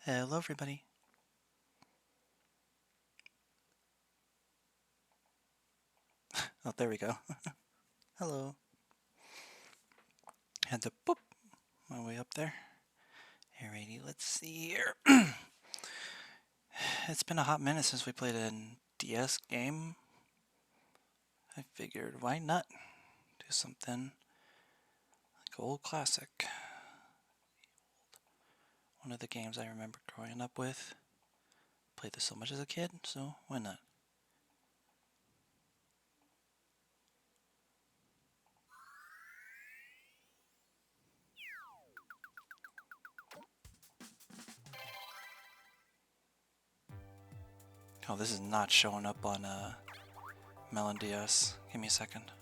Hello, everybody. Oh, there we go. Hello. Had to boop my way up there. Alrighty, let's see here. It's been a hot minute since we played a DS game. I figured, why not do something like old classic? One of the games I remember growing up with. Played this so much as a kid, so why not? Oh, this is not showing up on Melon DS. Give me a second.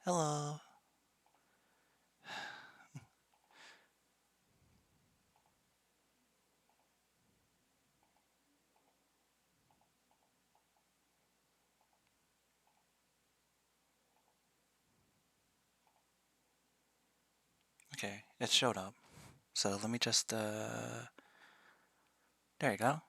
Hello. Okay, it showed up. So let me just, there you go.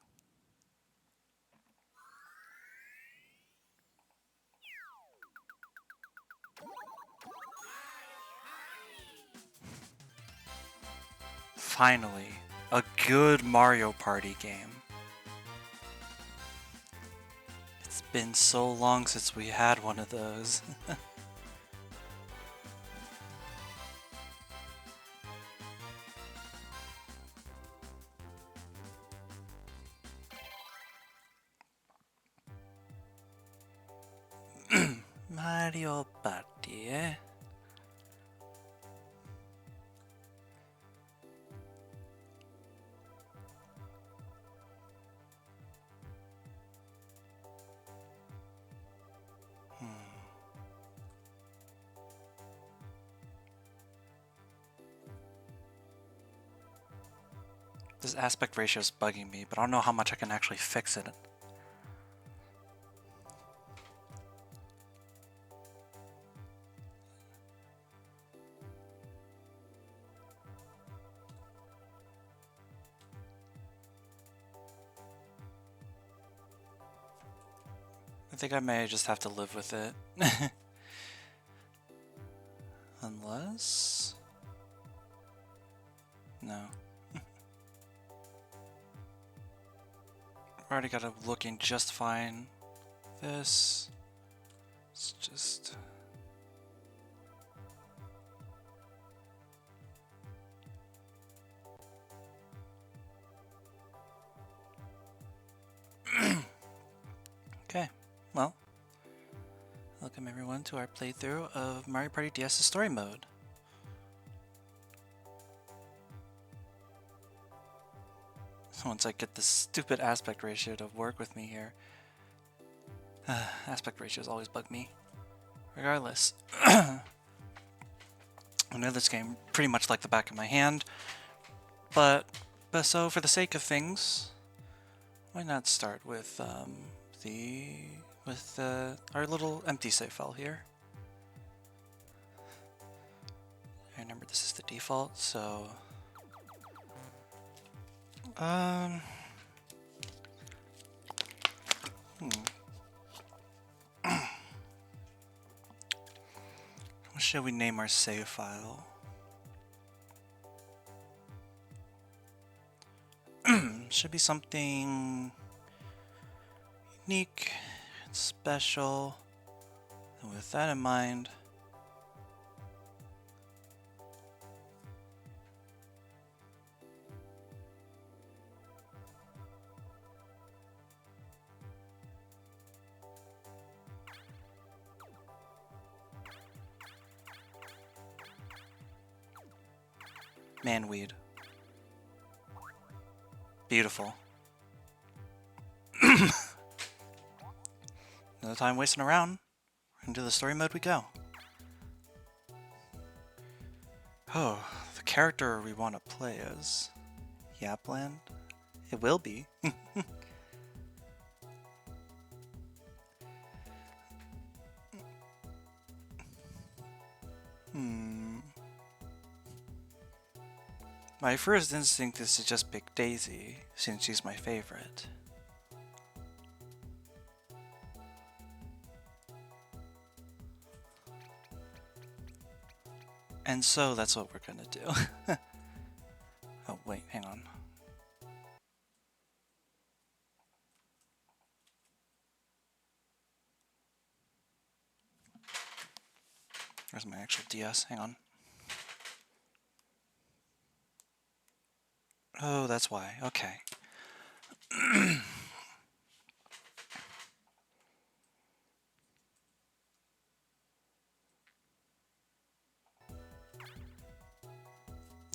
Finally, a good Mario Party game. It's been so long since we had one of those. Mario Party, eh? This aspect ratio is bugging me, but I don't know how much I can actually fix it. I think I may just have to live with it. Unless... No. Already got it looking just fine. This... It's just... Okay, well, welcome everyone to our playthrough of Mario Party DS's story mode. Once I get this stupid aspect ratio to work with me here. Aspect ratios always bug me. Regardless, I know this game pretty much like the back of my hand, but so for the sake of things, why not start with our little empty save file here. I remember this is the default, so what should we name our save file? Should be something unique and special. And with that in mind, manweed. Beautiful. No time wasting around. Into the story mode we go. Oh, the character we want to play as Yapland? It will be. My first instinct is to just pick Daisy, since she's my favorite. And so that's what we're gonna do. Oh wait, hang on. Where's my actual DS? Hang on. Oh, that's why. Okay.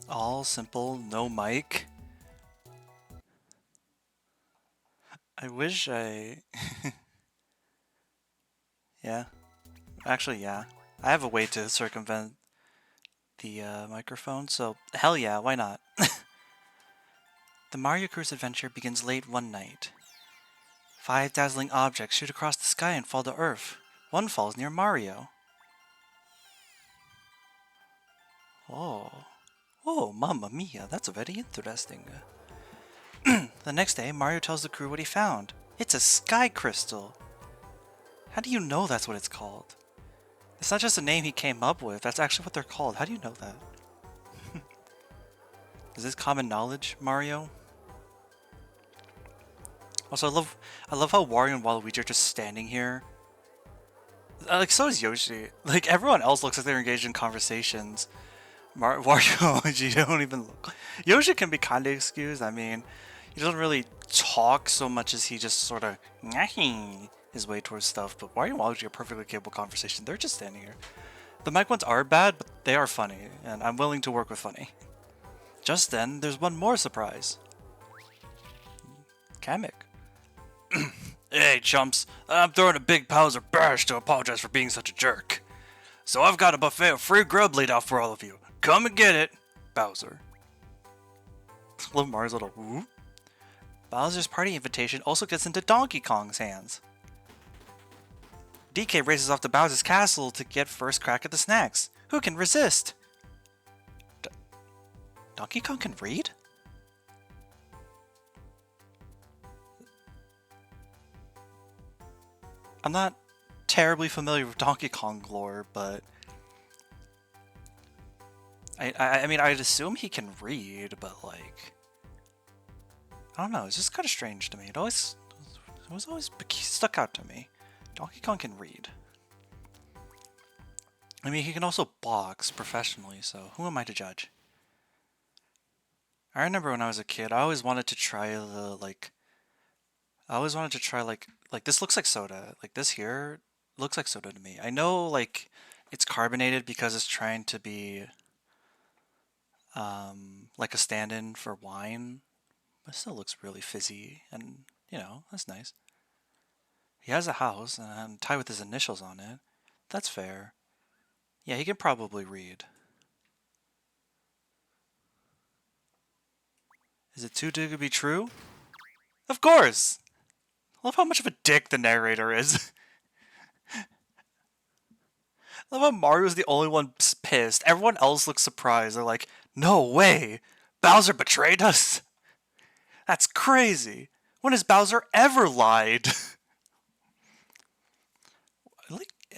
All simple, no mic. I wish I... Yeah. Actually, yeah. I have a way to circumvent the microphone, so hell yeah, why not? The Mario Crew's adventure begins late one night. 5 dazzling objects shoot across the sky and fall to Earth. One falls near Mario. Oh. Oh, mamma mia, that's very interesting. The next day, Mario tells the crew what he found. It's a sky crystal. How do you know that's what it's called? It's not just a name he came up with, that's actually what they're called. How do you know that? Is this common knowledge, Mario? Also, I love how Wario and Waluigi are just standing here. Like, so is Yoshi. Like, everyone else looks like they're engaged in conversations. Wario and Luigi don't even look. Yoshi can be kind of excused. I mean, he doesn't really talk so much as he just sort of his way towards stuff. But Wario and Waluigi are perfectly capable conversation. They're just standing here. The mic ones are bad, but they are funny, and I'm willing to work with funny. Just then, there's one more surprise. Kamek. Hey, chumps. I'm throwing a big Bowser bash to apologize for being such a jerk. So I've got a buffet of free grub laid out for all of you. Come and get it, Bowser. Love Mario's little whoop. Bowser's party invitation also gets into Donkey Kong's hands. DK races off to Bowser's castle to get first crack at the snacks. Who can resist? Donkey Kong can read? I'm not terribly familiar with Donkey Kong lore, but I mean, I'd assume he can read, but like, I don't know. It's just kind of strange to me. It was always stuck out to me. Donkey Kong can read. I mean, he can also box professionally, so who am I to judge? I remember when I was a kid, I always wanted to try like this looks like soda. Like this here looks like soda to me. I know like it's carbonated because it's trying to be like a stand-in for wine, but it still looks really fizzy and you know, that's nice. He has a house and tied with his initials on it. That's fair. Yeah, he can probably read. Is it too good to be true? Of course! I love how much of a dick the narrator is. I love how Mario's the only one pissed. Everyone else looks surprised. They're like, no way! Bowser betrayed us? That's crazy! When has Bowser ever lied?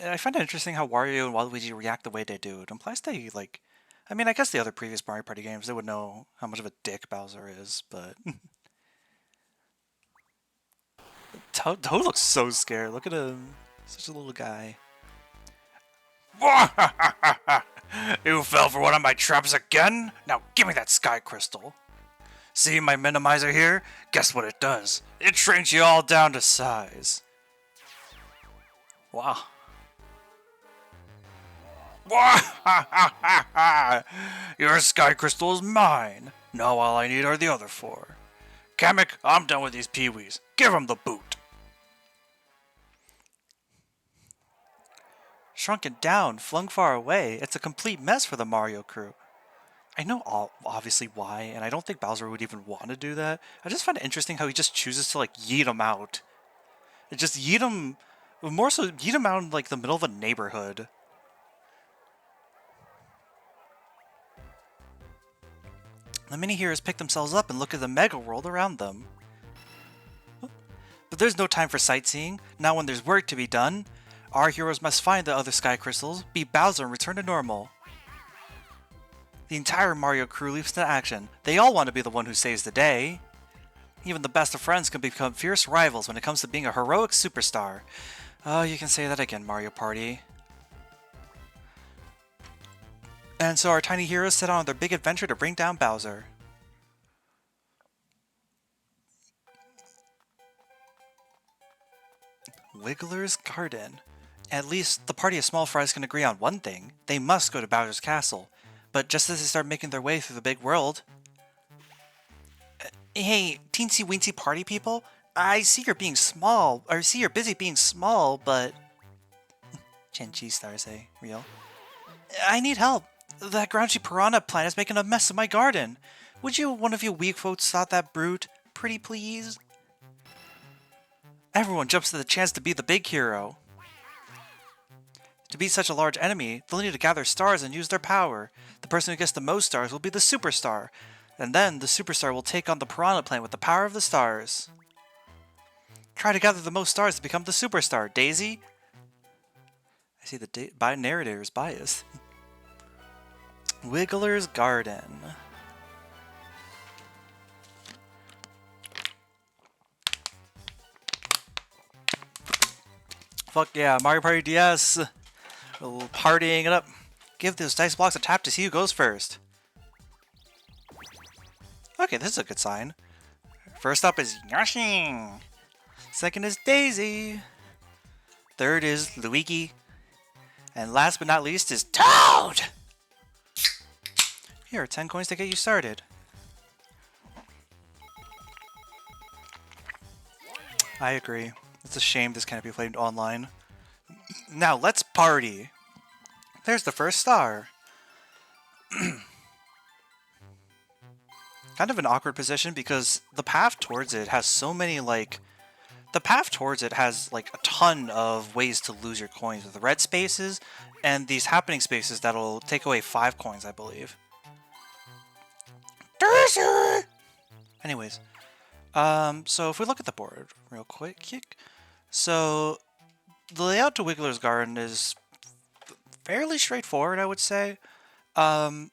I find it interesting how Wario and Waluigi react the way they do. It implies they, like... I mean, I guess the other previous Mario Party games, they would know how much of a dick Bowser is, but... Toad looks so scared. Look at him. Such a little guy. You fell for one of my traps again? Now give me that sky crystal. See my minimizer here? Guess what it does? It shrinks you all down to size. Wow. Your sky crystal is mine. Now all I need are the other 4. Kamek, I'm done with these peewees. Give him the boot. Shrunken down, flung far away. It's a complete mess for the Mario crew. I know obviously why, and I don't think Bowser would even want to do that. I just find it interesting how he just chooses to like yeet him out. It just yeet him, more so yeet him out in like the middle of a neighborhood. The mini-heroes pick themselves up and look at the mega world around them. But there's no time for sightseeing, not when there's work to be done. Our heroes must find the other sky crystals, beat Bowser and return to normal. The entire Mario crew leaps into action. They all want to be the one who saves the day. Even the best of friends can become fierce rivals when it comes to being a heroic superstar. Oh, you can say that again, Mario Party. And so our tiny heroes set on their big adventure to bring down Bowser. Wiggler's Garden. At least the party of small fries can agree on one thing. They must go to Bowser's castle. But just as they start making their way through the big world... Hey, teensy weensy party people, I see you're being small, or see you're busy being small, but... Chin-chi stars, eh? Real? I need help. That grouchy piranha plant is making a mess of my garden. Would you, one of you weak folks, stop that brute? Pretty please? Everyone jumps to the chance to be the big hero. To beat such a large enemy, they'll need to gather stars and use their power. The person who gets the most stars will be the superstar. And then, the superstar will take on the piranha plant with the power of the stars. Try to gather the most stars to become the superstar. Daisy? I see the narrator's bias. Wiggler's Garden. Fuck yeah, Mario Party DS. A little partying it up. Give those dice blocks a tap to see who goes first. Okay, this is a good sign. First up is Yoshi. Second is Daisy. Third is Luigi. And last but not least is Toad! Here are 10 coins to get you started. I agree. It's a shame this can't be played online. Now let's party! There's the first star. Kind of an awkward position because the path towards it has so many, like... The path towards it has, like, a ton of ways to lose your coins. With the red spaces, and these happening spaces that'll take away 5 coins, I believe. Anyways. So if we look at the board real quick. So, the layout to Wiggler's Garden is fairly straightforward, I would say. The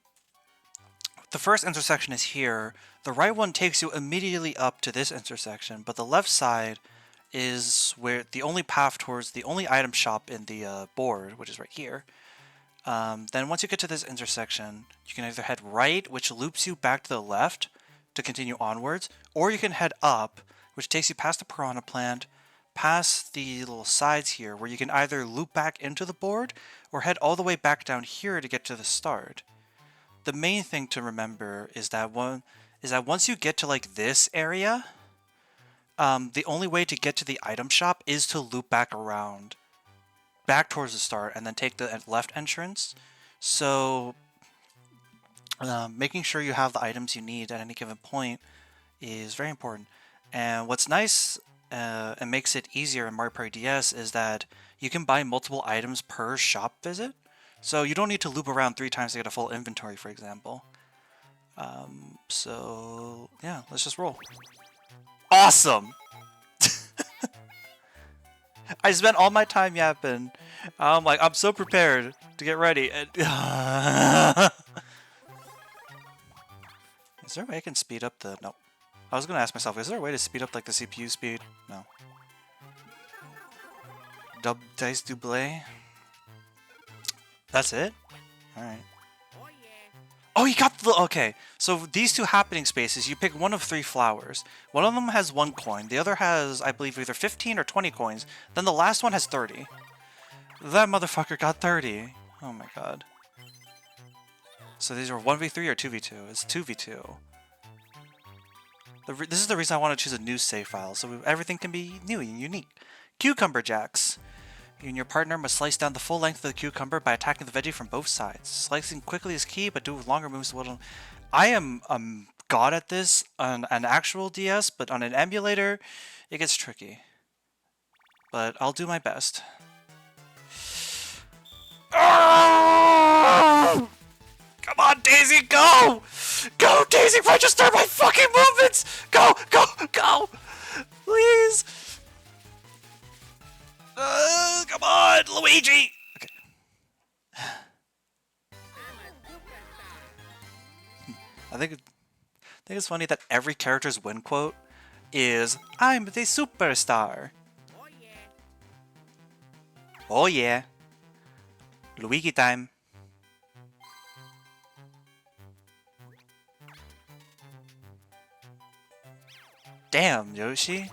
first intersection is here. The right one takes you immediately up to this intersection, but the left side is where the only path towards the only item shop in the board, which is right here. Then once you get to this intersection, you can either head right, which loops you back to the left to continue onwards, or you can head up, which takes you past the piranha plant, past the little sides here, where you can either loop back into the board, or head all the way back down here to get to the start. The main thing to remember is that once you get to like this area, the only way to get to the item shop is to loop back around, back towards the start, and then take the left entrance. So, making sure you have the items you need at any given point is very important. And what's nice and makes it easier in Mario Party DS is that you can buy multiple items per shop visit. So you don't need to loop around 3 times to get a full inventory, for example. So, yeah, let's just roll. Awesome! I spent all my time yapping. I'm like, I'm so prepared to get ready. And is there a way I can speed up the... No. I was going to ask myself, is there a way to speed up like the CPU speed? No. Dub dice double. That's it? Alright. Oh, you got the... Okay, so these 2 happening spaces, you pick one of 3 flowers. One of them has 1 coin. The other has, I believe, either 15 or 20 coins. Then the last one has 30. That motherfucker got 30. Oh my god. So these are 1v3 or 2v2? It's 2v2. This is the reason I want to choose a new save file, so everything can be new and unique. Cucumber Jacks. You and your partner must slice down the full length of the cucumber by attacking the veggie from both sides. Slicing quickly is key, but do it with longer moves. I am god at this on an actual DS, but on an emulator, it gets tricky. But I'll do my best. Come on! on, Daisy, go! Go, Daisy, register my fucking movements! Go, go, go! Please! Come on, Luigi! Okay. I think it's funny that every character's win quote is, I'm the superstar. Oh yeah. Luigi time. Damn, Yoshi.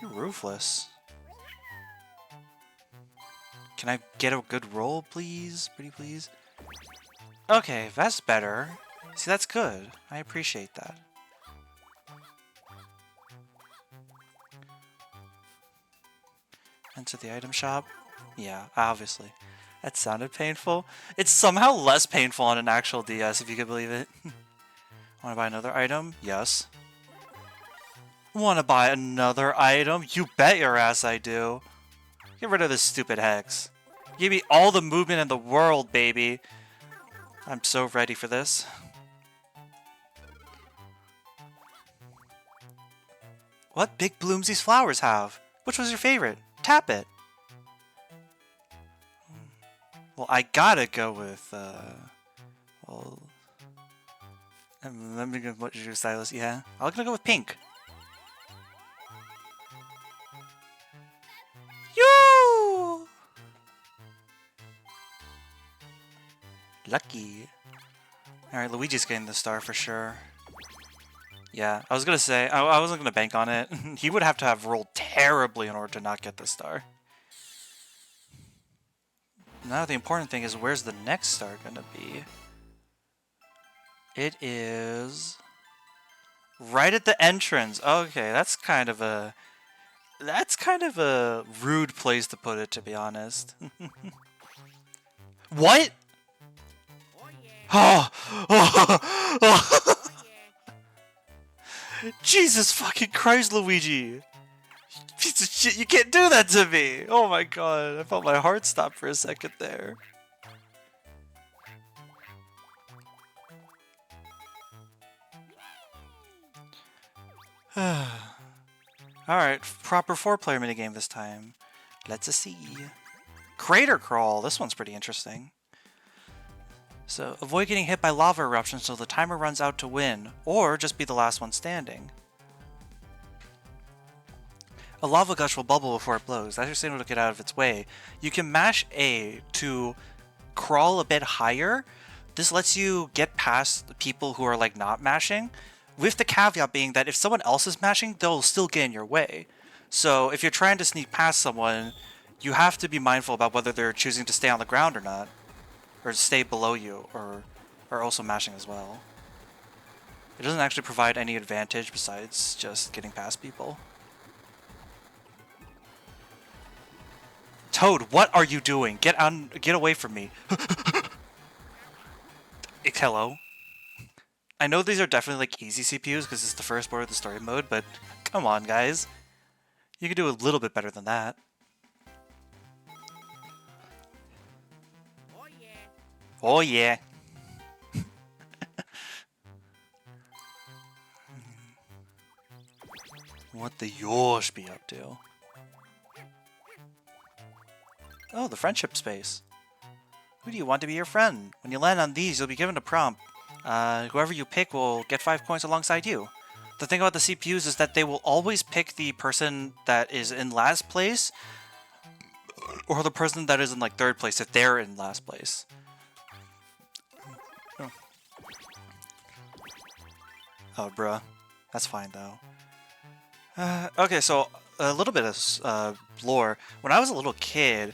You're ruthless. Can I get a good roll, please? Pretty please? Okay, that's better. See, that's good. I appreciate that. Enter the item shop? Yeah, obviously. That sounded painful. It's somehow less painful on an actual DS, if you could believe it. Want to buy another item? Yes. Want to buy another item? You bet your ass I do. Get rid of this stupid hex. Give me all the movement in the world, baby. I'm so ready for this. What big blooms these flowers have? Which was your favorite? Tap it. Well, I gotta go with, well... Let me go with your stylist, yeah. I'm gonna go with pink. Yoo! Lucky. Alright, Luigi's getting the star for sure. Yeah, I was gonna say, I wasn't gonna bank on it. He would have to have rolled terribly in order to not get the star. Now the important thing is, where's the next star gonna be? It is... right at the entrance. Okay, that's kind of a rude place to put it, to be honest. What? Oh, oh. Jesus fucking Christ, Luigi! Piece of shit, you can't do that to me! Oh my god, I felt my heart stop for a second there. Alright, proper 4-player minigame this time. Let's see. Crater Crawl! This one's pretty interesting. So, avoid getting hit by lava eruptions until the timer runs out to win, or just be the last one standing. A lava gush will bubble before it blows. As you're saying to get out of its way, you can mash A to crawl a bit higher. This lets you get past the people who are like not mashing, with the caveat being that if someone else is mashing, they'll still get in your way. So if you're trying to sneak past someone, you have to be mindful about whether they're choosing to stay on the ground or not. Or stay below you, or also mashing as well. It doesn't actually provide any advantage besides just getting past people. Toad, what are you doing? Get away from me. Hello. I know these are definitely like easy CPUs because it's the first board of the story mode, but come on, guys. You could do a little bit better than that. Oh yeah. What the Yosh be up to? Oh, the friendship space. Who do you want to be your friend? When you land on these, you'll be given a prompt. Whoever you pick will get 5 coins alongside you. The thing about the CPUs is that they will always pick the person that is in last place, or the person that is in like 3rd place if they're in last place. Oh, bruh. That's fine, though. Okay, so a little bit of lore. When I was a little kid,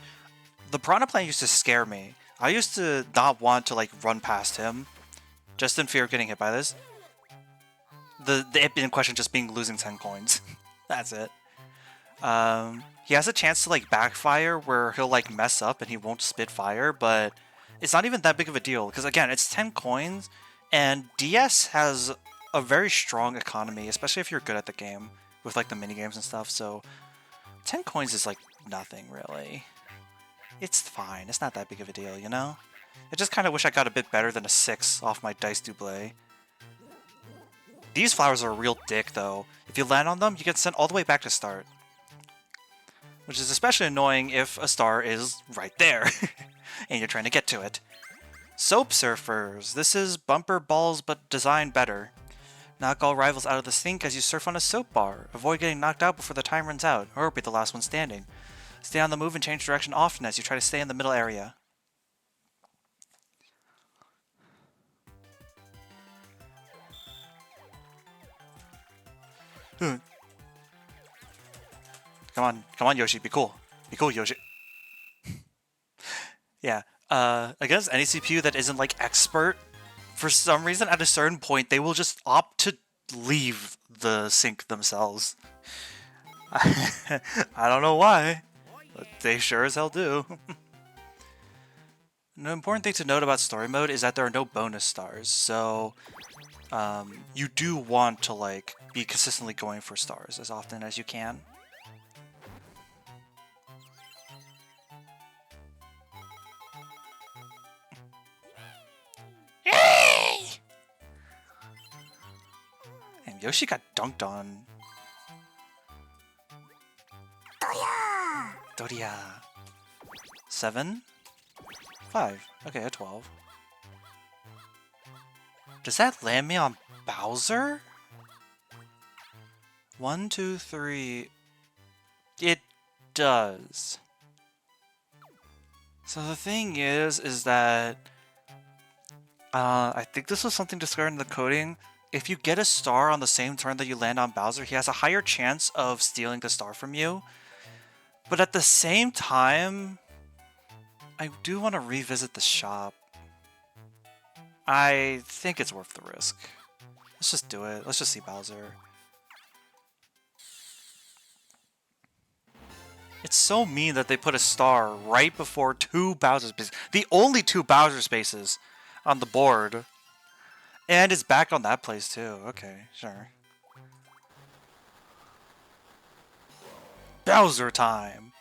the Piranha Plant used to scare me. I used to not want to, like, run past him, just in fear of getting hit by this. The it in question just being losing 10 coins. That's it. He has a chance to, like, backfire where he'll, like, mess up and he won't spit fire, but it's not even that big of a deal, because, again, it's 10 coins, and DS has a very strong economy, especially if you're good at the game with like the minigames and stuff, so 10 coins is like nothing really. It's fine. It's not that big of a deal, you know? I just kind of wish I got a bit better than a 6 off my Dice Double. These flowers are a real dick, though. If you land on them, you get sent all the way back to start. Which is especially annoying if a star is right there, and you're trying to get to it. Soap Surfers. This is bumper balls, but designed better. Knock all rivals out of the sink as you surf on a soap bar. Avoid getting knocked out before the time runs out, or be the last one standing. Stay on the move and change direction often as you try to stay in the middle area. Come on, Yoshi, be cool. Be cool, Yoshi. Yeah, against any CPU that isn't, like, expert, for some reason, at a certain point, they will just opt to leave the sink themselves. I don't know why, but they sure as hell do. An important thing to note about story mode is that there are no bonus stars, so you do want to, like, be consistently going for stars as often as you can. And Yoshi got dunked on. Doria! 7? 5. Okay, a 12. Does that land me on Bowser? 1, 2, 3... It does. So the thing is that... I think this was something discovered in the coding. If you get a star on the same turn that you land on Bowser, he has a higher chance of stealing the star from you. But at the same time, I do want to revisit the shop. I think it's worth the risk. Let's just do it. Let's just see Bowser. It's so mean that they put a star right before 2 Bowser spaces. The only 2 Bowser spaces on the board. And it's back on that place too. Okay, sure. Bowser time!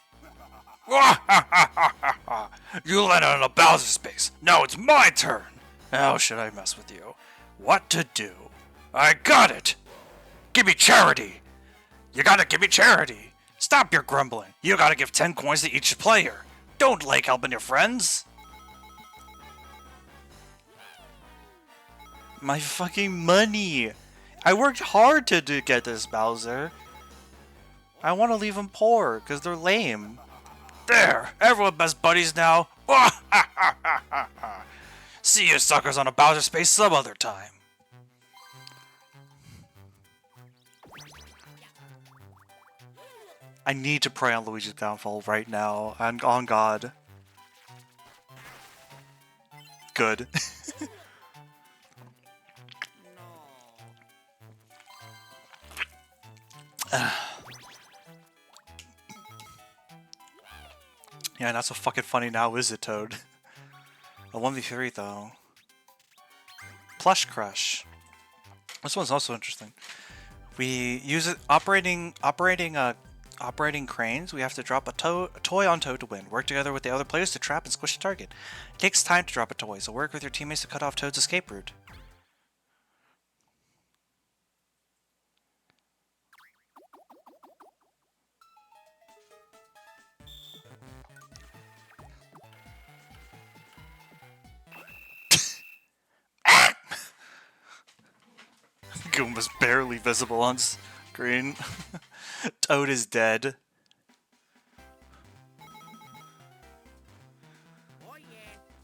You landed on a Bowser space. Now it's my turn. How should I mess with you? What to do? I got it! Give me charity! You gotta give me charity! Stop your grumbling. You gotta give 10 coins to each player. Don't like helping your friends. My fucking money! I worked hard to get this, Bowser. I want to leave them poor, because they're lame. There! Everyone best buddies now! See you suckers on a Bowser space some other time. I need to pray on Luigi's downfall right now. I'm on God. Good. Yeah, not so fucking funny now, is it, Toad? A 1v3 though. Plush Crush. This one's also interesting. We use it operating cranes. We have to drop a toy on Toad to win. Work together with the other players to trap and squish the target. It takes time to drop a toy, so work with your teammates to cut off Toad's escape route. Goom was barely visible on screen. Toad is dead.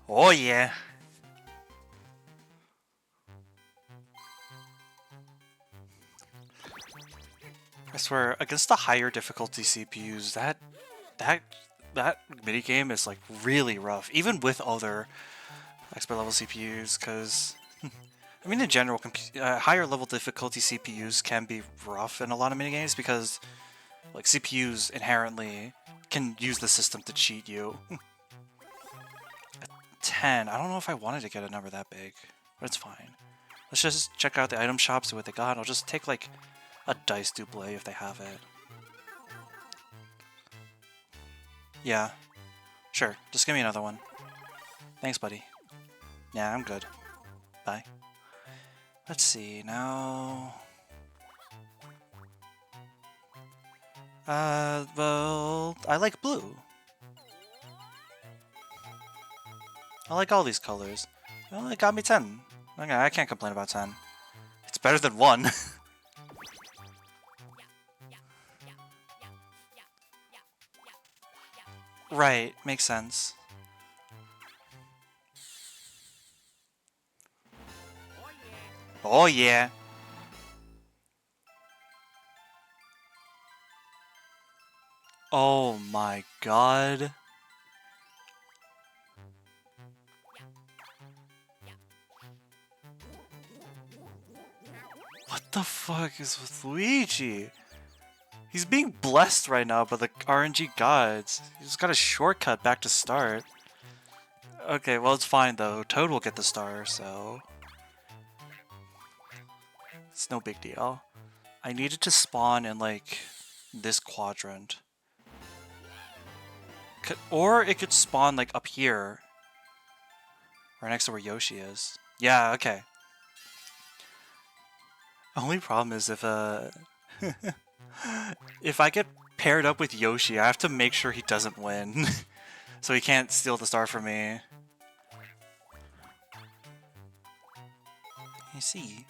Oh yeah. I swear, against the higher difficulty CPUs, that minigame is like really rough, even with other expert level CPUs, because I mean in general, higher level difficulty CPUs can be rough in a lot of minigames because like CPUs inherently can use the system to cheat you. 10. I don't know if I wanted to get a number that big, but it's fine. Let's just check out the item shop, see what they got. I'll just take like a Dice Double if they have it. Yeah. Sure, just give me another one. Thanks, buddy. Yeah, I'm good. Bye. Let's see, now... well, I like blue. I like all these colors. Well, it got me 10. Okay, I can't complain about 10. It's better than 1. Right, makes sense. Oh yeah! Oh my god. What the fuck is with Luigi? He's being blessed right now by the RNG gods. He's got a shortcut back to start. Okay, well it's fine though. Toad will get the star, so... It's no big deal. I needed to spawn in, like, this quadrant. Or it could spawn, like, up here. Right next to where Yoshi is. Yeah, okay. Only problem is if, if I get paired up with Yoshi, I have to make sure he doesn't win. So he can't steal the star from me. You see.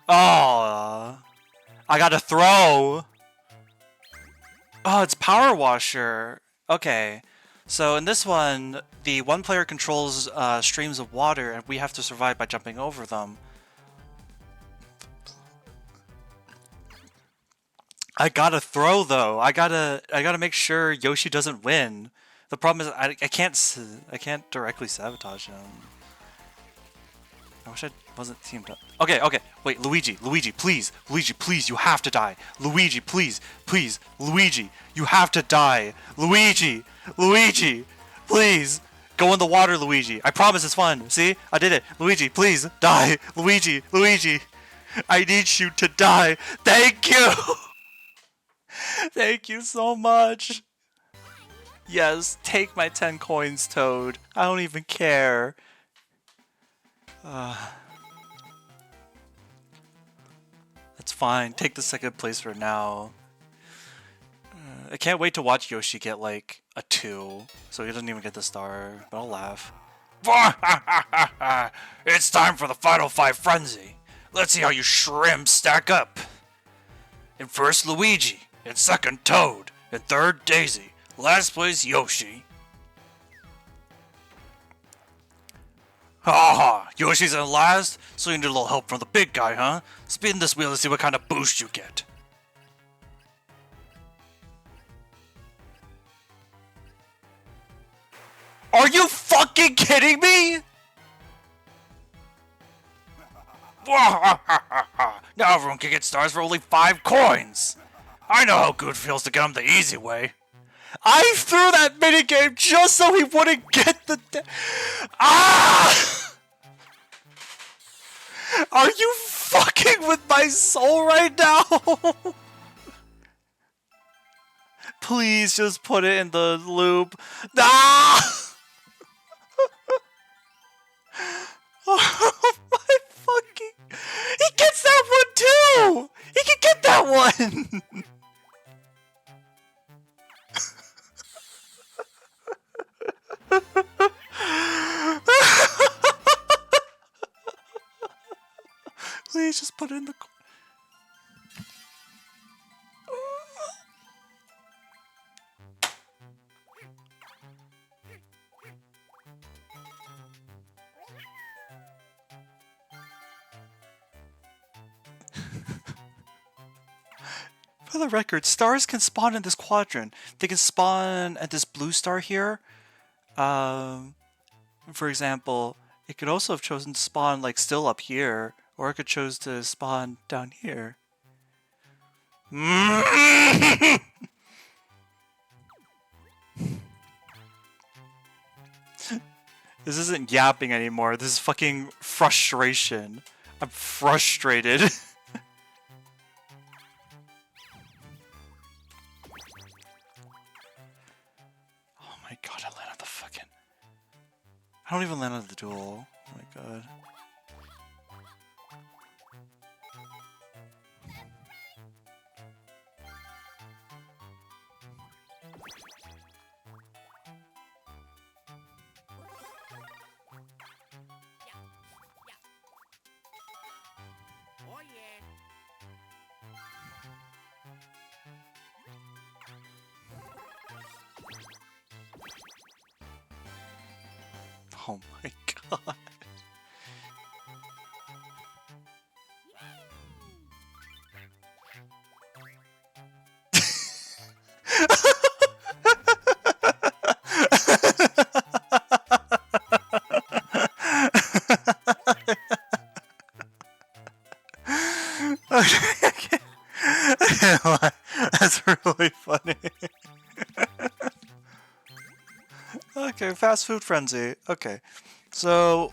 Oh! I gotta throw! Oh, it's Power Washer! Okay. So in this one, the one player controls streams of water, and we have to survive by jumping over them. I gotta throw though. I gotta make sure Yoshi doesn't win. The problem is I can't directly sabotage him. I wish I wasn't teamed up. Okay, wait, Luigi, please, you have to die. Luigi, please, Luigi, you have to die. Luigi, please, go in the water, Luigi. I promise it's fun. See, I did it. Luigi, please, die. Luigi, I need you to die. Thank you. Thank you so much. Yes, take my 10 coins, Toad. I don't even care. That's fine. Take the second place for now. I can't wait to watch Yoshi get like a 2, so he doesn't even get the star, but I'll laugh. It's time for the Final 5 Frenzy. Let's see how you shrimps stack up. In first, Luigi. In second, Toad. In third, Daisy. Last place, Yoshi. Haha, Yoshi's in last, so you need a little help from the big guy, huh? Spin this wheel to see what kind of boost you get. Are you fucking kidding me? Now everyone can get stars for only 5 coins. I know how good it feels to get them the easy way. I threw that minigame just so he wouldn't get the... Ah! Are you fucking with my soul right now? Please just put it in the loop. Ah! Oh my fucking... He gets that one too! He can get that one! Please just put it in the... For the record, stars can spawn in this quadrant. They can spawn at this blue star here. For example, it could also have chosen to spawn like still up here, or it could chose to spawn down here. This isn't yapping anymore. This is fucking frustration. I'm frustrated. don't even land on the duel. Oh my god. Oh my god. Okay. That's really funny. Okay, fast food frenzy. Okay. So,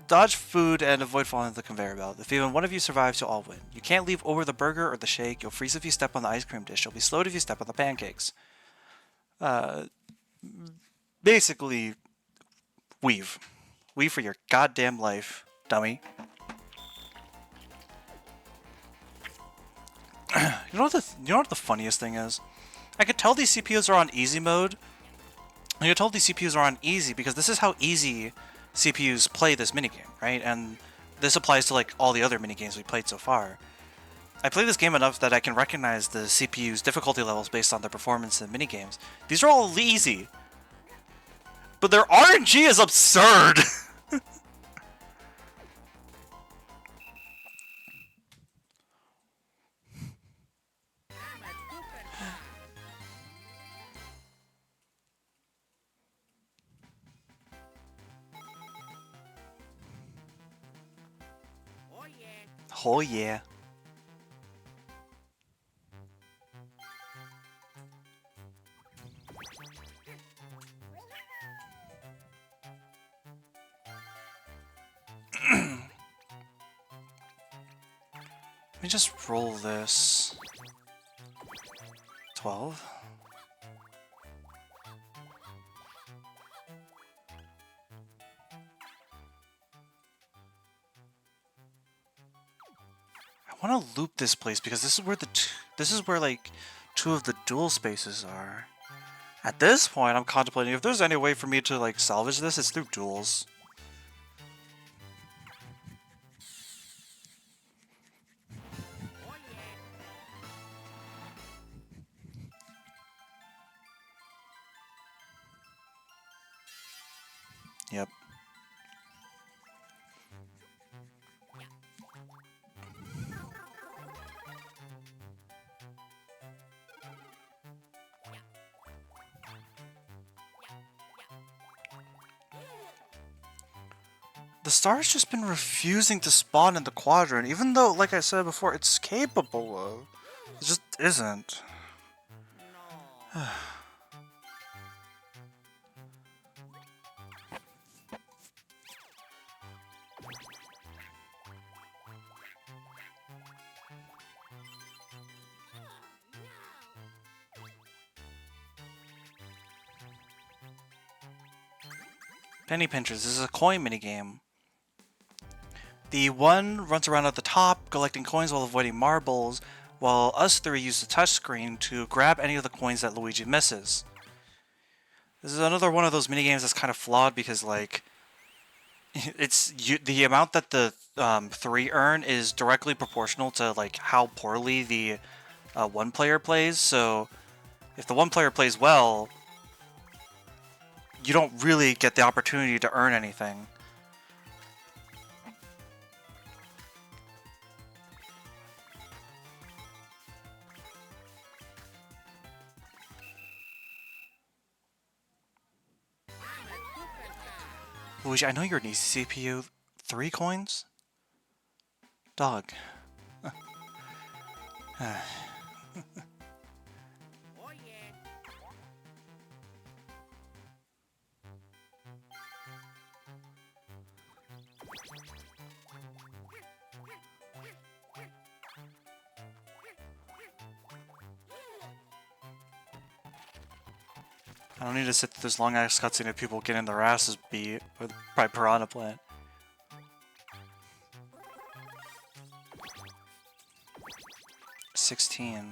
dodge food and avoid falling into the conveyor belt. If even one of you survives, you'll all win. You can't leave over the burger or the shake. You'll freeze if you step on the ice cream dish. You'll be slowed if you step on the pancakes. Basically, weave. Weave for your goddamn life, dummy. You know what the funniest thing is? I could tell these CPUs are on easy mode. I could tell these CPUs are on easy because this is how easy CPUs play this minigame, right? And this applies to like all the other minigames we played so far. I play this game enough that I can recognize the CPU's difficulty levels based on their performance in minigames. These are all easy. But their RNG is absurd! Oh yeah. Let me just roll this. 12? I want to loop this place because this is where like two of the dual spaces are. At this point, I'm contemplating if there's any way for me to like salvage this, it's through duels. Yep. The star's just been refusing to spawn in the quadrant, even though, like I said before, it's capable of. It just isn't. Penny Pinchers. This is a coin minigame. The one runs around at the top, collecting coins while avoiding marbles, while us three use the touchscreen to grab any of the coins that Luigi misses. This is another one of those minigames that's kind of flawed because, like, the amount that the three earn is directly proportional to like how poorly the one player plays. So, if the one player plays well, you don't really get the opportunity to earn anything. Luigi, I know you're an easy CPU. 3 coins? Dog. I don't need to sit through this long ass cutscene of people getting their asses beat by Piranha Plant. $16.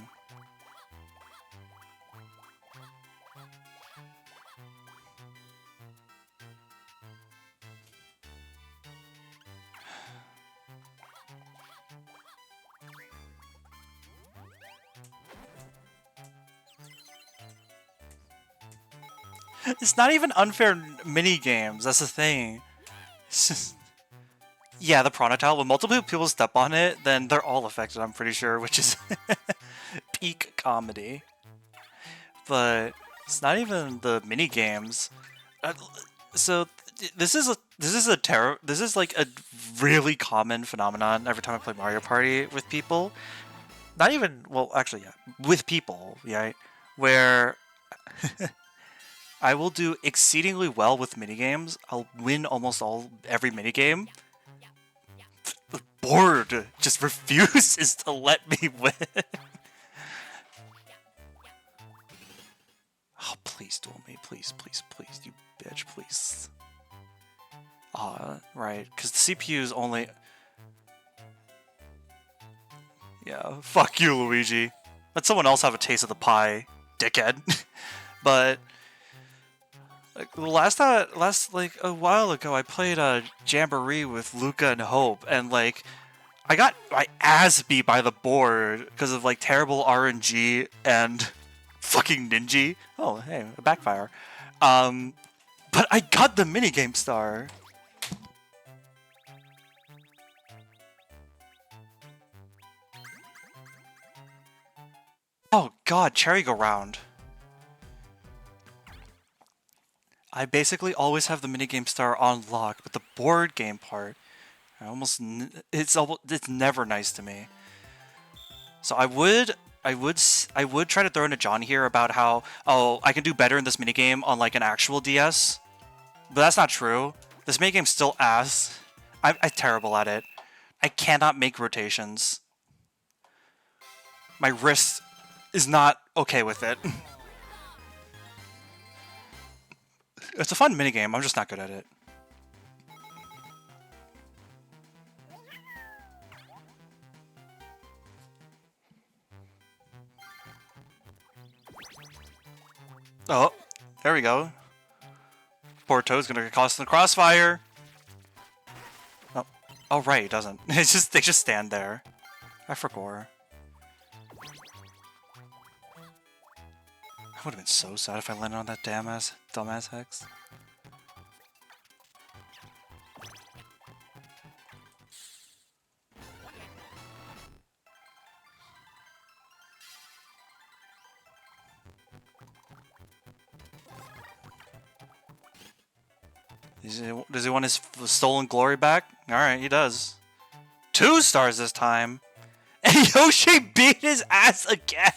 It's not even unfair mini games. That's the thing. It's just, yeah, the Piranha Tile. When multiple people step on it, then they're all affected. I'm pretty sure, which is peak comedy. But it's not even the mini games. So this is like a really common phenomenon every time I play Mario Party with people. Not even, well, actually, yeah, with people, right? Where I will do exceedingly well with minigames. I'll win almost every minigame. The board just refuses to let me win. Oh, please duel me. Please, please, please, you bitch, please. Right, because the CPU is only... Yeah, fuck you, Luigi. Let someone else have a taste of the pie, dickhead. But... like, like a while ago, I played Jamboree with Luca and Hope, and like, I got my ass beat by the board because of like terrible RNG and fucking Ninja. Oh, hey, a backfire. But I got the minigame star. Oh god, cherry-go-round. I basically always have the minigame star on lock, but the board game part, it's never nice to me. So I would try to throw in a John here about how, oh, I can do better in this minigame on like an actual DS, but that's not true. This minigame's still ass. I'm terrible at it. I cannot make rotations. My wrist is not okay with it. It's a fun minigame, I'm just not good at it. Oh, there we go. Poor Toad's gonna get caught in the crossfire. Oh, right, it doesn't. It's just they just stand there. I forgot. I would have been so sad if I landed on that dumbass hex. Does he want his stolen glory back? Alright, he does. 2 stars this time! And Yoshi beat his ass again!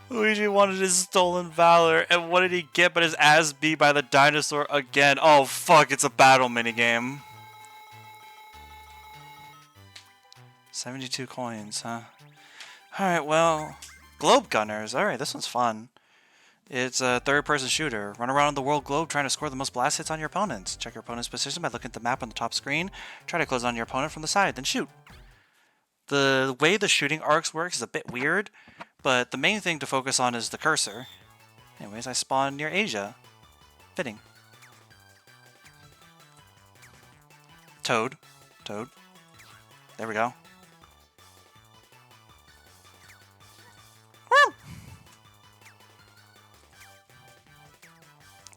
Luigi wanted his stolen valor, and what did he get but his ass beat by the dinosaur again? Oh fuck, it's a battle minigame. 72 coins, huh? Alright, well... Globe Gunners. Alright, this one's fun. It's a third-person shooter. Run around the world globe trying to score the most blast hits on your opponents. Check your opponent's position by looking at the map on the top screen. Try to close on your opponent from the side, then shoot. The way the shooting arcs works is a bit weird, but the main thing to focus on is the cursor. Anyways, I spawned near Asia. Fitting. Toad. Toad. There we go.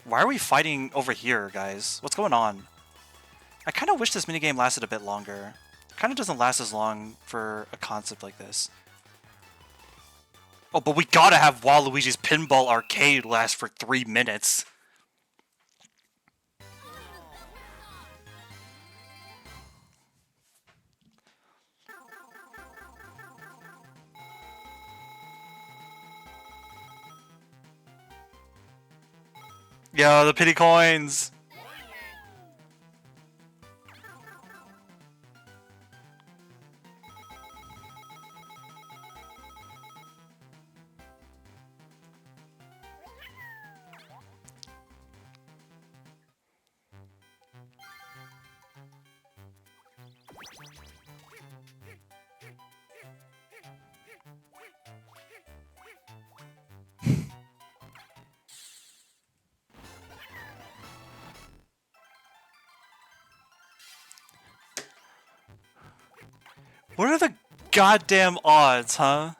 Why are we fighting over here, guys? What's going on? I kind of wish this minigame lasted a bit longer. It kind of doesn't last as long for a concept like this. Oh, but we gotta have Waluigi's Pinball Arcade last for 3 minutes. Yo, the pity coins! What are the goddamn odds, huh?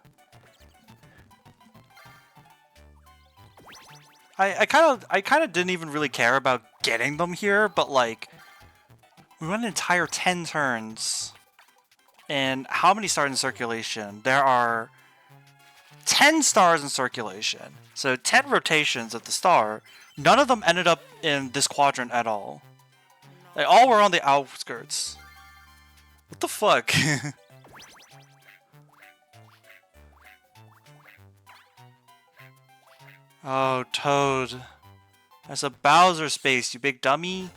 I kind of didn't even really care about getting them here, but like, we went an entire 10 turns. And how many stars in circulation? There are 10 stars in circulation. So 10 rotations of the star. None of them ended up in this quadrant at all. They all were on the outskirts. What the fuck? Oh, Toad. That's a Bowser space, you big dummy.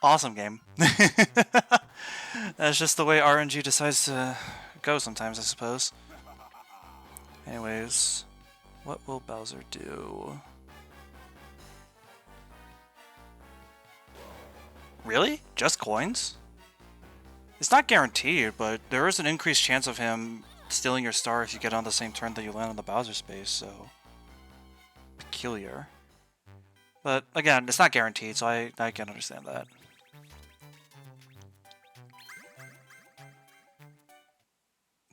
Awesome game. That's just the way RNG decides to go sometimes, I suppose. Anyways, what will Bowser do? Really? Just coins? It's not guaranteed, but there is an increased chance of him stealing your star if you get on the same turn that you land on the Bowser space, so... peculiar. But, again, it's not guaranteed, so I can understand that.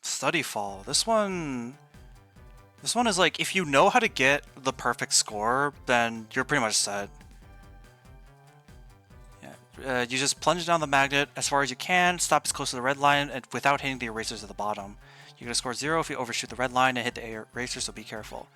Study Fall. This one is like, if you know how to get the perfect score, then you're pretty much set. Yeah, you just plunge down the magnet as far as you can, stop as close to the red line, and without hitting the erasers at the bottom. You're going to score 0 if you overshoot the red line and hit the eraser, so be careful.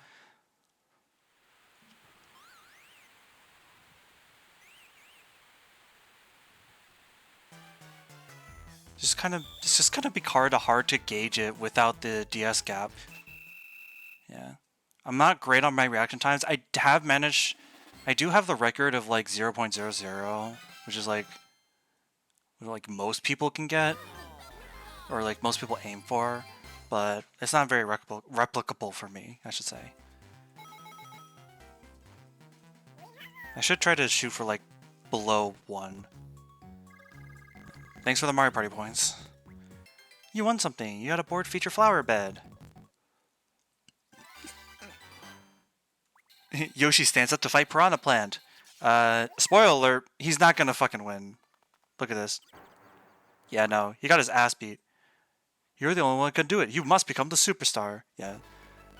It's just kind of be hard to gauge it without the DS gap. Yeah. I'm not great on my reaction times. I do have the record of like 0.00, which is like most people can get, or like most people aim for, but it's not very replicable for me, I should say. I should try to shoot for like below 1. Thanks for the Mario Party points. You won something. You got a board feature flower bed. Yoshi stands up to fight Piranha Plant. Spoiler alert, he's not gonna fucking win. Look at this. Yeah, no, he got his ass beat. You're the only one who can do it. You must become the superstar. Yeah.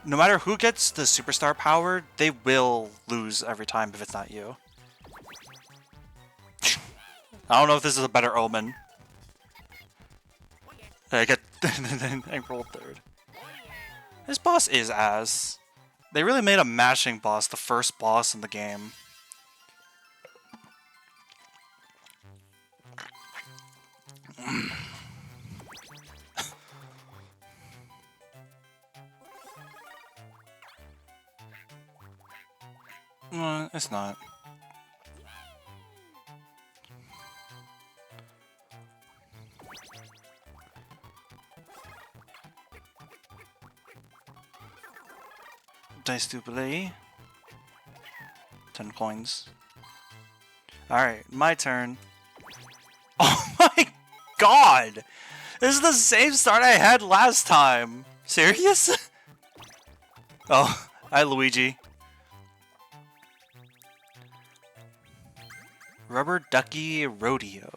No matter who gets the superstar power, they will lose every time if it's not you. I don't know if this is a better omen. I rolled 3rd. This boss is ass. They really made a mashing boss the first boss in the game. It's not. Dice Double. 10 coins. Alright, my turn. Oh my god! This is the same start I had last time! Serious? Oh, hi Luigi. Rubber Ducky Rodeo.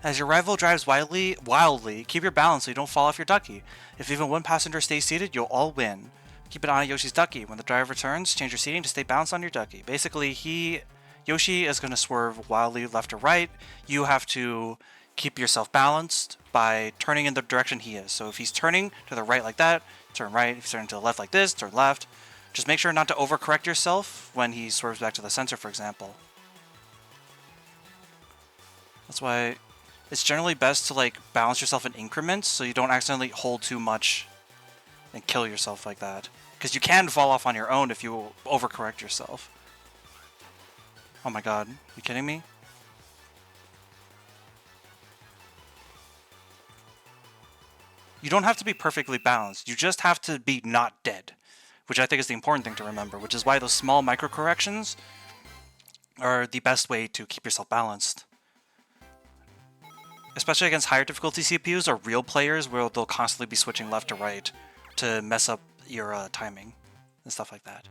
As your rival drives wildly, keep your balance so you don't fall off your ducky. If even one passenger stays seated, you'll all win. Keep an eye on Yoshi's ducky. When the driver turns, change your seating to stay balanced on your ducky. Basically, Yoshi is going to swerve wildly left or right. You have to keep yourself balanced by turning in the direction he is. So if he's turning to the right like that, turn right. If he's turning to the left like this, turn left. Just make sure not to overcorrect yourself when he swerves back to the center, for example. That's why it's generally best to like balance yourself in increments so you don't accidentally hold too much and kill yourself like that. Because you can fall off on your own if you overcorrect yourself. Oh my god, you kidding me? You don't have to be perfectly balanced, you just have to be not dead. Which I think is the important thing to remember, which is why those small micro corrections are the best way to keep yourself balanced. Especially against higher difficulty CPUs or real players where they'll constantly be switching left to right to mess up your timing and stuff like that.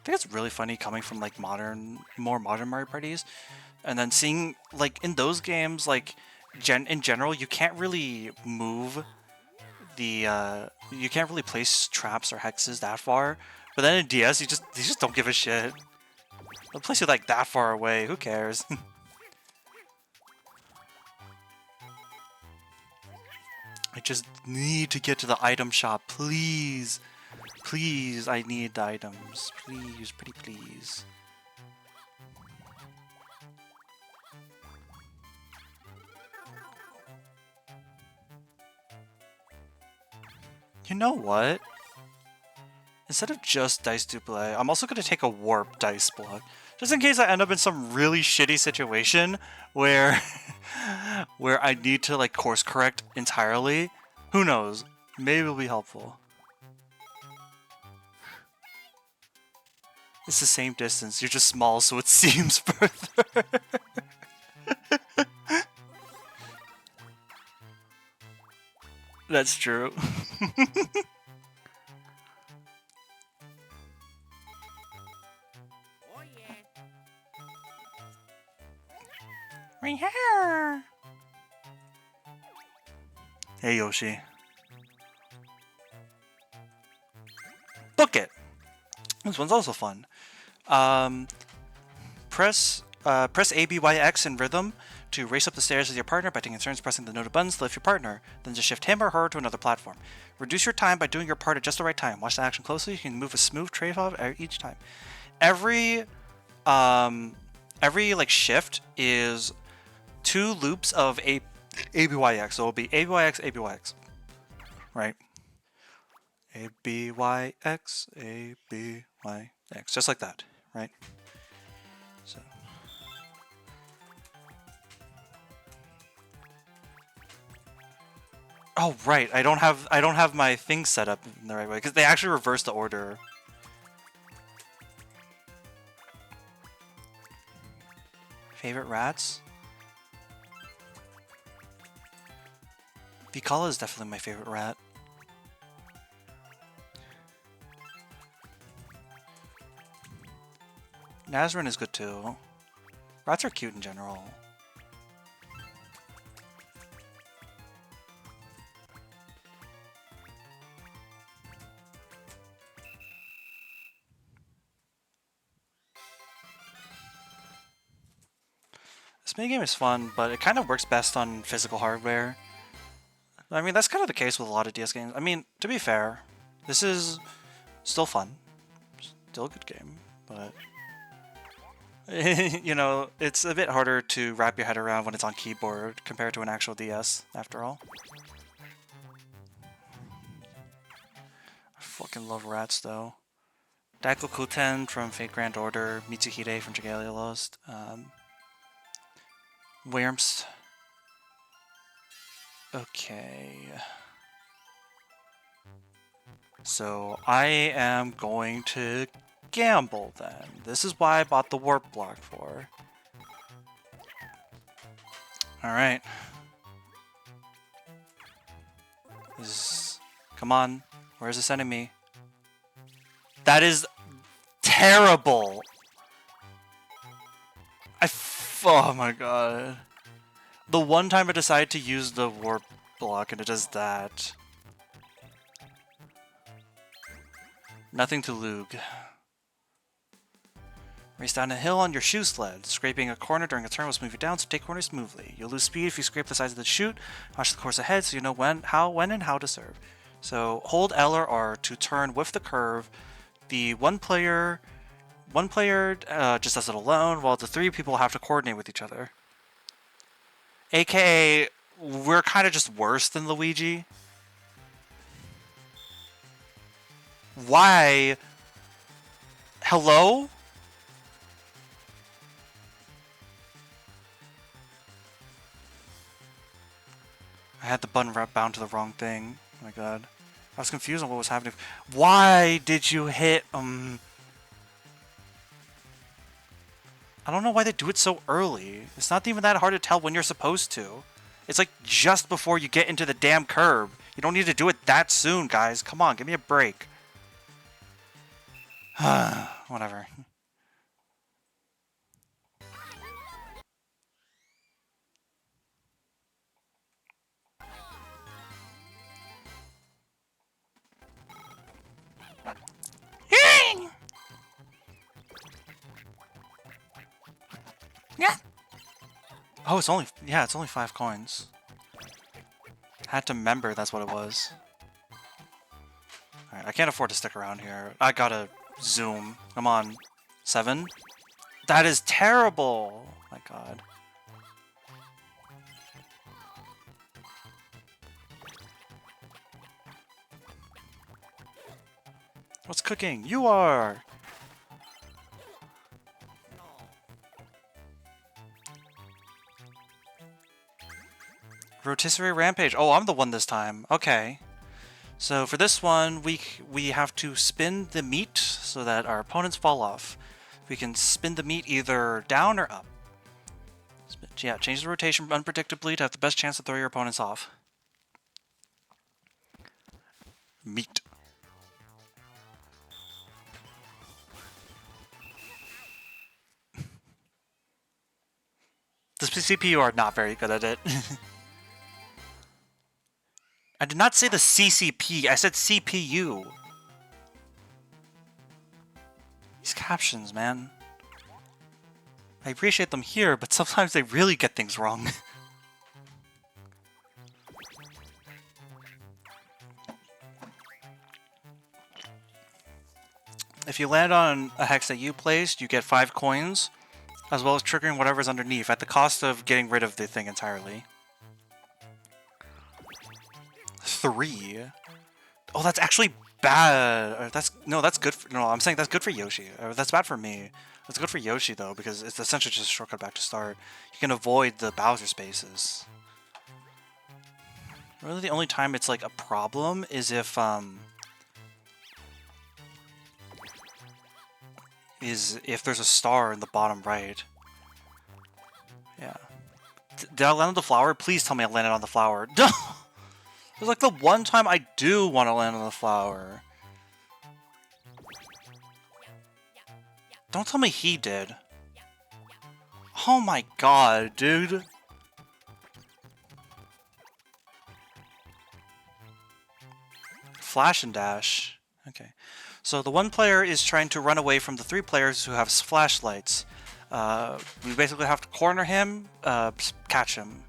think it's really funny coming from like more modern Mario parties, and then seeing like in those games, like in general, you can't really move you can't really place traps or hexes that far. But then in DS, you just don't give a shit. They'll place it like that far away. Who cares? I just need to get to the item shop, please. Please, I need the items. Please, pretty please. You know what? Instead of just dice duplay, I'm also going to take a warp dice block. Just in case I end up in some really shitty situation where where I need to like course correct entirely. Who knows? Maybe it'll be helpful. It's the same distance. You're just small, so it seems further. That's true. Right here. Hey Yoshi. Book it. This one's also fun. Press A, B, Y, X in rhythm to race up the stairs with your partner by taking turns pressing the noted buttons to lift your partner, then just shift him or her to another platform. Reduce your time by doing your part at just the right time. Watch the action closely. You can move a smooth trade-off each time. Every like shift is 2 loops of A, B, Y, X. So it'll be A, B, Y, X, A, B, Y, X. Right? A, B, Y, X, A, B, Y, X. Just like that, right? So. Oh right, I don't have my thing set up in the right way because they actually reverse the order. Favorite rats? Vikala is definitely my favorite rat. Nazrin is good too. Rats are cute in general. This minigame is fun, but it kind of works best on physical hardware. I mean, that's kind of the case with a lot of DS games. I mean, to be fair, this is still fun. Still a good game, but... you know, it's a bit harder to wrap your head around when it's on keyboard compared to an actual DS, after all. I fucking love rats, though. Daiko Kuten from Fate Grand Order, Mitsuhide from Dragalia Lost, Wyrmst. Okay. So, I am going to gamble then. This is why I bought the warp block for. Alright. Come on. Where's it sending me? That is terrible! Oh my god. The one time I decide to use the warp block and it does that. Nothing to lug. Race down a hill on your shoe sled. Scraping a corner during a turn will smooth you down, so take corners smoothly. You'll lose speed if you scrape the sides of the chute. Watch the course ahead so you know when and how to serve. So hold L or R to turn with the curve. The one player just does it alone, while the 3 people have to coordinate with each other. AKA, we're kind of just worse than Luigi. Why? Hello? I had the button bound to the wrong thing. Oh my god. I was confused on what was happening. Why did you hit I don't know why they do it so early. It's not even that hard to tell when you're supposed to. It's like just before you get into the damn curb. You don't need to do it that soon, guys. Come on, give me a break. whatever. Yeah. Oh, it's only, yeah, it's only 5 coins. Had to remember that's what it was. Alright, I can't afford to stick around here. I gotta zoom. Come on. 7? That is terrible! My god. What's cooking? You are! Rotisserie Rampage. Oh, I'm the one this time. Okay. So for this one, we have to spin the meat so that our opponents fall off. We can spin the meat either down or up. Yeah, change the rotation unpredictably to have the best chance to throw your opponents off. Meat. The CPU are not very good at it. I did not say the CCP, I said CPU. These captions, man. I appreciate them here, but sometimes they really get things wrong. If you land on a hex that you placed, you get 5 coins, as well as triggering whatever's underneath, at the cost of getting rid of the thing entirely. 3? Oh, that's actually bad. That's good for, no, I'm saying that's good for Yoshi. That's bad for me. That's good for Yoshi though, because it's essentially just a shortcut back to start. You can avoid the Bowser spaces. Really the only time it's like a problem is if there's a star in the bottom right. Yeah. Did I land on the flower? Please tell me I landed on the flower. It's like the one time I do want to land on the flower. Don't tell me he did. Oh my god, dude. Flash and dash. Okay. So the one player is trying to run away from the 3 players who have flashlights. We basically have to corner him, catch him.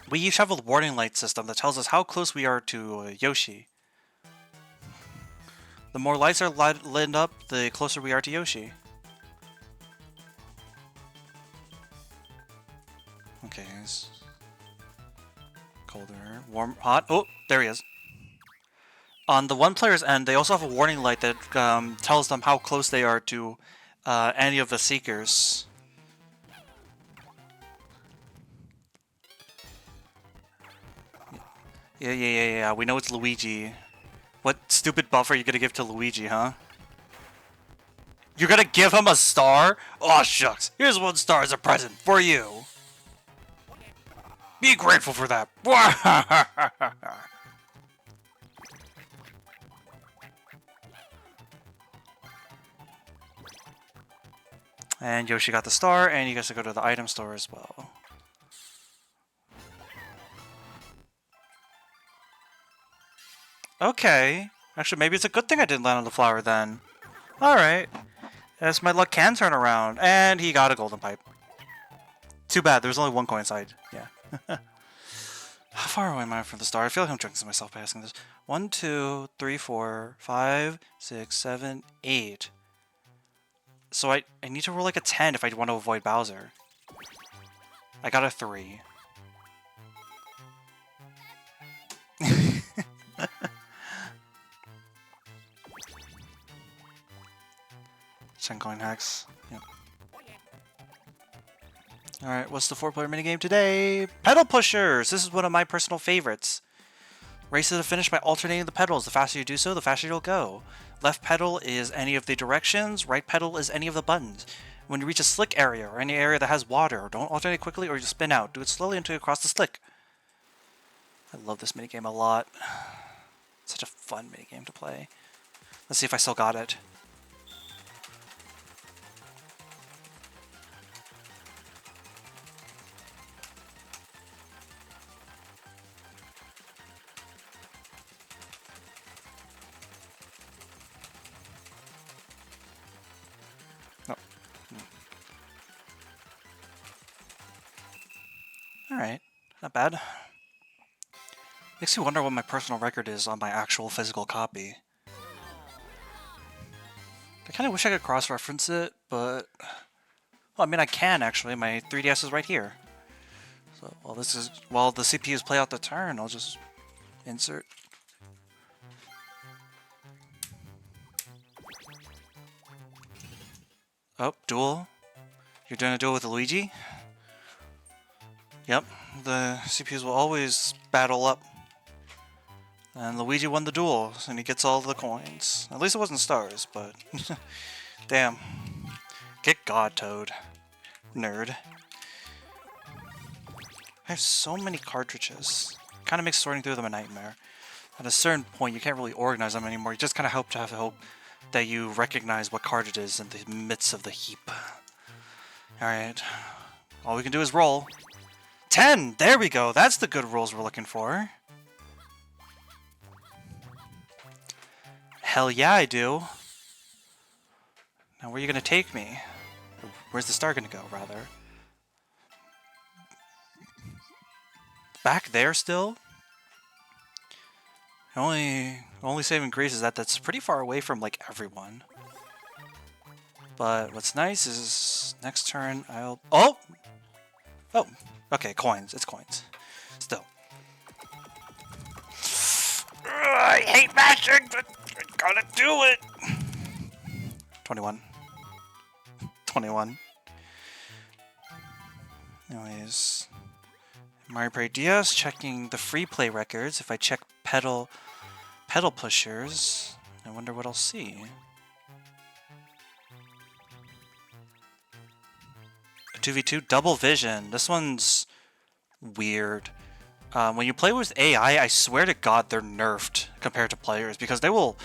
We each have a warning light system that tells us how close we are to Yoshi. The more lights are lit up, the closer we are to Yoshi. Okay, it's colder, warm, hot. Oh, there he is. On the one player's end, they also have a warning light that tells them how close they are to any of the Seekers. Yeah. We know it's Luigi. What stupid buff are you gonna give to Luigi, huh? You're gonna give him a star? Aw, shucks. Here's 1 star as a present for you. Be grateful for that. And Yoshi got the star, and you guys go to the item store as well. Okay. Actually, maybe it's a good thing I didn't land on the flower then. Alright. As my luck can turn around. And he got a golden pipe. Too bad, there was only 1 coin inside. Yeah. How far away am I from the star? I feel like I'm jinxing myself by asking this. 1, 2, 3, 4, 5, 6, 7, 8. So I need to roll like a 10 if I want to avoid Bowser. I got a 3. 10 coin hex. Yep. Alright, what's the 4-player minigame today? Pedal pushers! This is one of my personal favorites. Race to the finish by alternating the pedals. The faster you do so, the faster you'll go. Left pedal is any of the directions, right pedal is any of the buttons. When you reach a slick area or any area that has water, don't alternate quickly or you'll spin out. Do it slowly until you cross the slick. I love this minigame a lot. Such a fun minigame to play. Let's see if I still got it. Alright, not bad. Makes me wonder what my personal record is on my actual physical copy. I kind of wish I could cross-reference it, but... Well, I mean, I can, actually. My 3DS is right here. So, while the CPUs play out the turn, I'll just insert. Oh, duel. You're doing a duel with Luigi? Yep, the CPUs will always battle up. And Luigi won the duel, and he gets all the coins. At least it wasn't stars, but... Damn. Get God, Toad. Nerd. I have so many cartridges. Kind of makes sorting through them a nightmare. At a certain point, you can't really organize them anymore. You just kind of have hope that you recognize what card it is in the midst of the heap. Alright. All we can do is roll. 10! There we go! That's the good rolls we're looking for. Hell yeah, I do. Now where are you gonna take me? Where's the star gonna go, rather? Back there still? Only saving grace is that that's pretty far away from, like, everyone. But what's nice is next turn I'll... Oh! Oh! Okay, coins. It's coins. Still. I hate mashing, but I gotta do it! 21. 21. Anyways... Mario Party DS, checking the free play records. If I check pedal pushers, I wonder what I'll see. A 2v2 double vision. This one's weird. When you play with AI, I swear to God they're nerfed compared to players because they will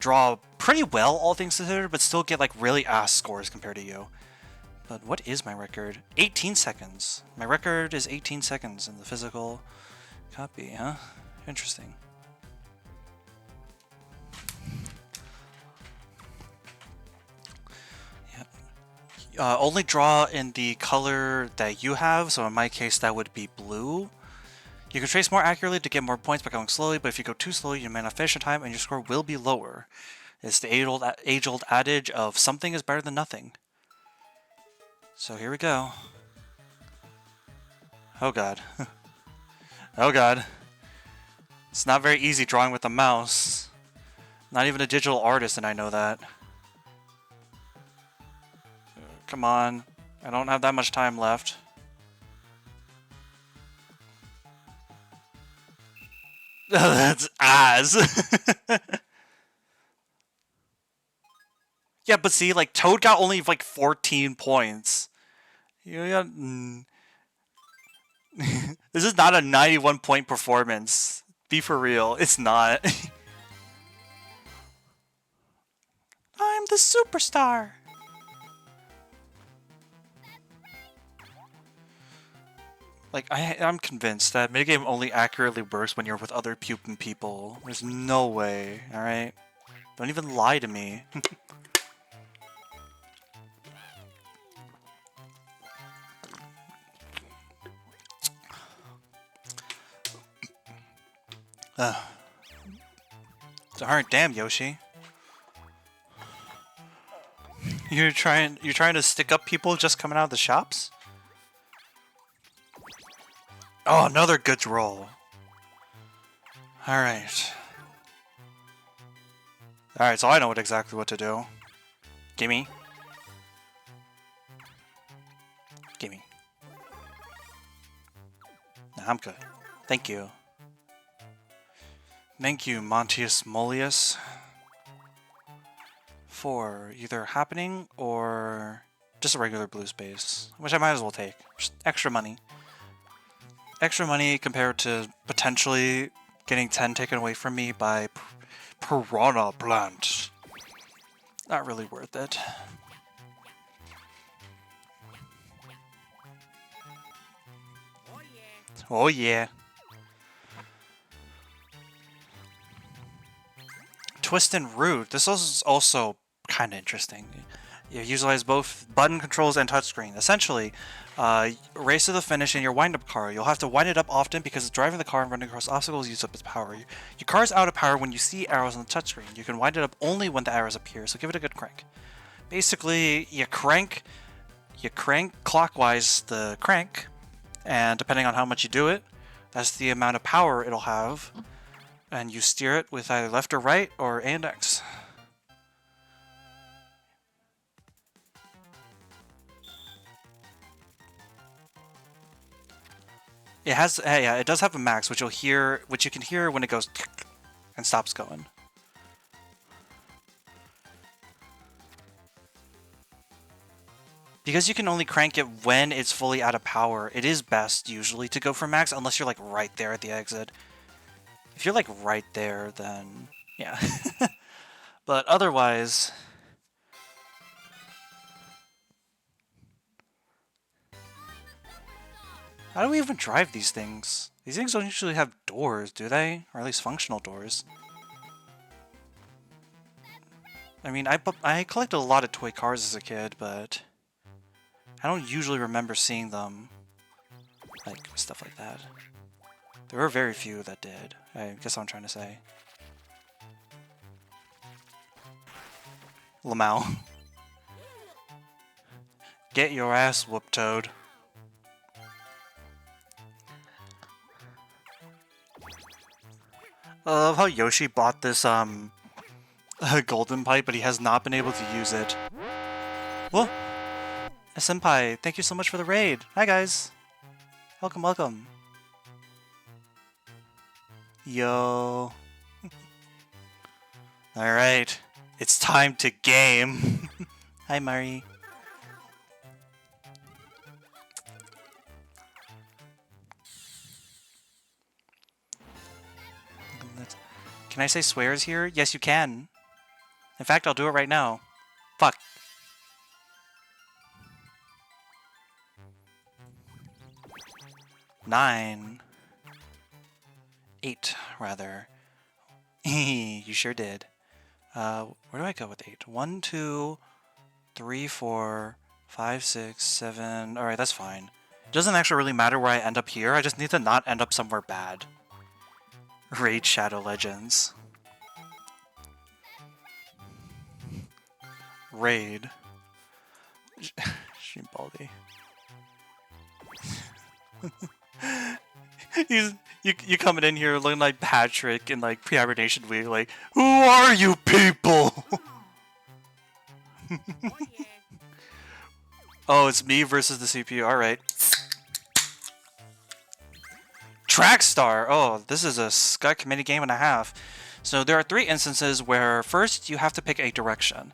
draw pretty well, all things considered, but still get like really ass scores compared to you. But what is my record? 18 seconds. My record is 18 seconds in the physical copy, huh? Interesting. Yeah. Only draw in the color that you have, so in my case that would be blue. You can trace more accurately to get more points by going slowly, but if you go too slowly, you may not finish in time and your score will be lower. It's the age-old adage of something is better than nothing. So here we go. Oh god. Oh god. It's not very easy drawing with a mouse. Not even a digital artist, and I know that. Come on. I don't have that much time left. That's ass. Yeah, but see, like, Toad got only, like, 14 points. You got... This is not a 91-point performance. Be for real. It's not. I'm the superstar! Like, I'm convinced that minigame only accurately works when you're with other puking people. There's no way, alright? Don't even lie to me. Darn, damn, Yoshi. You're trying to stick up people just coming out of the shops? Oh, another good roll. Alright. Alright, so I know exactly what to do. Gimme. Gimme. Nah, I'm good. Thank you. Thank you, Montius Mollius, for either happening or just a regular blue space, which I might as well take. Just extra money. Extra money compared to potentially getting 10 taken away from me by Piranha Plant. Not really worth it. Oh yeah. Twist and Root. This is also kind of interesting. You utilize both button controls and touchscreen. Essentially, race to the finish in your wind-up car. You'll have to wind it up often because driving the car and running across obstacles uses up its power. Your car is out of power when you see arrows on the touchscreen. You can wind it up only when the arrows appear, so give it a good crank. Basically, you crank clockwise the crank, and depending on how much you do it, that's the amount of power it'll have, and you steer it with either left or right or A and X. It has, yeah, it does have a max, which you can hear when it goes and stops going. Because you can only crank it when it's fully out of power, it is best usually to go for max unless you're like right there at the exit. If you're like right there, then yeah. But otherwise, how do we even drive these things? These things don't usually have doors, do they? Or at least functional doors. I mean, I collected a lot of toy cars as a kid, but I don't usually remember seeing them, like, stuff like that. There were very few that did, I guess what I'm trying to say. Lamau. Get your ass whooped, Toad. I love how Yoshi bought this, golden pipe, but he has not been able to use it. Whoa! Senpai, thank you so much for the raid. Hi, guys. Welcome, welcome. Yo. Alright. It's time to game. Hi, Mari. Can I say swears here? Yes, you can. In fact, I'll do it right now. Fuck. Nine. 8, rather. You sure did. Where do I go with 8? 1, 2, 3, 4, 5, 6, 7. Alright, that's fine. It doesn't actually really matter where I end up here. I just need to not end up somewhere bad. Raid Shadow Legends. Raid. Shimbaldi. You coming in here looking like Patrick in like pre-hibernation week, like, who are you people? Oh, it's me versus the CPU. All right. Trackstar. Oh, this is a Scuck minigame and a half. So there are 3 instances where first you have to pick a direction.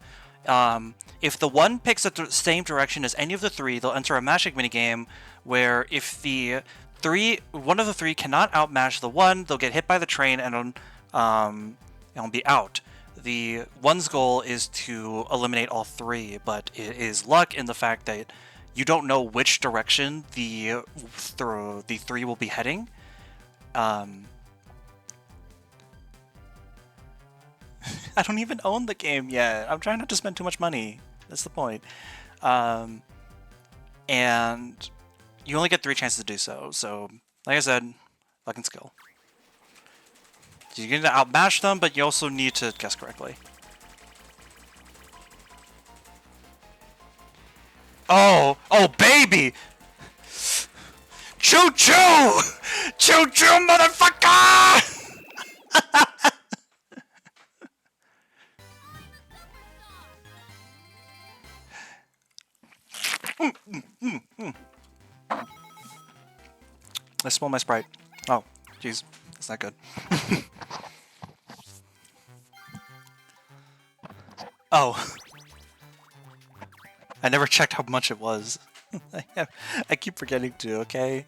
If the one picks the same direction as any of the 3, they'll enter a matching minigame where if one of the 3 cannot outmatch the one, they'll get hit by the train and it'll be out. The one's goal is to eliminate all 3, but it is luck in the fact that you don't know which direction the 3 will be heading. I don't even own the game yet. I'm trying not to spend too much money. That's the point. And you only get 3 chances to do so. So, like I said, luck and skill. So you need to outmatch them, but you also need to guess correctly. Oh, baby! Choo choo! Choo choo, motherfucker! I smell my Sprite. Oh, jeez. That's not good. Oh. I never checked how much it was. I keep forgetting to, okay?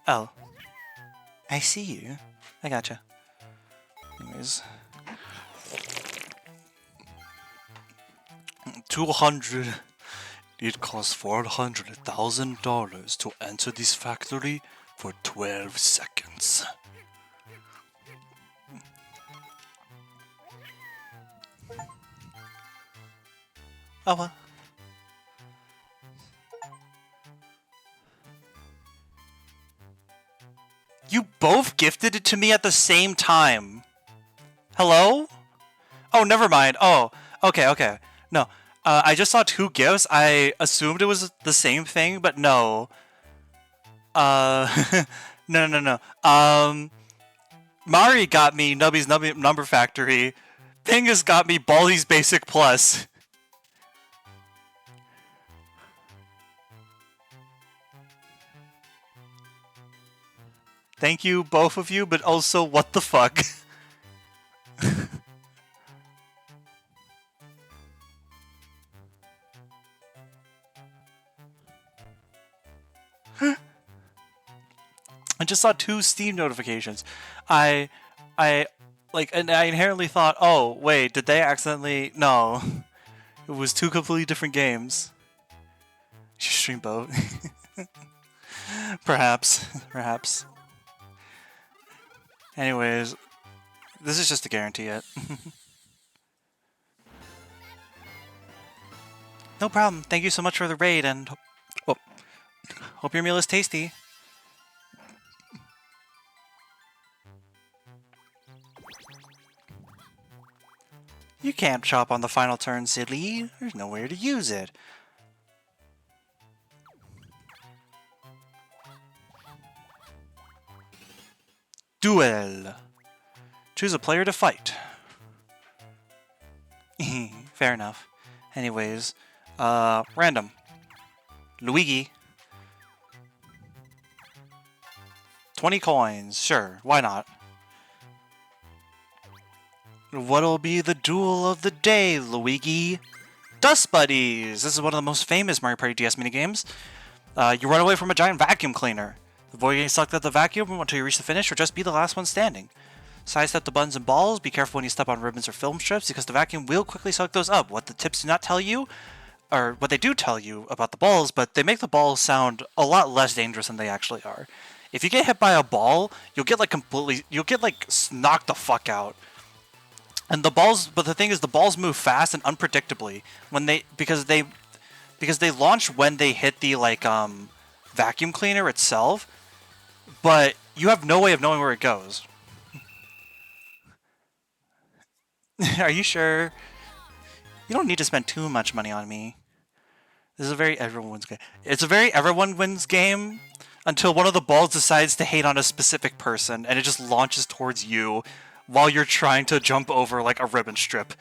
Oh. I see you. I gotcha. Anyways. 200. It costs $400,000 to enter this factory for 12 seconds. Oh well. You both gifted it to me at the same time. Hello? Oh, never mind. Oh, okay. No, I just saw 2 gifts. I assumed it was the same thing, but no. No. Mari got me Nubby's Number Factory. Pingus got me Baldi's Basic Plus. Thank you, both of you, but also, what the fuck? I just saw 2 Steam notifications. And I inherently thought, oh, wait, did they accidentally... No. It was 2 completely different games. You should stream both. Perhaps. Anyways, this is just to guarantee it. No problem. Thank you so much for the raid, and hope your meal is tasty. You can't chop on the final turn, silly. There's nowhere to use it. Duel. Choose a player to fight. Fair enough. Anyways, random. Luigi. 20 coins. Sure, why not? What'll be the duel of the day, Luigi? Dust Buddies! This is one of the most famous Mario Party DS minigames. You run away from a giant vacuum cleaner. Avoid getting sucked at the vacuum until you reach the finish, or just be the last one standing. Sidestep the buttons and balls. Be careful when you step on ribbons or film strips, because the vacuum will quickly suck those up. What the tips do not tell you, or what they do tell you about the balls, but they make the balls sound a lot less dangerous than they actually are. If you get hit by a ball, you'll get knocked the fuck out. And but the thing is, the balls move fast and unpredictably because they launch when they hit the vacuum cleaner itself, but you have no way of knowing where it goes. Are you sure? You don't need to spend too much money on me. This is a very everyone wins game. It's a very everyone wins game until one of the balls decides to hate on a specific person and it just launches towards you while you're trying to jump over like a ribbon strip.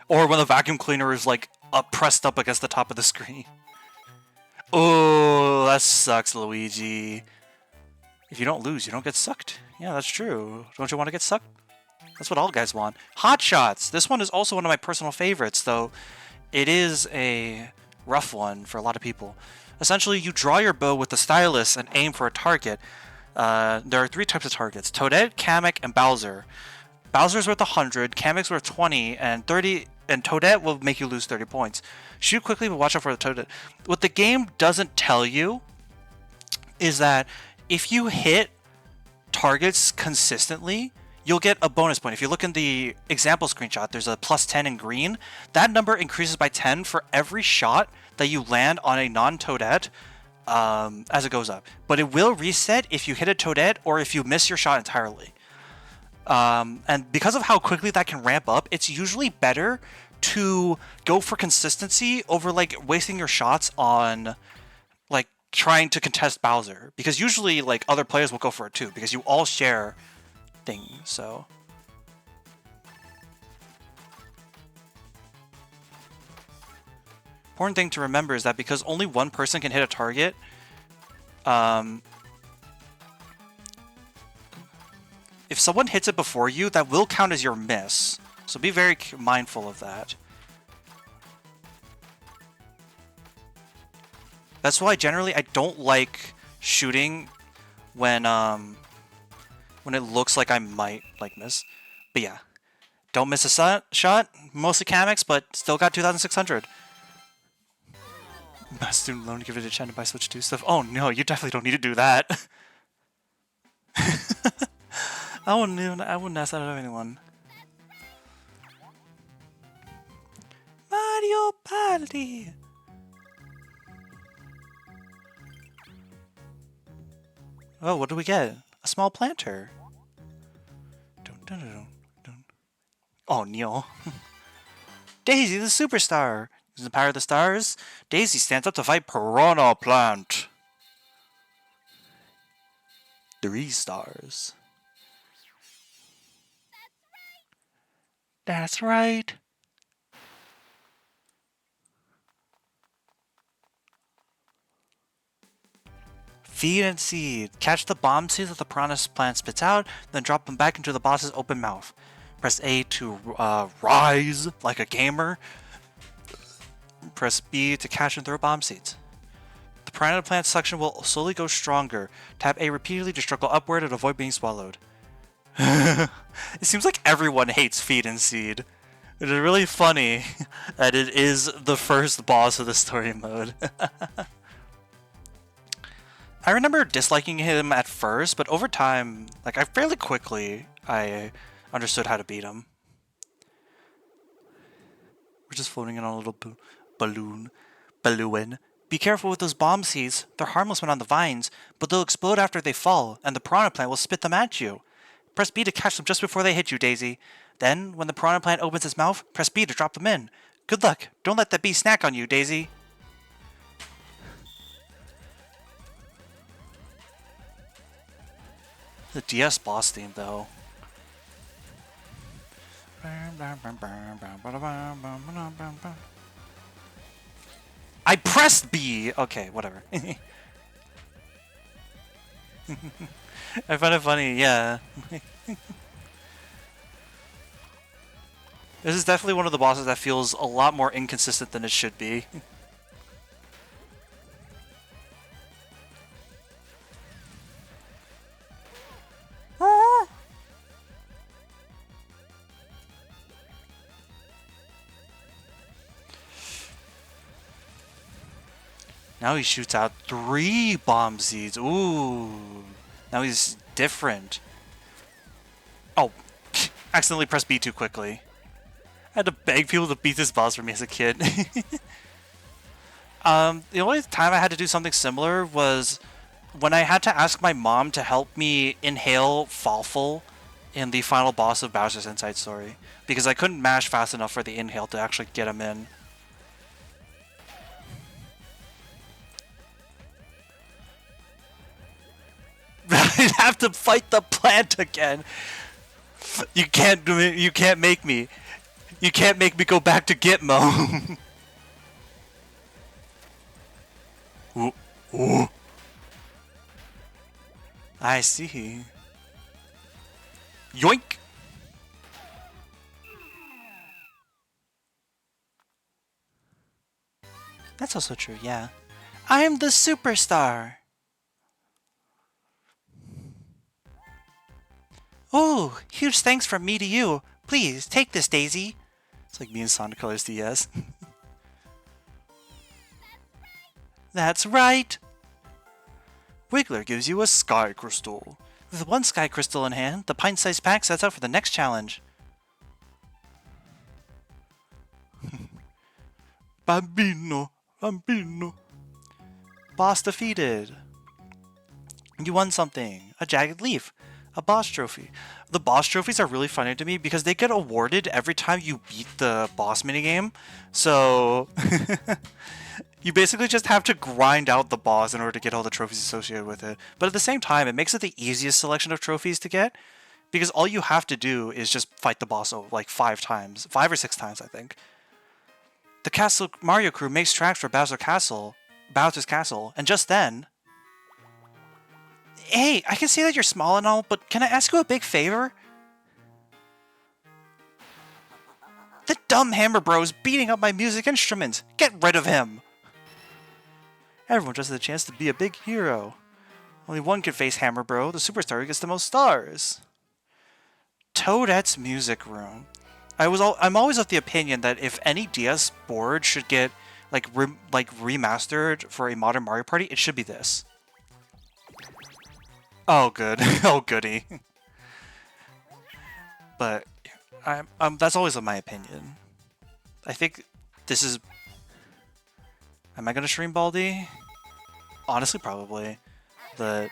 Or when the vacuum cleaner is pressed up against the top of the screen. Oh, that sucks, Luigi. If you don't lose, you don't get sucked. Yeah, that's true. Don't you want to get sucked? That's what all guys want. Hot Shots! This one is also one of my personal favorites, though it is a rough one for a lot of people. Essentially, you draw your bow with the stylus and aim for a target. There are 3 types of targets: Toadette, Kamek, and Bowser. Bowser's worth 100, Kamek's worth 20, and 30, and Toadette will make you lose 30 points. Shoot quickly, but watch out for the Toadette. What the game doesn't tell you is that if you hit targets consistently, you'll get a bonus point. If you look in the example screenshot, there's a plus 10 in green. That number increases by 10 for every shot that you land on a non-Toadette as it goes up. But it will reset if you hit a Toadette or if you miss your shot entirely. And because of how quickly that can ramp up, it's usually better to go for consistency over wasting your shots on trying to contest Bowser, because usually other players will go for it too, because you all share things. So important thing to remember is that because only one person can hit a target, if someone hits it before you, that will count as your miss. So be very mindful of that. That's why generally I don't like shooting when it looks like I might miss. But yeah, don't miss a shot. Mostly Kameks, but still got 2,600. Student loan, give it a chance to buy Switch 2 stuff. Oh no, you definitely don't need to do that. I wouldn't ask that of anyone. Mario Baldi! Oh, what do we get? A small planter. Dun, dun, dun, dun, dun. Oh, Neil. Daisy, the superstar! Using the power of the stars, Daisy stands up to fight Piranha Plant. 3 stars. That's right. Feed and seed. Catch the bomb seeds that the piranha plant spits out, then drop them back into the boss's open mouth. Press A to rise like a gamer. Press B to catch and throw bomb seeds. The piranha plant suction will slowly go stronger. Tap A repeatedly to struggle upward and avoid being swallowed. It seems like everyone hates feed and seed. It is really funny that it is the first boss of the story mode. I remember disliking him at first, but over time, like, fairly quickly, I understood how to beat him. We're just floating in on a little balloon. Be careful with those bomb seeds. They're harmless when on the vines, but they'll explode after they fall, and the piranha plant will spit them at you. Press B to catch them just before they hit you, Daisy. Then, when the piranha plant opens its mouth, press B to drop them in. Good luck. Don't let that bee snack on you, Daisy. The DS boss theme, though. I pressed B! Okay, whatever. I find it funny, yeah. This is definitely one of the bosses that feels a lot more inconsistent than it should be. Now he shoots out 3 bomb seeds. Ooh. Now he's different. Oh, accidentally pressed B too quickly. I had to beg people to beat this boss for me as a kid. The only time I had to do something similar was when I had to ask my mom to help me inhale Falfel in the final boss of Bowser's Inside Story, because I couldn't mash fast enough for the inhale to actually get him in. I'd have to fight the plant again. You can't do it. You can't make me. You can't make me go back to Gitmo. Ooh. Ooh. I see. Yoink! That's also true, yeah. I'm the superstar! Oh, huge thanks from me to you. Please, take this, Daisy. It's like me and Sonic Colors DS. That's right! Wiggler gives you a Sky Crystal. With 1 Sky Crystal in hand, the pint-sized pack sets out for the next challenge. Bambino, Bambino. Boss defeated. You won something. A jagged leaf. A boss trophy. The boss trophies are really funny to me because they get awarded every time you beat the boss minigame. So you basically just have to grind out the boss in order to get all the trophies associated with it. But at the same time, it makes it the easiest selection of trophies to get because all you have to do is just fight the boss like 5 times. 5 or 6 times, I think. The Castle Mario crew makes tracks for Bowser's Castle, and just then... Hey, I can see that you're small and all, but can I ask you a big favor? The dumb Hammer Bro is beating up my music instruments. Get rid of him. Everyone just has a chance to be a big hero. Only one can face Hammer Bro, the superstar who gets the most stars. Toadette's Music Room. I'm always of the opinion that if any DS board should get remastered for a modern Mario Party, it should be this. Oh, good. Oh, goody. But that's always my opinion. I think this is Am I gonna stream Baldi? Honestly, probably. But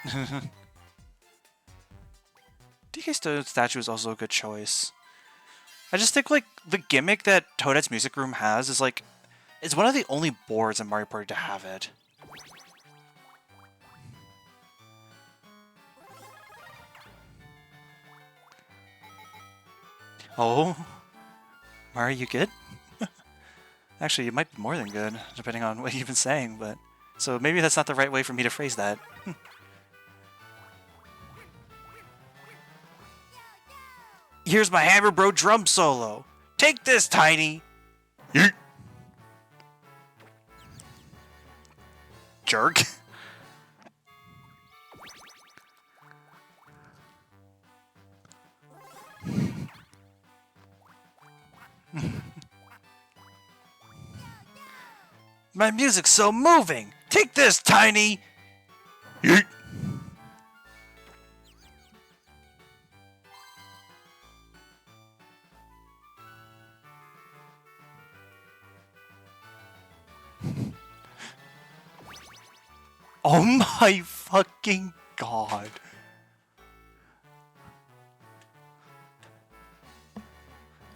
DK statue is also a good choice. I just think like the gimmick that Toadette's Music Room has is like it's one of the only boards in Mario Party to have it. Oh, Mario, you good? Actually, you might be more than good, depending on what you've been saying, but... So maybe that's not the right way for me to phrase that. Here's my Hammer Bro drum solo! Take this, Tiny! Yeet. Jerk. My music's so moving! Take this, Tiny! Yeet. Oh my fucking god.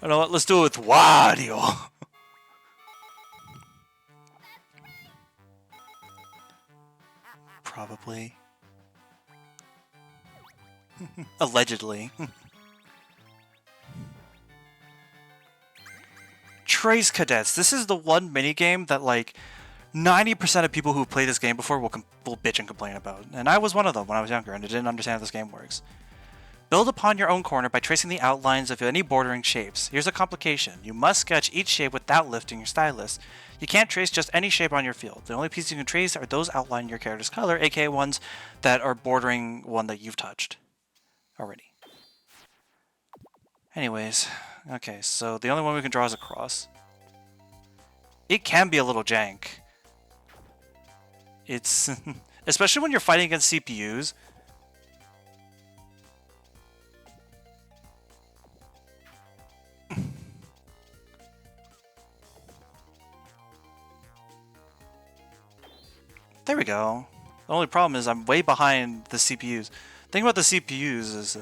You know what? Let's do it with Wario. Probably. Allegedly. Trace Cadets. This is the one minigame that, like, 90% of people who play this game before will bitch and complain about. And I was one of them when I was younger and I didn't understand how this game works. Build upon your own corner by tracing the outlines of any bordering shapes. Here's a complication. You must sketch each shape without lifting your stylus. You can't trace just any shape on your field. The only pieces you can trace are those outlining your character's color, aka ones that are bordering one that you've touched already. Anyways, okay, so the only one we can draw is a cross. It can be a little jank. It's... especially when you're fighting against CPUs. There we go. The only problem is I'm way behind the CPUs. The thing about the CPUs is...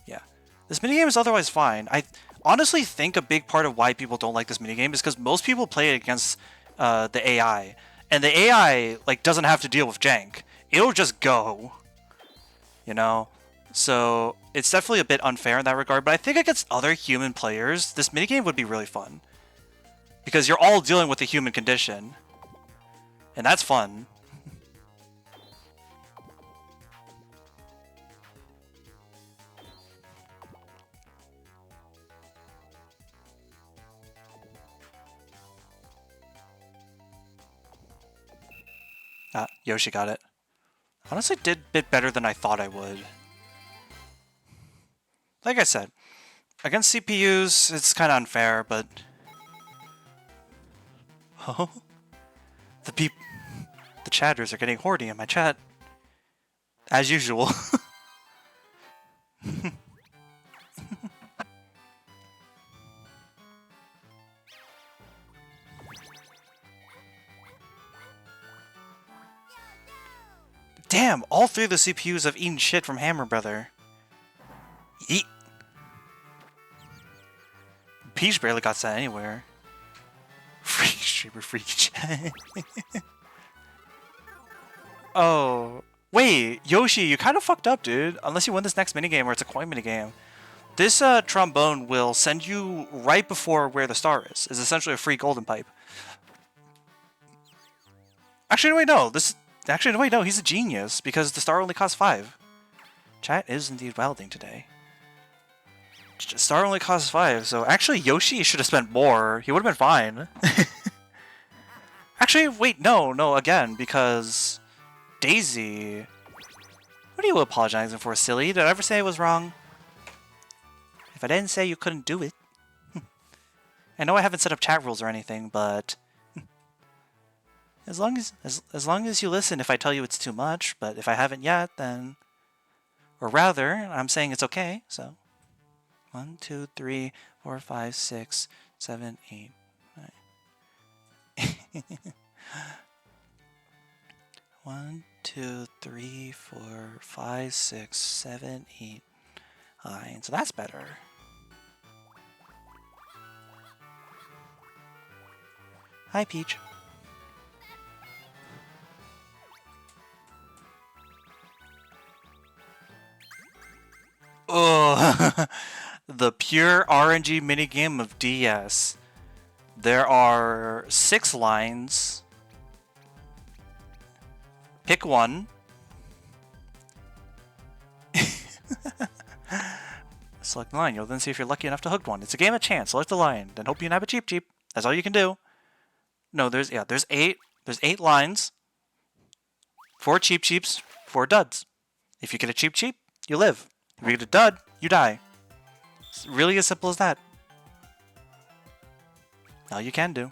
yeah. This minigame is otherwise fine. I honestly think a big part of why people don't like this minigame is because most people play it against the AI. And the AI, like, doesn't have to deal with jank. It'll just go. You know? So, it's definitely a bit unfair in that regard. But I think against other human players, this minigame would be really fun. Because you're all dealing with the human condition. And that's fun. Yoshi got it. Honestly, did a bit better than I thought I would. Like I said, against CPUs, it's kind of unfair, but... Oh? The chatters are getting horny in my chat. As usual. Damn, all three of the CPUs have eaten shit from Hammer Brother. Yeet. Peach barely got sent anywhere. Freak streamer, freak chat. Oh, wait, Yoshi, you kind of fucked up, dude. Unless you win this next minigame or it's a coin minigame. This trombone will send you right before where the star is. It's essentially a free golden pipe. Actually, wait, no. Wait, no, he's a genius because the star only costs 5. Chat is indeed welding today. Star only costs 5, so actually Yoshi should have spent more. He would have been fine. Actually, wait, no, again, because Daisy... What are you apologizing for, silly? Did I ever say I was wrong? If I didn't say you couldn't do it. I know I haven't set up chat rules or anything, but... As long as you listen if I tell you it's too much, but if I haven't yet, then... Or rather, I'm saying it's okay, so... 1, 2, 3, 4, 5, 6, 7, 8, 9. 1, 2, 3, 4, 5, 6, 7, 8, 9. So that's better. Hi, Peach. Oh, the pure RNG minigame of DS. There are 6 lines. Pick one. Select the line. You'll then see if you're lucky enough to hook one. It's a game of chance. Select the line, then hope you nab a cheap cheap. That's all you can do. No, there's 8. There's 8 lines. 4 cheap cheeps, 4 duds. If you get a cheap cheap, you live. If you get a dud, you die. It's really as simple as that. All you can do.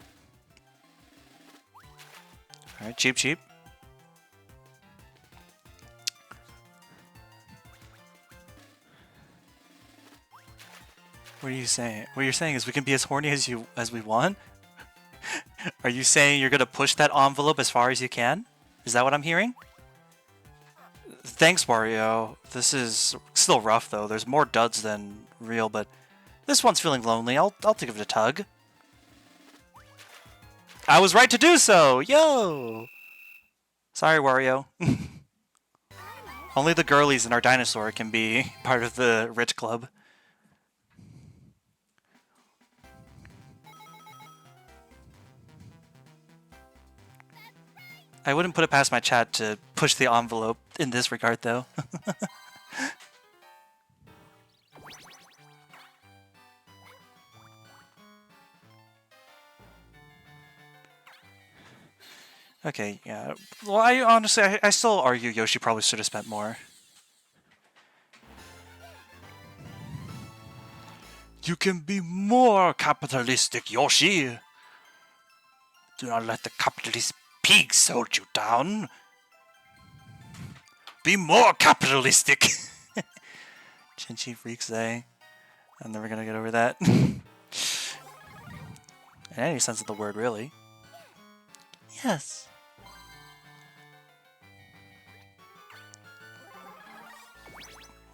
Alright, cheap cheap. What are you saying? What you're saying is we can be as horny as we want? Are you saying you're gonna push that envelope as far as you can? Is that what I'm hearing? Thanks, Wario. This is still rough though. There's more duds than real, but this one's feeling lonely. I'll give it a tug. I was right to do so! Yo! Sorry, Wario. Only the girlies in our dinosaur can be part of the rich club. I wouldn't put it past my chat to push the envelope in this regard, though. Okay, yeah. Well, I still argue Yoshi probably should have spent more. You can be more capitalistic, Yoshi! Do not let the capitalist pigs hold you down! Be more capitalistic! Chinchi freaks, eh? I'm never gonna get over that. In any sense of the word, really. Yes.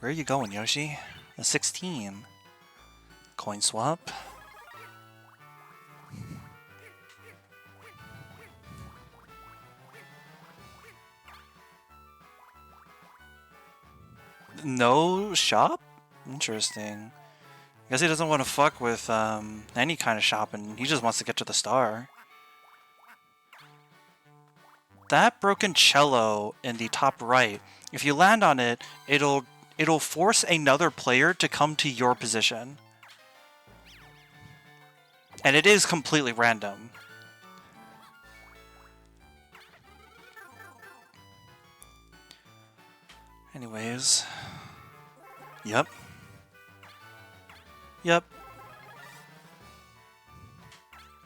Where are you going, Yoshi? A 16. Coin swap. No shop? Interesting. I guess he doesn't want to fuck with any kind of shopping. He just wants to get to the star. That broken cello in the top right, if you land on it, it'll force another player to come to your position. And it is completely random. Anyways. Yep. Yep.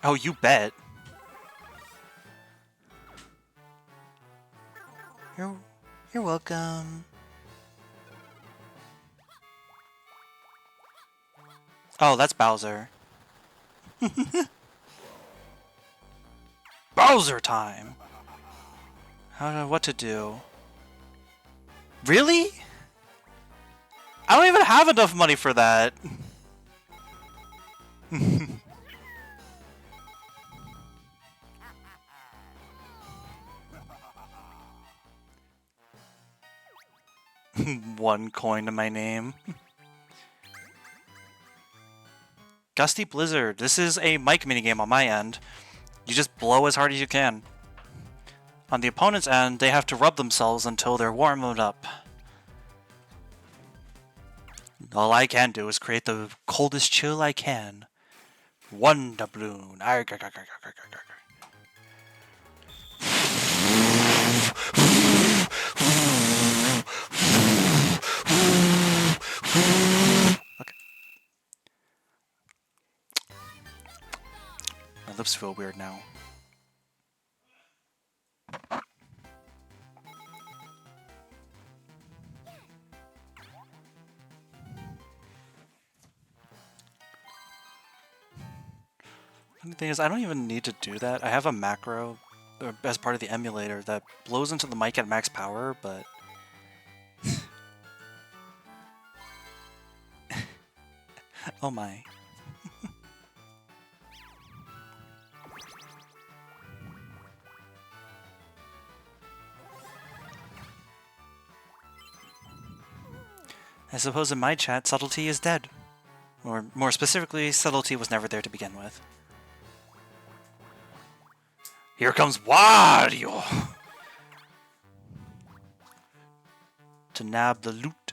Oh, you bet. You're welcome. Oh, that's Bowser. Bowser time! I don't know what to do. Really? I don't even have enough money for that. One coin to my name. Gusty Blizzard. This is a mic minigame on my end. You just blow as hard as you can. On the opponent's end, they have to rub themselves until they're warmed up. All I can do is create the coldest chill I can. One doubloon. Okay. My lips feel weird now. The thing is, I don't even need to do that. I have a macro as part of the emulator that blows into the mic at max power, but oh my. I suppose in my chat, subtlety is dead. Or more specifically, subtlety was never there to begin with. Here comes Wario! To nab the loot.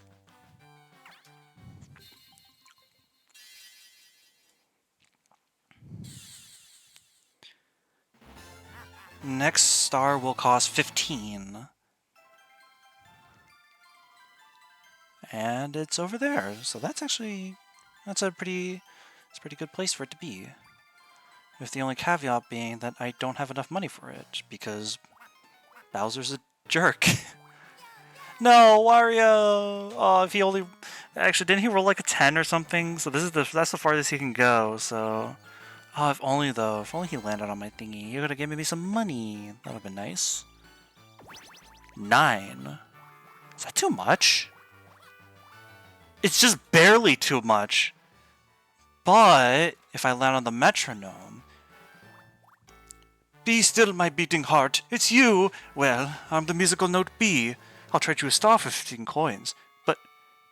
Next star will cost 15. And it's over there, so that's actually, that's a pretty good place for it to be. With the only caveat being that I don't have enough money for it, because Bowser's a jerk. No, Wario! Oh, if he only... Actually, didn't he roll like a 10 or something? So that's the farthest he can go, so... Oh, if only though, if only he landed on my thingy. He would've given me some money. That would've been nice. 9. Is that too much? It's just barely too much. But if I land on the metronome... Be still, my beating heart. It's you. Well, I'm the musical note B. I'll trade you a star for 15 coins.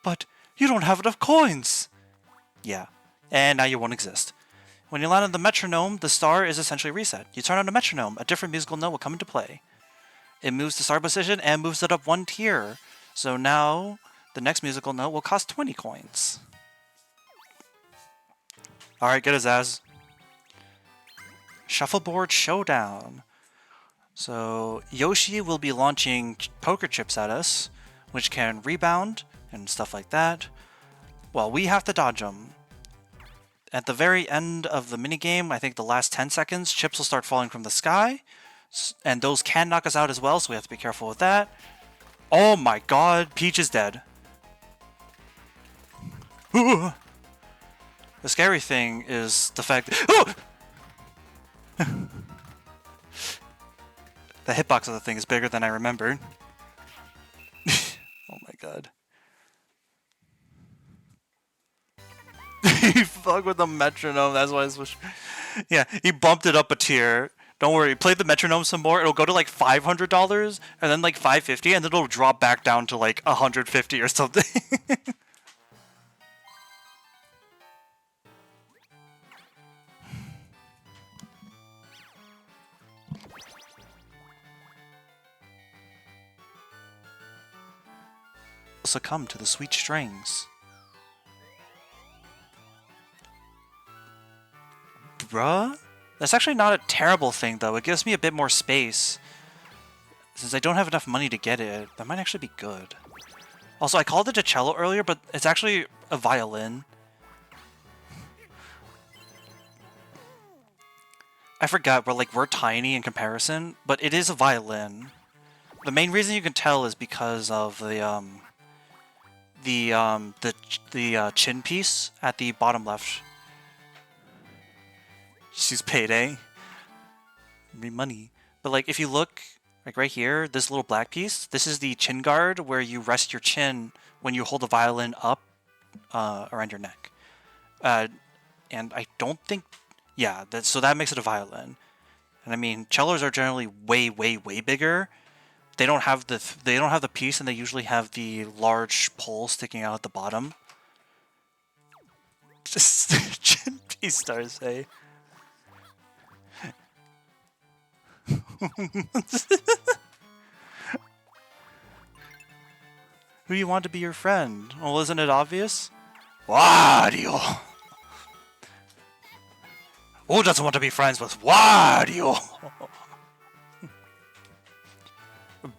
But, you don't have enough coins. Yeah, and now you won't exist. When you land on the metronome, the star is essentially reset. You turn on the metronome, a different musical note will come into play. It moves the star position and moves it up 1 tier. So now, the next musical note will cost 20 coins. Alright, get his ass. Shuffleboard Showdown. So, Yoshi will be launching poker chips at us, which can rebound and stuff like that. Well, we have to dodge them. At the very end of the minigame, I think the last 10 seconds, chips will start falling from the sky, and those can knock us out as well, so we have to be careful with that. Oh my god, Peach is dead. The scary thing is the fact that... The hitbox of the thing is bigger than I remembered. Oh my god. He fucked with the metronome, that's why I switched. Yeah, he bumped it up a tier. Don't worry, play the metronome some more, it'll go to like $500, and then like $550, and then it'll drop back down to like $150 or something. Succumb to the sweet strings. Bruh? That's actually not a terrible thing, though. It gives me a bit more space. Since I don't have enough money to get it, that might actually be good. Also, I called it a cello earlier, but it's actually a violin. I forgot, we're tiny in comparison, but it is a violin. The main reason you can tell is because of the chin piece at the bottom left. She's payday. Me money. But like, if you look, like right here, this little black piece, this is the chin guard where you rest your chin when you hold the violin up around your neck. And I don't think, yeah, so that makes it a violin. And I mean, cellos are generally way, way, way bigger. They don't have the piece, and they usually have the large pole sticking out at the bottom. Just chin piece stars say. Who do you want to be your friend? Well, isn't it obvious? Wario! Who doesn't want to be friends with Wario?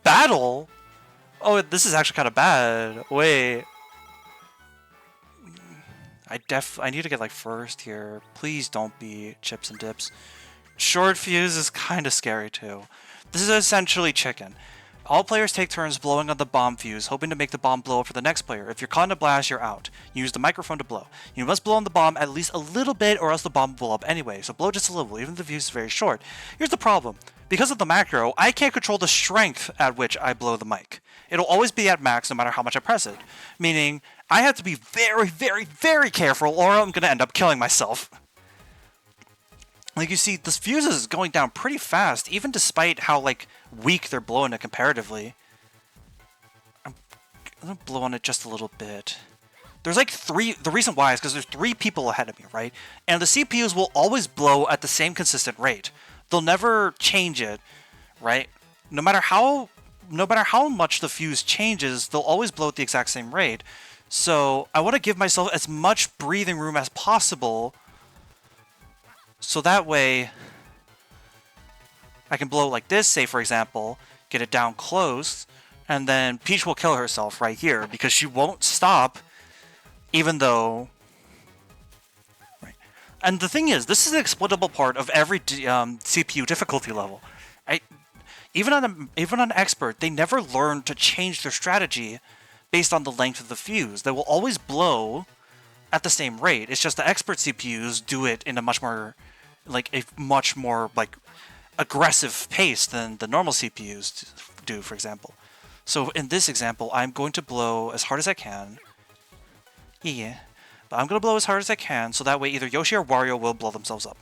Battle? Oh, this is actually kind of bad. Wait. I need to get like first here. Please don't be chips and dips. Short fuse is kind of scary too. This is essentially chicken. All players take turns blowing on the bomb fuse, hoping to make the bomb blow up for the next player. If you're caught in a blast, you're out. Use the microphone to blow. You must blow on the bomb at least a little bit or else the bomb will blow up anyway, so blow just a little, even if the fuse is very short. Here's the problem. Because of the macro, I can't control the strength at which I blow the mic. It'll always be at max no matter how much I press it, meaning I have to be very, very, very careful or I'm going to end up killing myself. Like you see, this fuse is going down pretty fast, even despite how, like, weak they're blowing it comparatively. I'm gonna blow on it just a little bit. There's like the reason why is because there's 3 people ahead of me, right? And the CPUs will always blow at the same consistent rate. They'll never change it, right? No matter how much the fuse changes, they'll always blow at the exact same rate. So I want to give myself as much breathing room as possible, so that way I can blow like this, say for example, get it down close, and then Peach will kill herself right here because she won't stop even though... Right. And the thing is, this is an exploitable part of every CPU difficulty level. Even on expert, they never learn to change their strategy based on the length of the fuse. They will always blow at the same rate. It's just the expert CPUs do it in a much more aggressive pace than the normal CPUs do, for example. So in this example, I'm going to blow as hard as I can. Yeah. But I'm going to blow as hard as I can, so that way either Yoshi or Wario will blow themselves up.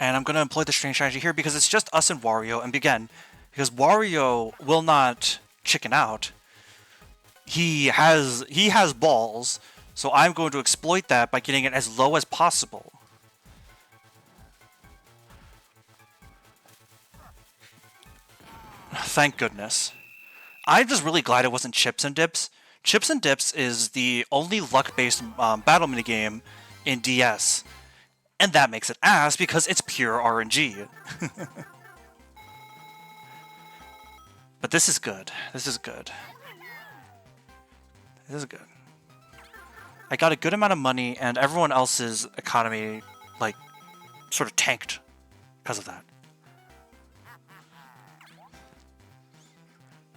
And I'm going to employ the strange strategy here because it's just us and Wario, and again, because Wario will not chicken out. He has balls, so I'm going to exploit that by getting it as low as possible. Thank goodness. I'm just really glad it wasn't Chips and Dips. Chips and Dips is the only luck-based battle minigame in DS. And that makes it ass because it's pure RNG. But this is good. This is good. This is good. I got a good amount of money, and everyone else's economy, like, sort of tanked because of that.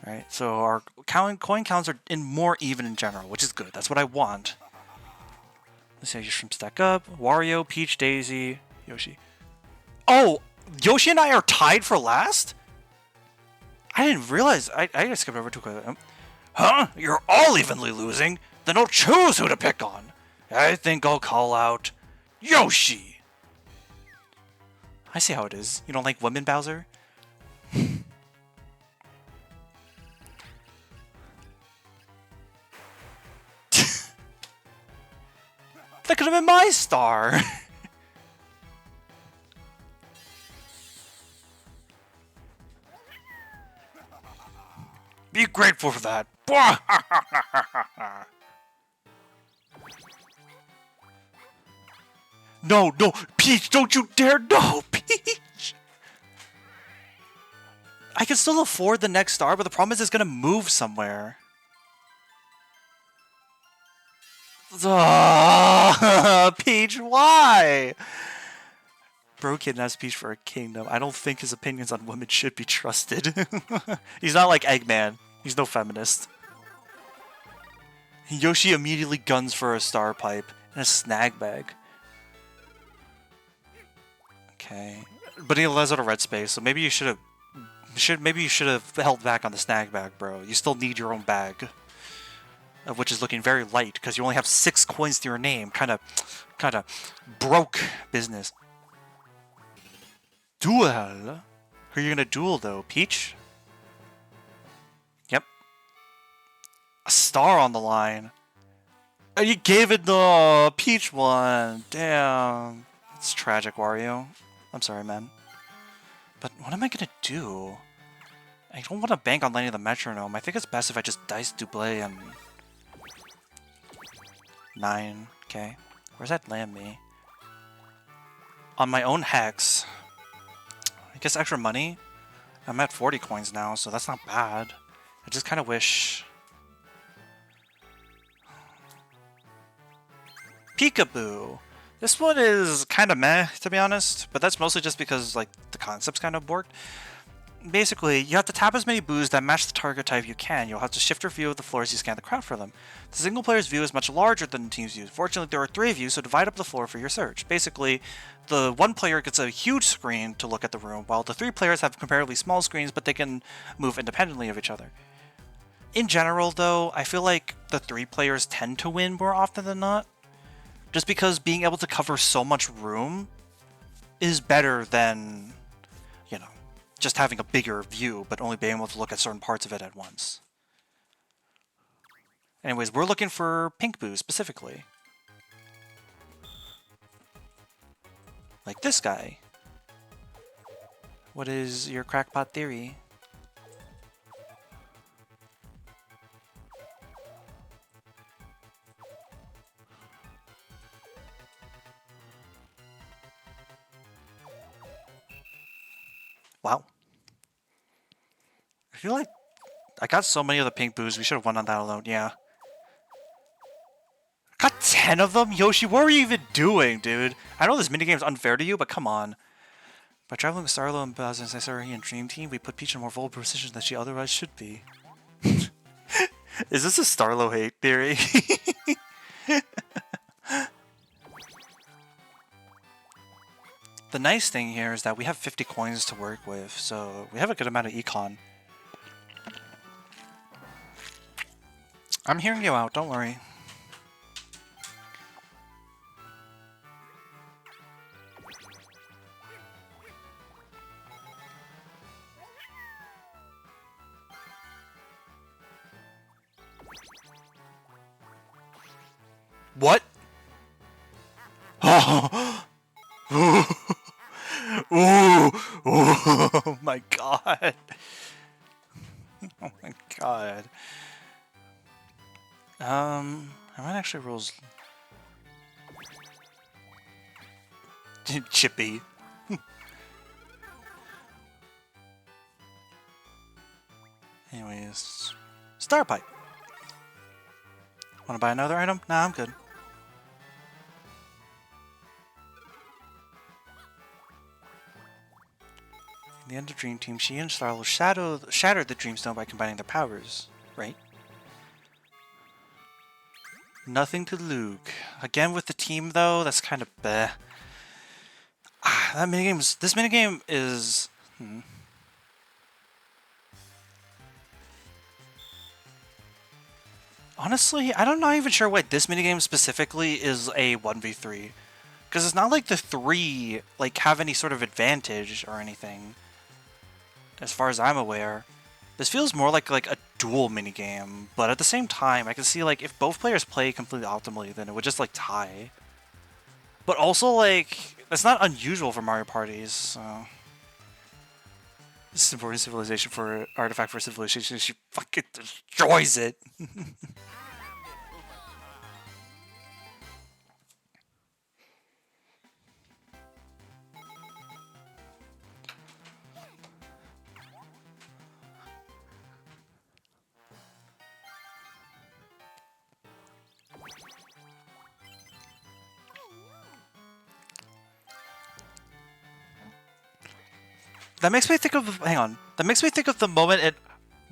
Alright, so our coin counts are more even in general, which is good. That's what I want. Let's see how your shrimp stack up. Wario, Peach, Daisy, Yoshi. Oh! Yoshi and I are tied for last? I didn't realize. I just skipped over too quickly. Huh? You're all evenly losing? Then I'll choose who to pick on. I think I'll call out Yoshi. I see how it is. You don't like women, Bowser? That could have been my star. Be grateful for that. No, no, Peach, don't you dare, no, Peach! I can still afford the next star, but the problem is it's gonna move somewhere. Peach, why? Bro kidnaps Peach for a kingdom. I don't think his opinions on women should be trusted. He's not like Eggman. He's no feminist. Yoshi immediately guns for a star pipe and a snag bag. Okay, but he has out a red space, so maybe you should have held back on the snag bag, bro. You still need your own bag, which is looking very light because you only have 6 coins to your name. Kind of broke business. Duel. Who are you gonna duel though, Peach? Yep. A star on the line. And you gave it the Peach one. Damn. It's tragic, Wario. I'm sorry, man. But what am I gonna do? I don't want to bank on landing the metronome. I think it's best if I just dice double and 9. Okay. Where's that land me? On my own hex. I guess extra money. I'm at 40 coins now, so that's not bad. I just kind of wish... Peekaboo! This one is kind of meh, to be honest, but that's mostly just because like the concept's kind of borked. Basically, you have to tap as many boos that match the target type you can. You'll have to shift your view of the floor as you scan the crowd for them. The single player's view is much larger than the team's view. Fortunately, there are 3 of you, so divide up the floor for your search. Basically, the 1 player gets a huge screen to look at the room, while the 3 players have comparatively small screens, but they can move independently of each other. In general, though, I feel like the 3 players tend to win more often than not, just because being able to cover so much room is better than, you know, just having a bigger view, but only being able to look at certain parts of it at once. Anyways, we're looking for pink boos specifically. Like this guy. What is your crackpot theory? Wow. I feel like I got so many of the pink boos, we should have won on that alone, yeah. Got 10 of them? Yoshi, what were you even doing, dude? I know this minigame's unfair to you, but come on. By traveling with Starlo and Bowser and SRE and Dream Team, we put Peach in a more vulnerable position than she otherwise should be. Is this a Starlo hate theory? The nice thing here is that we have 50 coins to work with, so we have a good amount of econ. I'm hearing you out, don't worry. What? Oh! Ooh! Oh my god! Oh my god. I might actually rolls Chippy. Anyways, Star Pipe. Want to buy another item? Nah, I'm good. In the end of Dream Team, she and Starlo shattered the Dreamstone by combining their powers, right? Nothing to Luke. Again with the team though, that's kind of bleh. This minigame is... Honestly, I'm not even sure why this minigame specifically is a 1v3. Because it's not like the 3 like have any sort of advantage or anything. As far as I'm aware. This feels more like a duel minigame, but at the same time, I can see like if both players play completely optimally, then it would just like tie. But also like, that's not unusual for Mario parties, so... This is important civilization for artifact for civilization, she fucking destroys it! That makes me think of... Hang on. That makes me think of the moment it...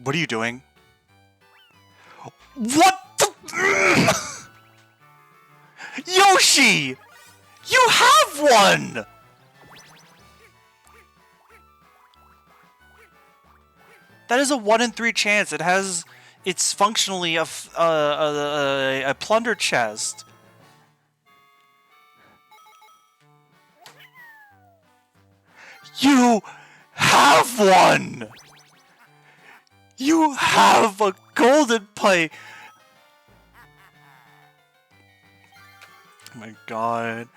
What are you doing? What the... Yoshi! You have one! That is a 1 in 3 chance. It has... It's functionally a plunder chest. You... have one! You have a golden pipe! Oh my god.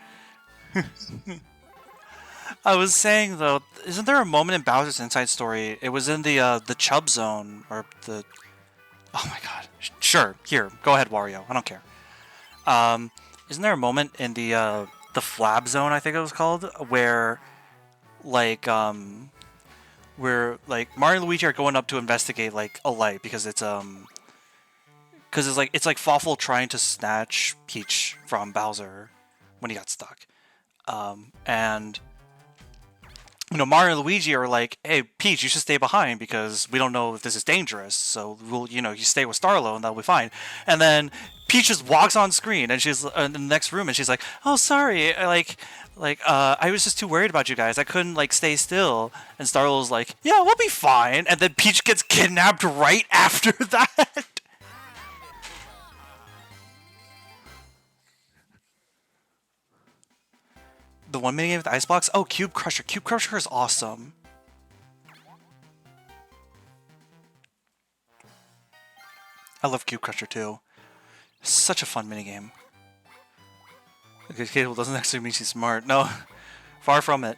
I was saying though, isn't there a moment in Bowser's Inside Story? It was in the Chub Zone, or the... Oh my god. Sure, here, go ahead Wario, I don't care. Isn't there a moment in the Flab Zone, I think it was called, where, like, where like Mario and Luigi are going up to investigate like a light because it's like Fawful trying to snatch Peach from Bowser, when he got stuck. And Mario and Luigi are like, "Hey, Peach, you should stay behind because we don't know if this is dangerous. So we'll, you stay with Starlo and that'll be fine." And then Peach just walks on screen and she's in the next room and she's like, "Oh, sorry, I was just too worried about you guys. I couldn't stay still." And Starlo's like, "Yeah, we'll be fine." And then Peach gets kidnapped right after that. The one minigame with the ice blocks? Oh, Cube Crusher. Cube Crusher is awesome. I love Cube Crusher too. Such a fun minigame. A good kid doesn't actually mean she's smart. No, far from it.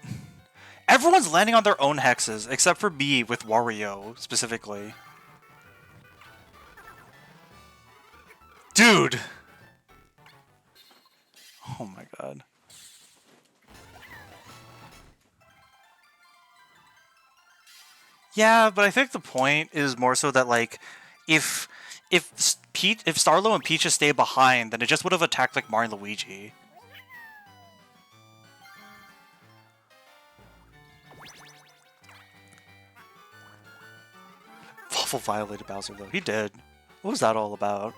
Everyone's landing on their own hexes, except for me with Wario, specifically. Dude! Oh my god. Yeah, but I think the point is more so that if Starlo and Peach just stay behind, then it just would have attacked Mario and Luigi. Waffle violated Bowser though. He did. What was that all about?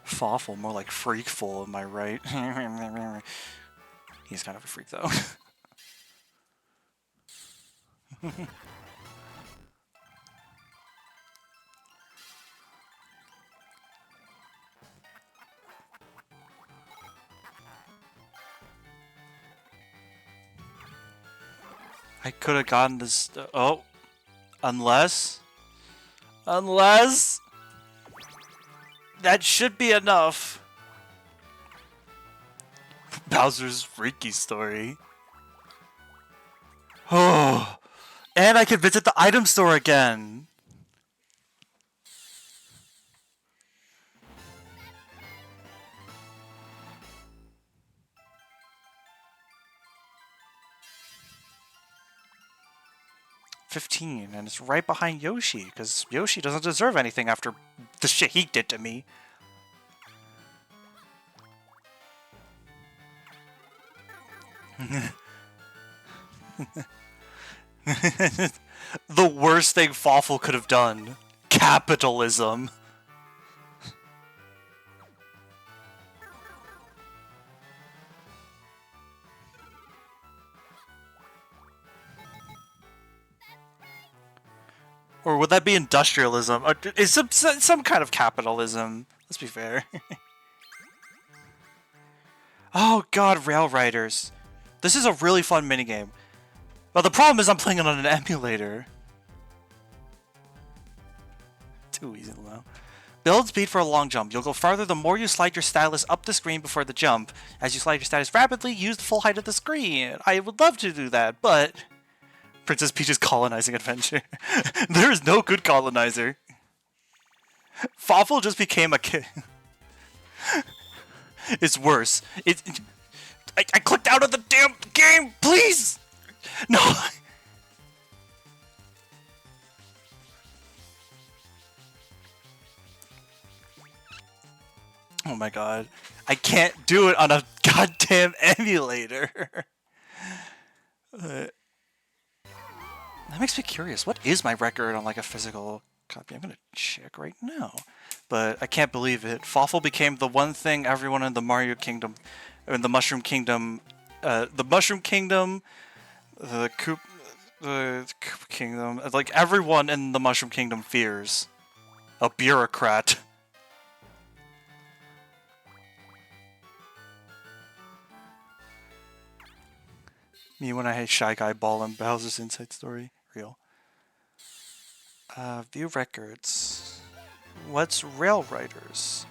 Fawful, more like freakful, am I right? He's kind of a freak, though. I could have gotten this... oh. Unless... that should be enough. Bowser's freaky story. Oh, and I can visit the item store again. $15, and it's right behind Yoshi, because Yoshi doesn't deserve anything after the shit he did to me. The worst thing Fawful could have done. Capitalism. Or would that be industrialism? Or is some kind of capitalism? Let's be fair. Oh god, Rail Riders. This is a really fun minigame. But the problem is I'm playing it on an emulator. Too easy now. Build speed for a long jump. You'll go farther the more you slide your stylus up the screen before the jump. As you slide your stylus rapidly, use the full height of the screen. I would love to do that, but... Princess Peach's colonizing adventure. There is no good colonizer. Fawful just became a kid. It's worse. I clicked out of the damn game, please! No! Oh my god. I can't do it on a goddamn emulator. That makes me curious. What is my record on a physical copy? I'm gonna check right now. But I can't believe it. Fawful became the one thing everyone in the Mario Kingdom, in the Mushroom Kingdom, the Koopa Kingdom, everyone in the Mushroom Kingdom fears. A bureaucrat. Me when I hate Shy Guy Ball and Bowser's Inside Story. Real. View records. What's Rail Riders?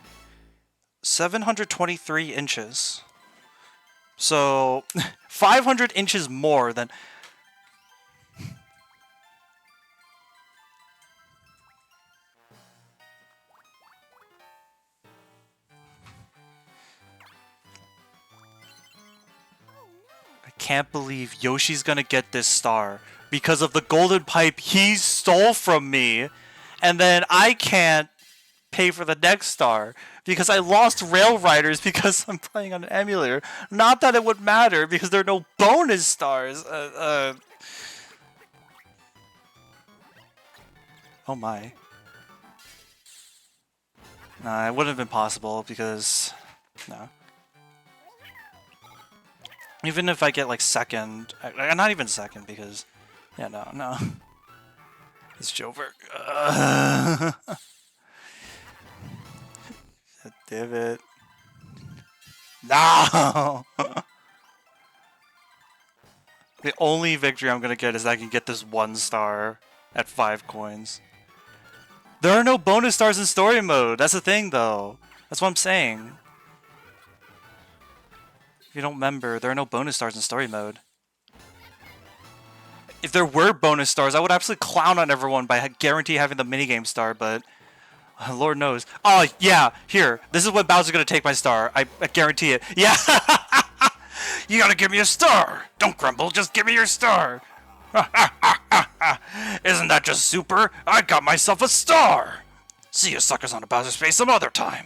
723 inches. So, 500 inches more than... I can't believe Yoshi's gonna get this star because of the golden pipe he stole from me, and then I can't pay for the next star because I lost Rail Riders because I'm playing on an emulator. Not that it would matter because there are no bonus stars. Oh my. Nah, it wouldn't have been possible because... No. Even if I get like second... Not even second because... Yeah, no. It's Jover. Damn it. No! The only victory I'm gonna get is I can get this 1 star at 5 coins. There are no bonus stars in story mode. That's the thing, though. That's what I'm saying. If you don't remember, there are no bonus stars in story mode. If there were bonus stars, I would absolutely clown on everyone by guarantee having the minigame star, but... Lord knows. Oh, yeah, here. This is what Bowser's gonna take my star. I guarantee it. Yeah! You gotta give me a star! Don't grumble, just give me your star! Isn't that just super? I got myself a star! See you suckers on a Bowser's face some other time!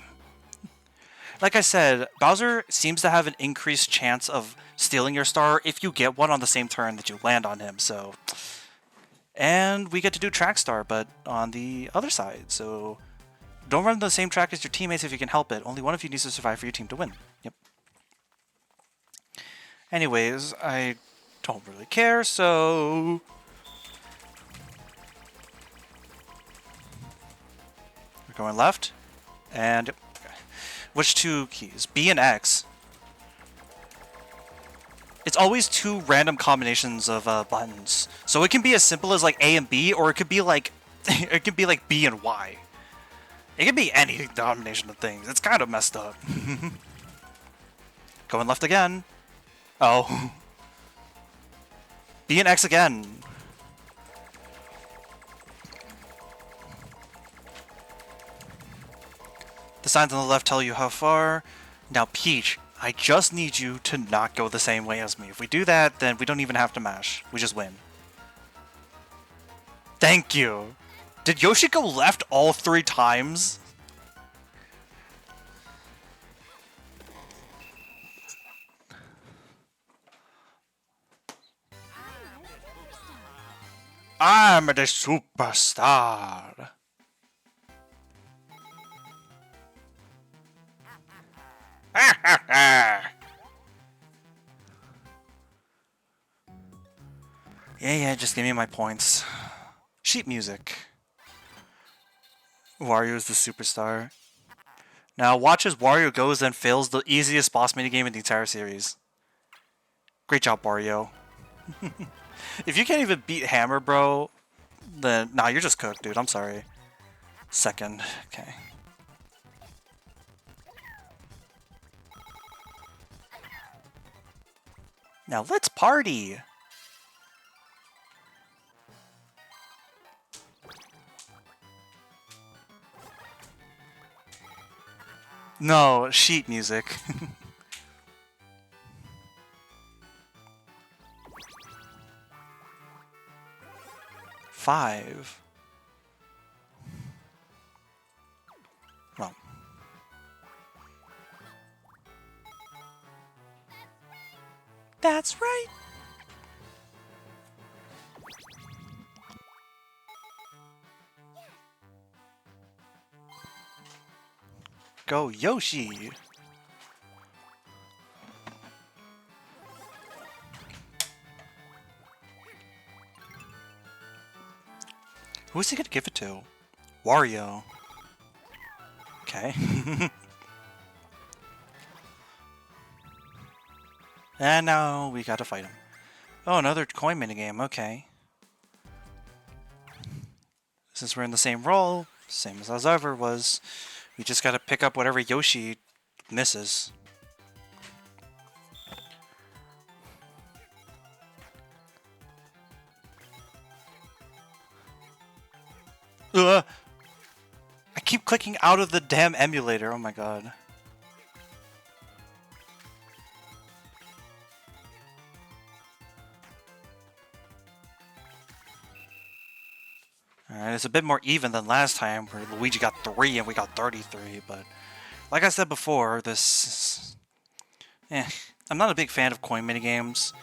Like I said, Bowser seems to have an increased chance of stealing your star if you get one on the same turn that you land on him, so... And we get to do track star, but on the other side, so... Don't run the same track as your teammates if you can help it. Only one of you needs to survive for your team to win. Yep. Anyways, I don't really care, so... We're going left. And... Which 2 keys? B and X. It's always 2 random combinations of buttons. So it can be as simple as like A and B, or it could be like... it could be like B and Y. It could be any combination of things. It's kind of messed up. Going left again. Oh. B and X again. The signs on the left tell you how far. Now, Peach, I just need you to not go the same way as me. If we do that, then we don't even have to mash. We just win. Thank you. Did Yoshi go left all 3 times? I'm the superstar. Yeah, just give me my points. Sheet music. Wario is the superstar. Now watch as Wario goes and fails the easiest boss minigame in the entire series. Great job, Wario. If you can't even beat Hammer, bro, then... Nah, you're just cooked, dude. I'm sorry. Second. Okay. Now let's party! No, sheet music. 5. Well. That's right! Go Yoshi! Who's he gonna give it to? Wario. Okay. And now we gotta fight him. Oh, another coin minigame, okay. Since we're in the same role, same as ever was, we just gotta pick up whatever Yoshi misses. I keep clicking out of the damn emulator, oh my god. Alright, it's a bit more even than last time where Luigi got 3 and we got 33, but like I said before, this... I'm not a big fan of coin minigames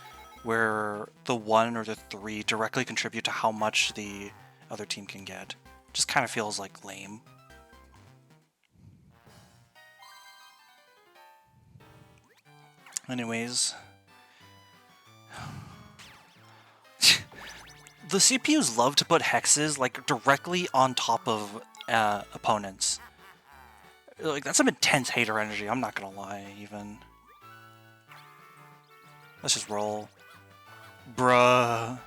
where the 1 or the 3 directly contribute to how much the other team can get. Just kind of feels like lame. Anyways... The CPUs love to put hexes, like, directly on top of opponents. Like, that's some intense hater energy, I'm not gonna lie, even. Let's just roll. Bruh.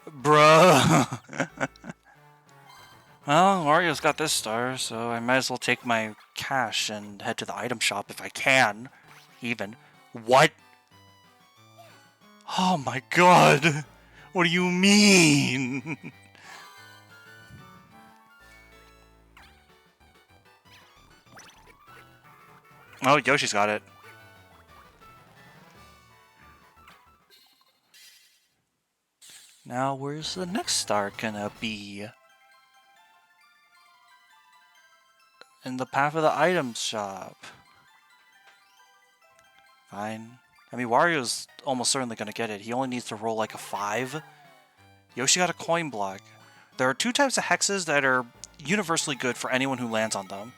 Bruh. Well, Mario's got this star, so I might as well take my cash and head to the item shop if I can. Even. What? Oh my god! What do you mean? Oh, Yoshi's got it. Now, where's the next star gonna be? In the path of the item shop. Fine. I mean, Wario's almost certainly gonna get it. He only needs to roll like a 5. Yoshi got a coin block. There are 2 types of hexes that are universally good for anyone who lands on them.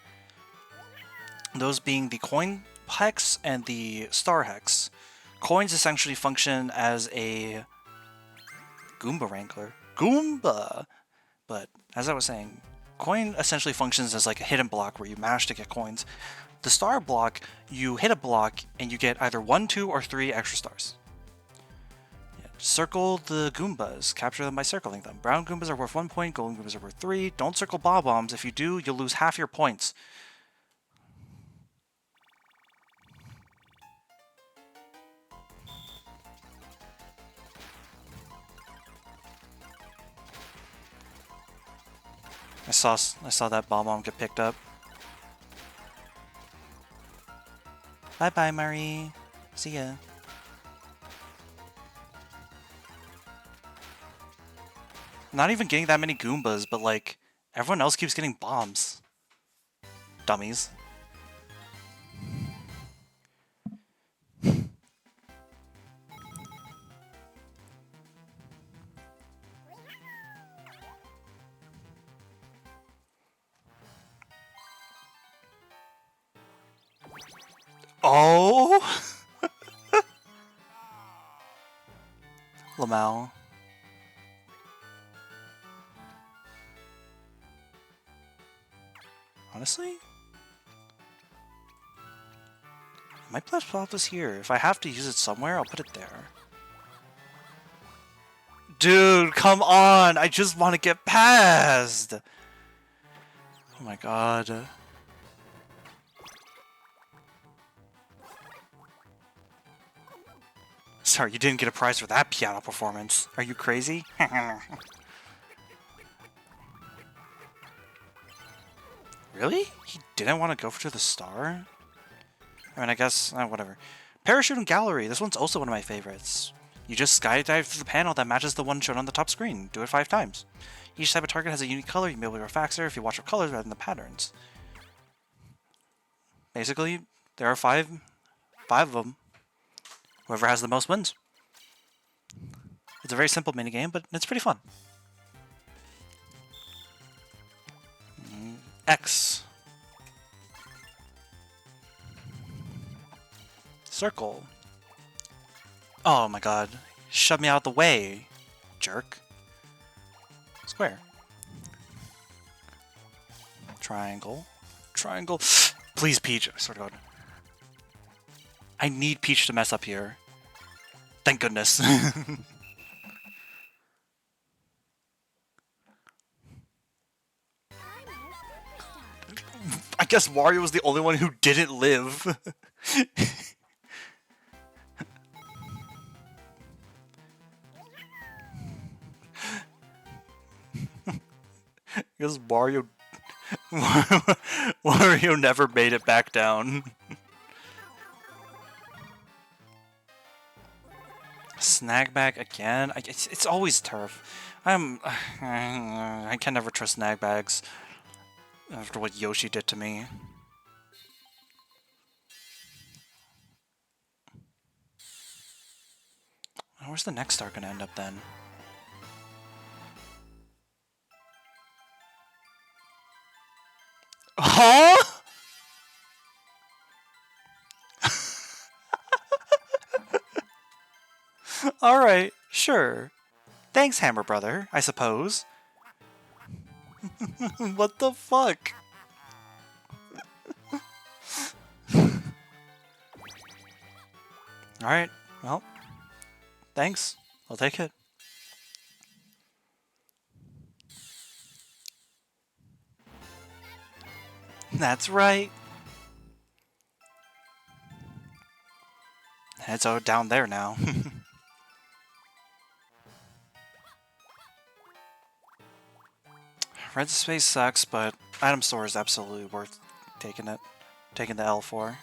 Those being the coin hex and the star hex. Coins essentially function as a Goomba Wrangler. Goomba! But, as I was saying, coin essentially functions as like a hidden block where you mash to get coins. The star block, you hit a block and you get either 1, 2, or 3 extra stars. Yeah, circle the Goombas. Capture them by circling them. Brown Goombas are worth 1 point, golden Goombas are worth 3. Don't circle Bob-Bombs. If you do, you'll lose half your points. I saw that Bomb-Bomb get picked up. Bye-bye, Marie. See ya. I'm not even getting that many Goombas, but like, everyone else keeps getting bombs. Dummies. Oh! Lamau. Honestly? I might plop this here. If I have to use it somewhere, I'll put it there. Dude, come on! I just want to get past! Oh my god. Sorry, you didn't get a prize for that piano performance. Are you crazy? Really? He didn't want to go for the star? I mean, I guess, whatever. Parachute and Gallery. This one's also one of my favorites. You just skydive through the panel that matches the one shown on the top screen. Do it 5 times. Each type of target has a unique color. You can be able to go faster if you watch for colors rather than the patterns. Basically, there are 5 of them. Whoever has the most wins. It's a very simple minigame, but it's pretty fun. X. Circle. Oh my god. Shove me out the way, jerk. Square. Triangle. Triangle. Please, Peach. I swear to God. I need Peach to mess up here. Thank goodness. I guess Wario was the only one who didn't live. I guess Wario never made it back down. snag bag again. It's always turf. I can never trust snag bags after what Yoshi did to me. Where's the next star gonna end up then? Huh? Alright, sure. Thanks, Hammer Brother, I suppose. What the fuck? Alright, well, thanks. I'll take it. That's right. It's down there now. Red space sucks, but item store is absolutely worth taking it. Taking the L for.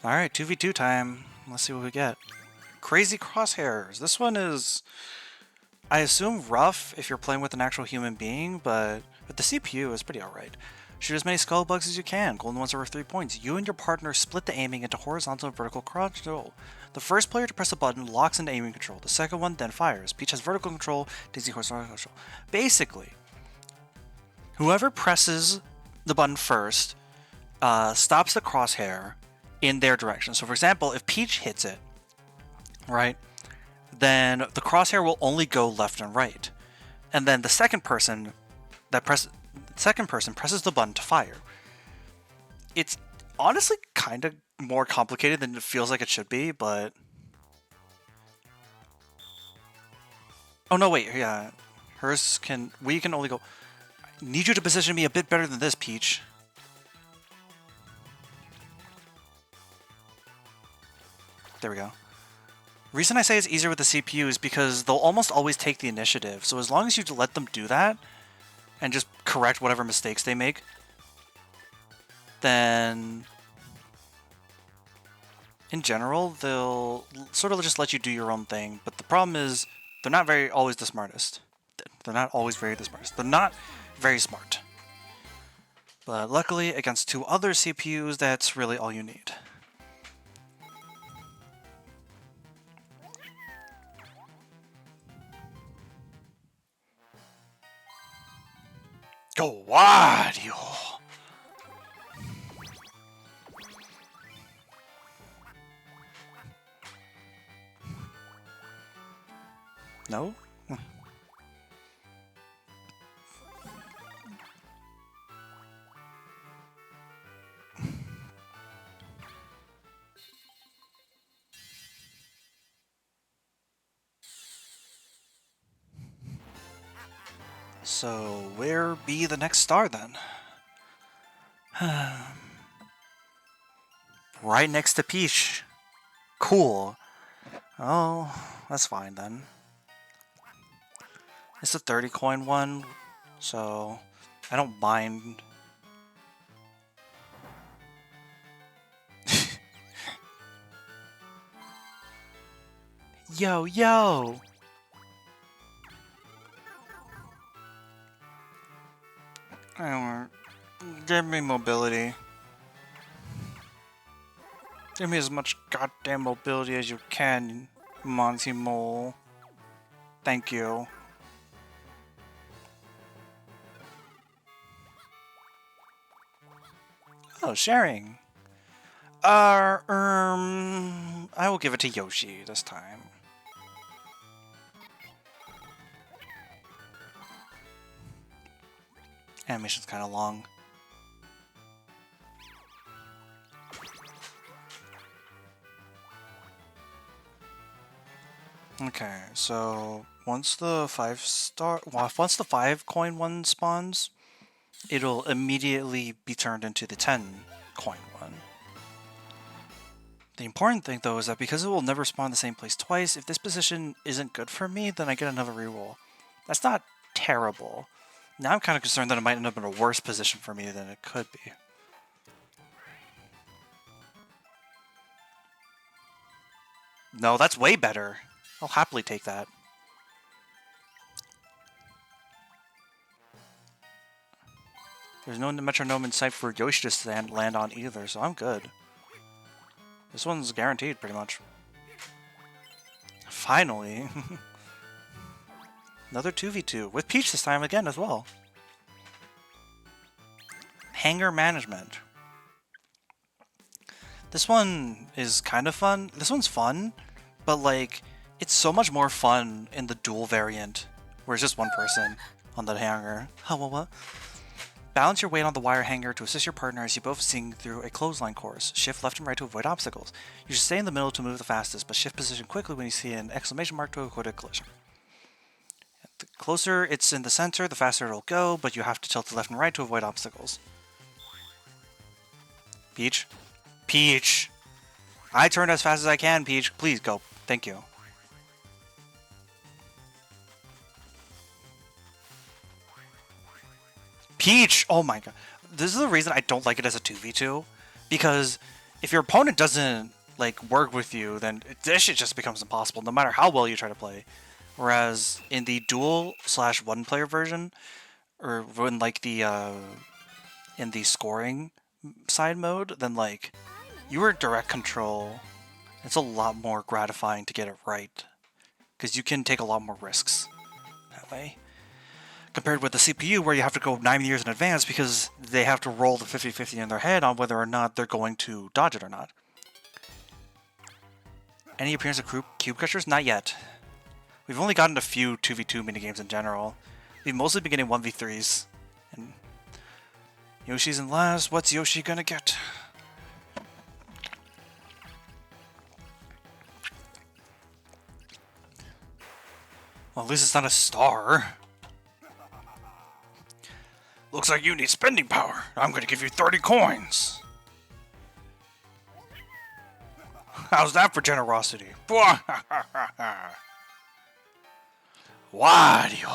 Alright, 2v2 time. Let's see what we get. Crazy crosshairs. This one is, I assume, rough if you're playing with an actual human being, but with the CPU, it's pretty alright. Shoot as many skull bugs as you can. Golden ones are worth 3 points. You and your partner split the aiming into horizontal and vertical control. The first player to press a button locks into aiming control. The second one then fires. Peach has vertical control, Daisy horizontal control. Basically, whoever presses the button first stops the crosshair in their direction. So for example, if Peach hits it, right, then the crosshair will only go left and right. And then the second person presses the button to fire. It's honestly kind of more complicated than it feels like it should be, but... Oh no, wait, yeah. We can only go... I need you to position me a bit better than this, Peach. There we go. Reason I say it's easier with the CPU is because they'll almost always take the initiative, so as long as you let them do that, and just correct whatever mistakes they make, then in general, they'll sort of just let you do your own thing. But the problem is, they're not always the smartest. They're not always the smartest. They're not very smart. But luckily, against 2 other CPUs, that's really all you need. Go Wario! No? So, where be the next star then? Right next to Peach. Cool. Oh, that's fine then. It's a 30 coin one, so I don't mind. Yo, yo! I don't want... Give me mobility. Give me as much goddamn mobility as you can, Monty Mole. Thank you. Oh, sharing. I will give it to Yoshi this time. Animation's kind of long. Okay, so once the once the 5 coin one spawns, it'll immediately be turned into the 10 coin one. The important thing though is that because it will never spawn the same place twice, if this position isn't good for me, then I get another reroll. That's not terrible. Now I'm kind of concerned that it might end up in a worse position for me than it could be. No, that's way better. I'll happily take that. There's no metronome in sight for Yoshi to land on either, so I'm good. This one's guaranteed, pretty much. Finally! Another 2v2, with Peach this time again as well. Hanger management. This one is kind of fun. This one's fun, but like, it's so much more fun in the dual variant, where it's just one person on the hanger. What? Balance your weight on the wire hanger to assist your partner as you both sing through a clothesline course. Shift left and right to avoid obstacles. You should stay in the middle to move the fastest, but shift position quickly when you see an exclamation mark to avoid a collision. The closer it's in the center, the faster it'll go, but you have to tilt to left and right to avoid obstacles. Peach? Peach! I turn as fast as I can, Peach. Please go. Thank you. Peach! Oh my god. This is the reason I don't like it as a 2v2. Because if your opponent doesn't like work with you, then this shit just becomes impossible no matter how well you try to play. Whereas in the dual / one player version, or when like the in the scoring side mode, then like you are in direct control. It's a lot more gratifying to get it right. Because you can take a lot more risks that way. Compared with the CPU where you have to go 9 years in advance because they have to roll the 50-50 in their head on whether or not they're going to dodge it or not. Any appearance of cube crushers? Not yet. We've only gotten a few 2v2 minigames in general. We've mostly been getting 1v3s. And Yoshi's in last. What's Yoshi gonna get? Well, at least it's not a star. Looks like you need spending power. I'm gonna give you 30 coins. How's that for generosity? Wario.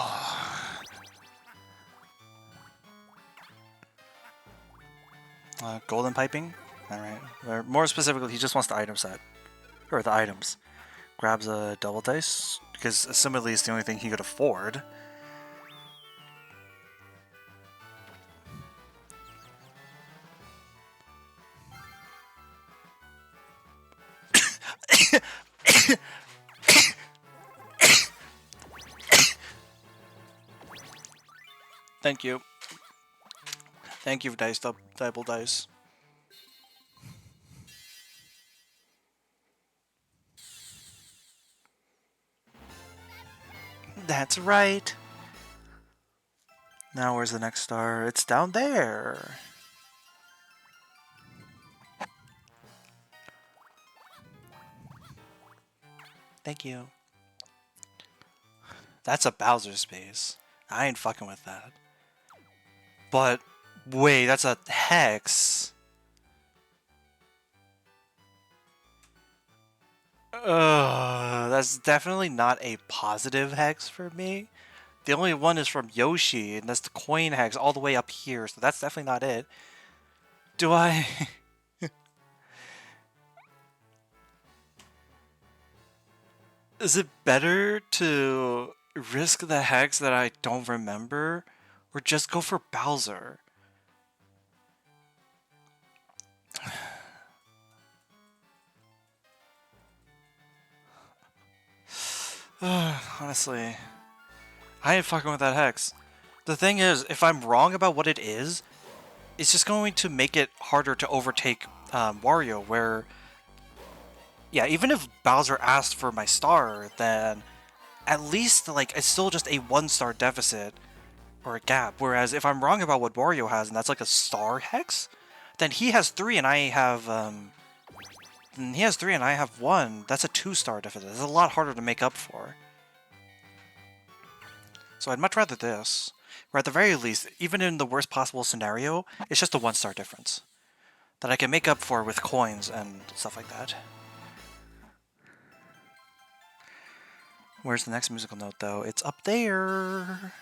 Golden piping? Alright. Or more specifically, he just wants the item set. Or the items. Grabs a double dice, because assumedly it's the only thing he could afford. Thank you. Thank you, dice, double dice. That's right. Now where's the next star? It's down there. Thank you. That's a Bowser space. I ain't fucking with that. But, wait, that's a hex. That's definitely not a positive hex for me. The only one is from Yoshi, and that's the coin hex all the way up here, so that's definitely not it. Do I... Is it better to risk the hex that I don't remember, or just go for Bowser? Honestly, I ain't fucking with that hex. The thing is, if I'm wrong about what it is, it's just going to make it harder to overtake Wario, where... Yeah, even if Bowser asked for my star, then at least, like, it's still just a 1-star deficit or a gap. Whereas if I'm wrong about what Wario has, and that's like a star hex, then he has 3 and I have And he has 3 and I have 1. That's a 2-star deficit. That's a lot harder to make up for. So I'd much rather this. Or at the very least, even in the worst possible scenario, it's just a 1-star difference that I can make up for with coins and stuff like that. Where's the next musical note, though? It's up there.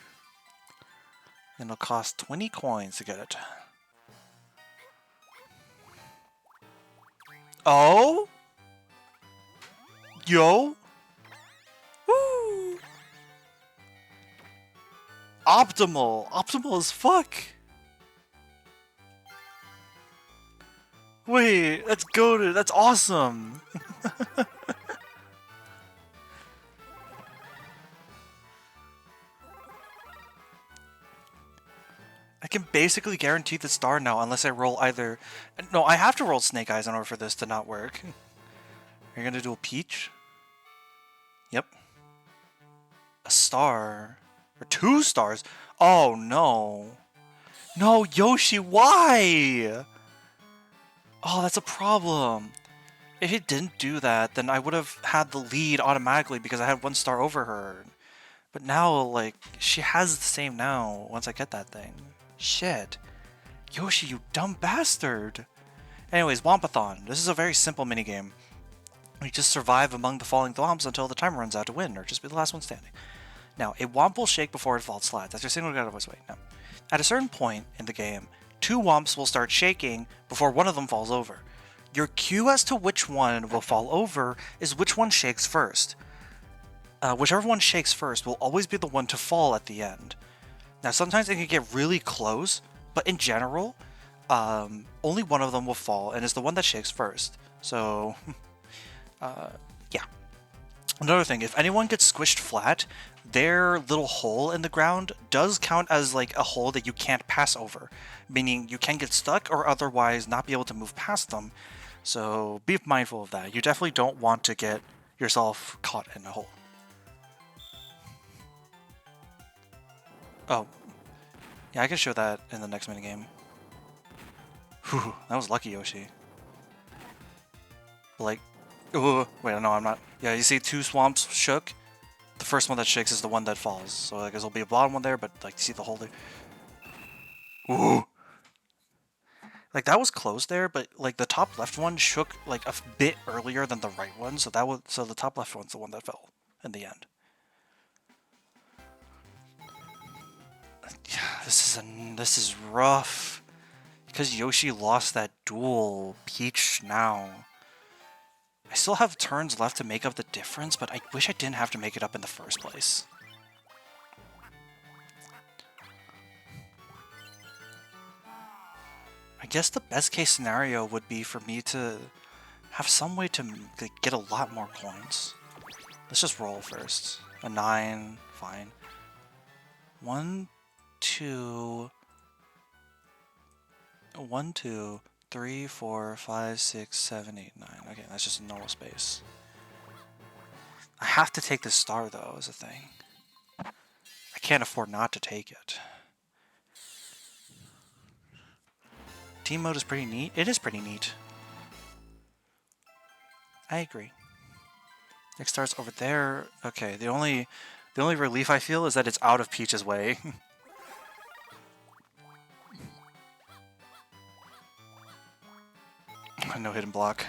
And it'll cost 20 coins to get it. Oh? Yo? Woo! Optimal! Optimal as fuck! Wait, that's goated. That's awesome! I can basically guarantee the star now unless I roll either... No, I have to roll Snake Eyes in order for this to not work. Are you gonna do a peach? Yep. A star. Or 2 stars? Oh, no. No, Yoshi, why? Oh, that's a problem. If it didn't do that, then I would have had the lead automatically because I had 1 star over her. But now, like, she has the same now once I get that thing. Shit. Yoshi, you dumb bastard. Anyways, Wompathon. This is a very simple minigame. You just survive among the falling thwomps until the timer runs out to win, or just be the last one standing. Now, a womp will shake before it falls flat. That's your signal to get out of its way. Now, at a certain point in the game, 2 womps will start shaking before one of them falls over. Your cue as to which one will fall over is which one shakes first. Whichever one shakes first will always be the one to fall at the end. Now, sometimes it can get really close, but in general, only one of them will fall, and it's the one that shakes first. So, yeah. Another thing, if anyone gets squished flat, their little hole in the ground does count as like a hole that you can't pass over, meaning you can get stuck or otherwise not be able to move past them. So be mindful of that. You definitely don't want to get yourself caught in a hole. Oh, yeah, I can show that in the next minigame. Whew, that was lucky, Yoshi. Like, oh, wait, no, I'm not. Yeah, you see 2 swamps shook? The first one that shakes is the one that falls. So I guess there'll be a bottom one there, but like, you see the hole there? Ooh. Like, that was close there, but like the top left one shook like a bit earlier than the right one, so the top left one's the one that fell in the end. Yeah, this is rough. Because Yoshi lost that duel, Peach now. I still have turns left to make up the difference, but I wish I didn't have to make it up in the first place. I guess the best case scenario would be for me to have some way to get a lot more coins. Let's just roll first. A 9, fine. 1, 2... 1, 2, 3, 4, 5, 6, 7, 8, 9. Okay, that's just a normal space. I have to take this star, though, is the thing. I can't afford not to take it. Team mode is pretty neat. It is pretty neat. I agree. Next star's over there. Okay, the only relief I feel is that it's out of Peach's way. No hidden block.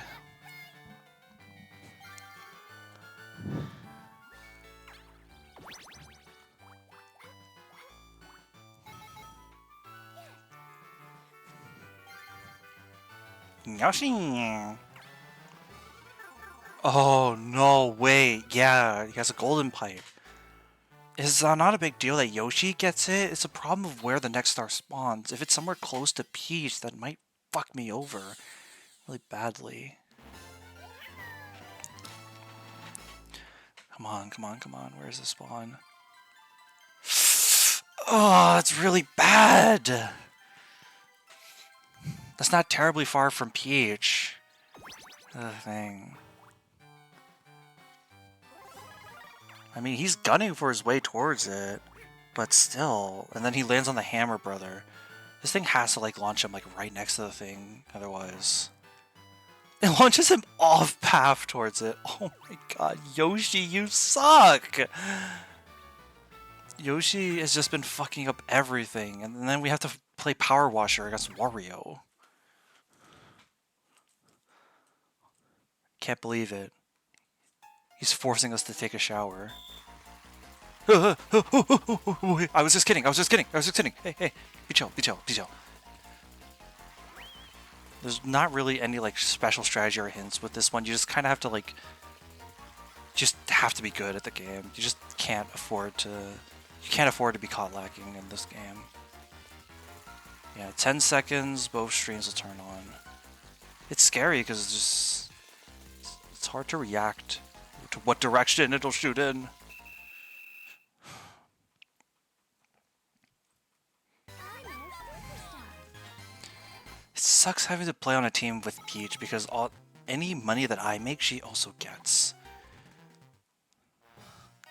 Yoshi! Oh, no, wait. Yeah, he has a golden pipe. It's not a big deal that Yoshi gets it. It's a problem of where the next star spawns. If it's somewhere close to Peach, that might fuck me over really badly. Come on, come on, come on. Where's the spawn? Oh, it's really bad! That's not terribly far from Peach. The thing. I mean, he's gunning for his way towards it, but still. And then he lands on the hammer, brother. This thing has to, like, launch him, like, right next to the thing, otherwise. It launches him off path towards it. Oh my god, Yoshi, you suck! Yoshi has just been fucking up everything, and then we have to play Power Washer against Wario. Can't believe it. He's forcing us to take a shower. I was just kidding. Hey, hey, be chill. There's not really any like special strategy or hints with this one. You just kind of have to like, just have to be good at the game. You just can't afford to. You can't afford to be caught lacking in this game. Yeah, 10 seconds, both streams will turn on. It's scary because it's hard to react to what direction it'll shoot in. It sucks having to play on a team with Peach because any money that I make, she also gets.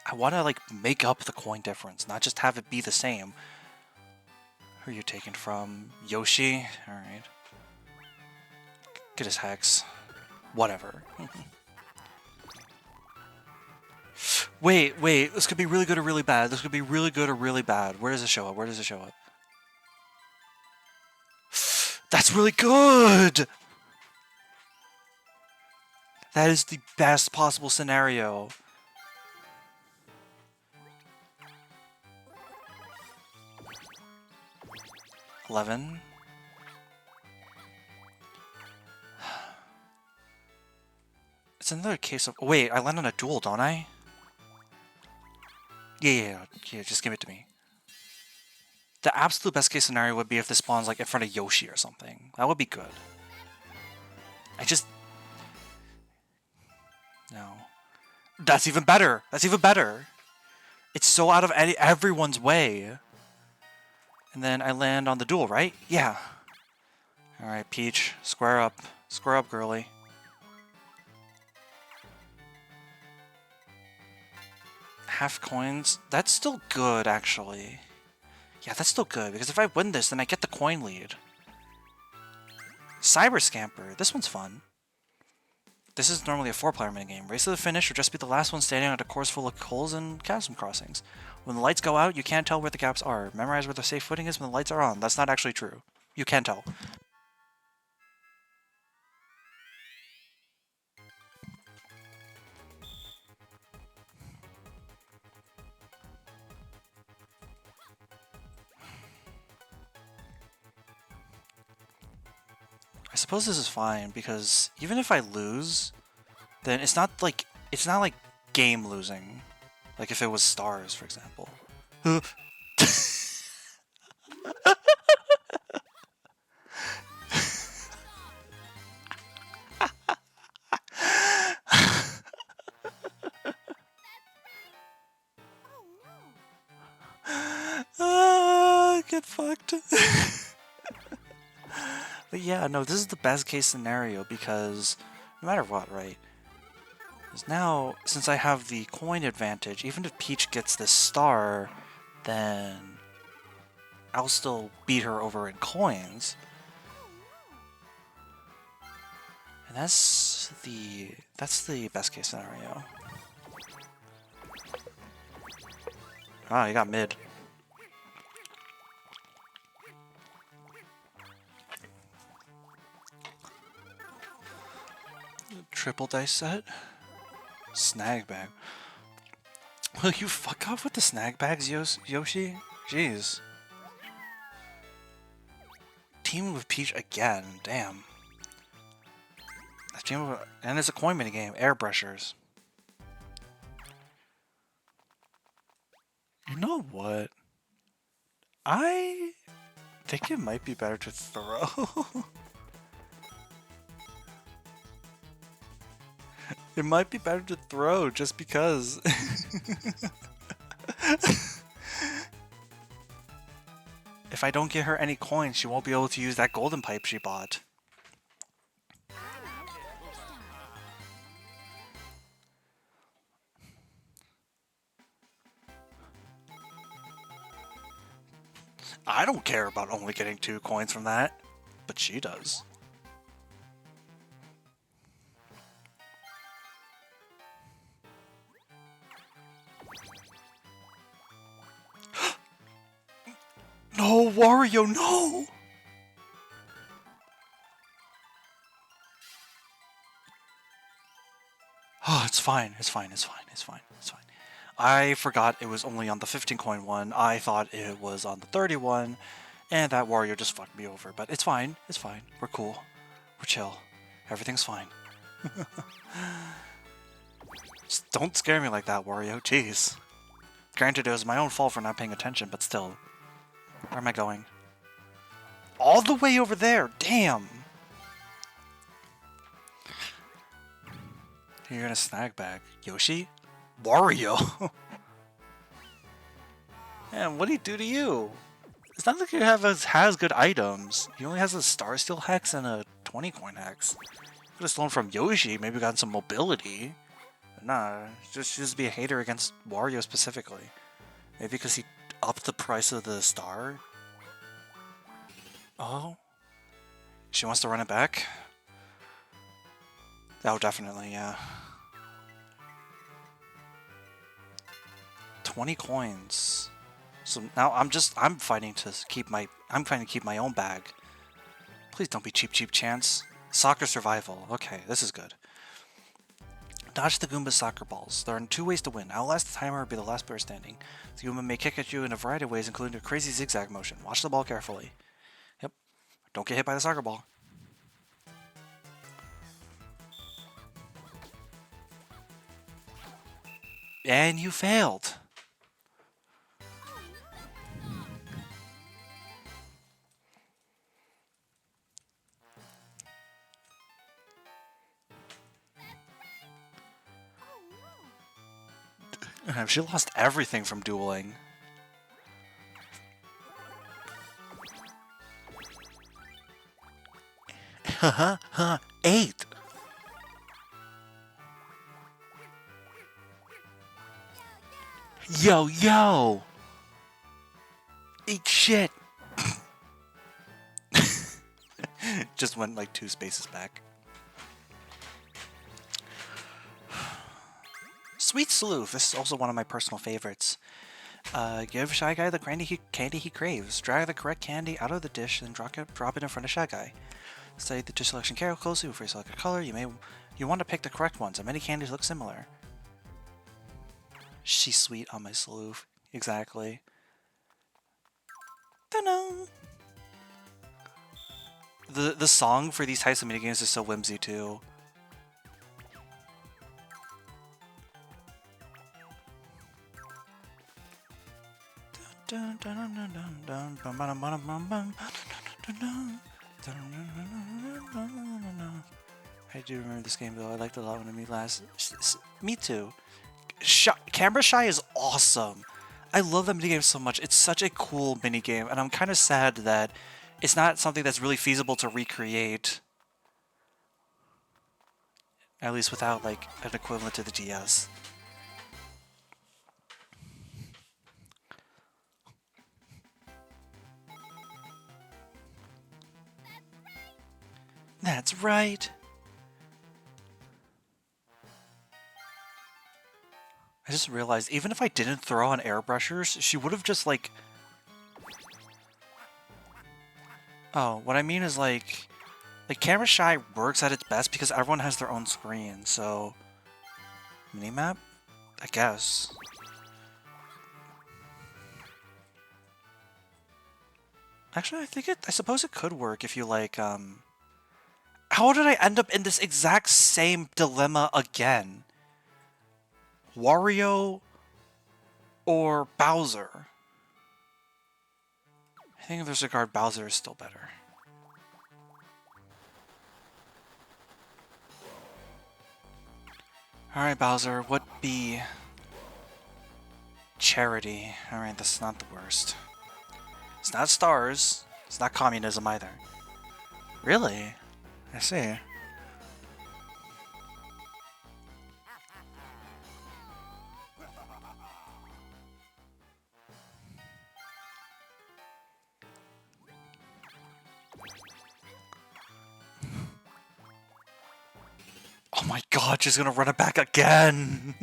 I want to like make up the coin difference, not just have it be the same. Who are you taking from? Yoshi? Alright. Get his hex. Whatever. Wait, this could be really good or really bad. This could be really good or really bad. Where does it show up? That's really good! That is the best possible scenario. $11. It's another case of... Oh, wait, I land on a duel, don't I? Yeah, just give it to me. The absolute best case scenario would be if this spawns like in front of Yoshi or something. That would be good. No. That's even better! It's so out of everyone's way. And then I land on the duel, right? Yeah. Alright, Peach. Square up. Square up, girly. Half coins? That's still good, actually. Yeah, that's still good, because if I win this, then I get the coin lead. Cyber Scamper. This one's fun. This is normally a 4-player minigame. Race to the finish or just be the last one standing on a course full of holes and chasm crossings. When the lights go out, you can't tell where the gaps are. Memorize where the safe footing is when the lights are on. That's not actually true. You can tell. I suppose this is fine, because even if I lose, then it's not like game losing. Like if it was stars, for example. Get fucked. But yeah, no, this is the best case scenario because no matter what, right? Because now, since I have the coin advantage, even if Peach gets this star, then I'll still beat her over in coins. And that's the best case scenario. Ah, you got mid. Triple dice set? Snag bag. Will you fuck off with the snag bags, Yoshi? Jeez. Teaming with Peach again, damn. And it's a coin minigame, airbrushers. You know what? I think it might be better to throw. It might be better to throw just because. If I don't get her any coins, she won't be able to use that golden pipe she bought. I don't care about only getting 2 coins from that, but she does. Wario, no! Oh, it's fine. It's fine. It's fine. It's fine. It's fine. I forgot it was only on the 15 coin one. I thought it was on the 30 one, and that Wario just fucked me over. But it's fine. It's fine. We're cool. We're chill. Everything's fine. Just don't scare me like that, Wario. Jeez. Granted, it was my own fault for not paying attention, but still. Where am I going? All the way over there! Damn! You're gonna snag bag. Yoshi? Wario? Man, what did he do to you? It's not like he has good items. He only has a Star Steel Hex and a 20 coin hex. Could have stolen from Yoshi, maybe gotten some mobility. But nah, just be a hater against Wario specifically. Maybe because he upped the price of the star? Oh? She wants to run it back? Oh, definitely, yeah. 20 coins. So now I'm fighting to keep my own bag. Please don't be cheap chance. Soccer survival. Okay, this is good. Dodge the Goomba's soccer balls. There are two ways to win. Outlast the timer or be the last player standing. The Goomba may kick at you in a variety of ways, including a crazy zigzag motion. Watch the ball carefully. Yep. Don't get hit by the soccer ball. And you failed. She lost everything from dueling. Haha, 8. Yo! Eat shit! Just went like 2 spaces back. Sweet Sleuth. This is also one of my personal favorites. Give Shy Guy the candy he craves. Drag the correct candy out of the dish and drop it in front of Shy Guy. Study the dish selection carefully closely before you select a color. You want to pick the correct ones, and many candies look similar. She's sweet on my Sleuth. Exactly. Ta-da! The song for these types of minigames is so whimsy too. I do remember this game though. I liked it a lot when I meet last. Me too. Camera Shy is awesome. I love that minigame so much. It's such a cool minigame, and I'm kind of sad that it's not something that's really feasible to recreate. At least without like an equivalent to the DS. That's right. I just realized, even if I didn't throw on airbrushers, she would have just like... Oh, what I mean is like Camera Shy works at its best because everyone has their own screen, so... Minimap? I guess. Actually, I suppose it could work if you like, How did I end up in this exact same dilemma again? Wario or Bowser? I think in this regard, Bowser is still better. Alright, Bowser, what be... Charity. Alright, that's not the worst. It's not stars. It's not communism either. Really? I see. Oh my god, she's gonna run it back again!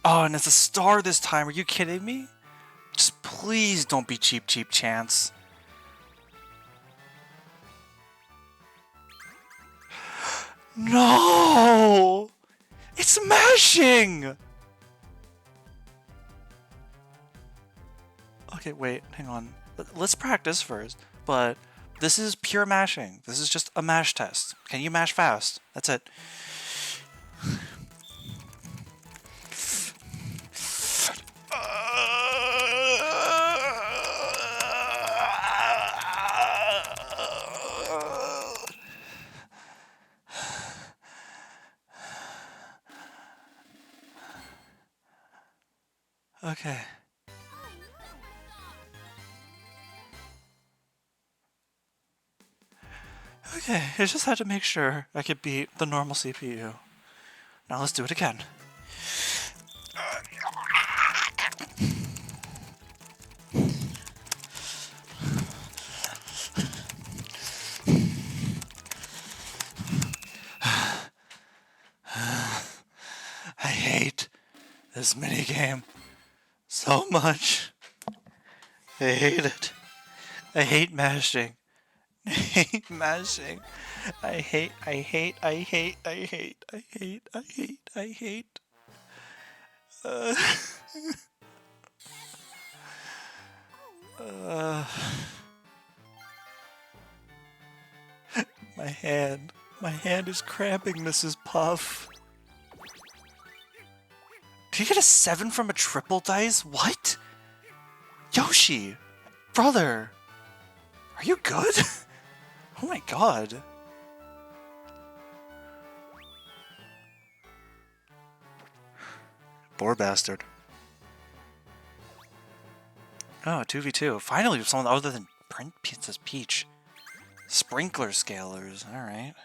Oh, and it's a star this time. Are you kidding me? Just please don't be cheap chance. No! It's mashing! Okay, wait, hang on. Let's practice first. But this is pure mashing. This is just a mash test. Can you mash fast? That's it. Okay. Okay, I just had to make sure I could beat the normal CPU. Now let's do it again. I hate this minigame so much. I hate it. I hate mashing. I hate mashing. I hate. My hand is cramping, Mrs. Puff. Did you get a 7 from a triple dice? What? Yoshi! Brother! Are you good? Oh my god. Poor bastard. Oh, 2v2. Finally, someone other than Princess Peach. Sprinkler scalers. Alright.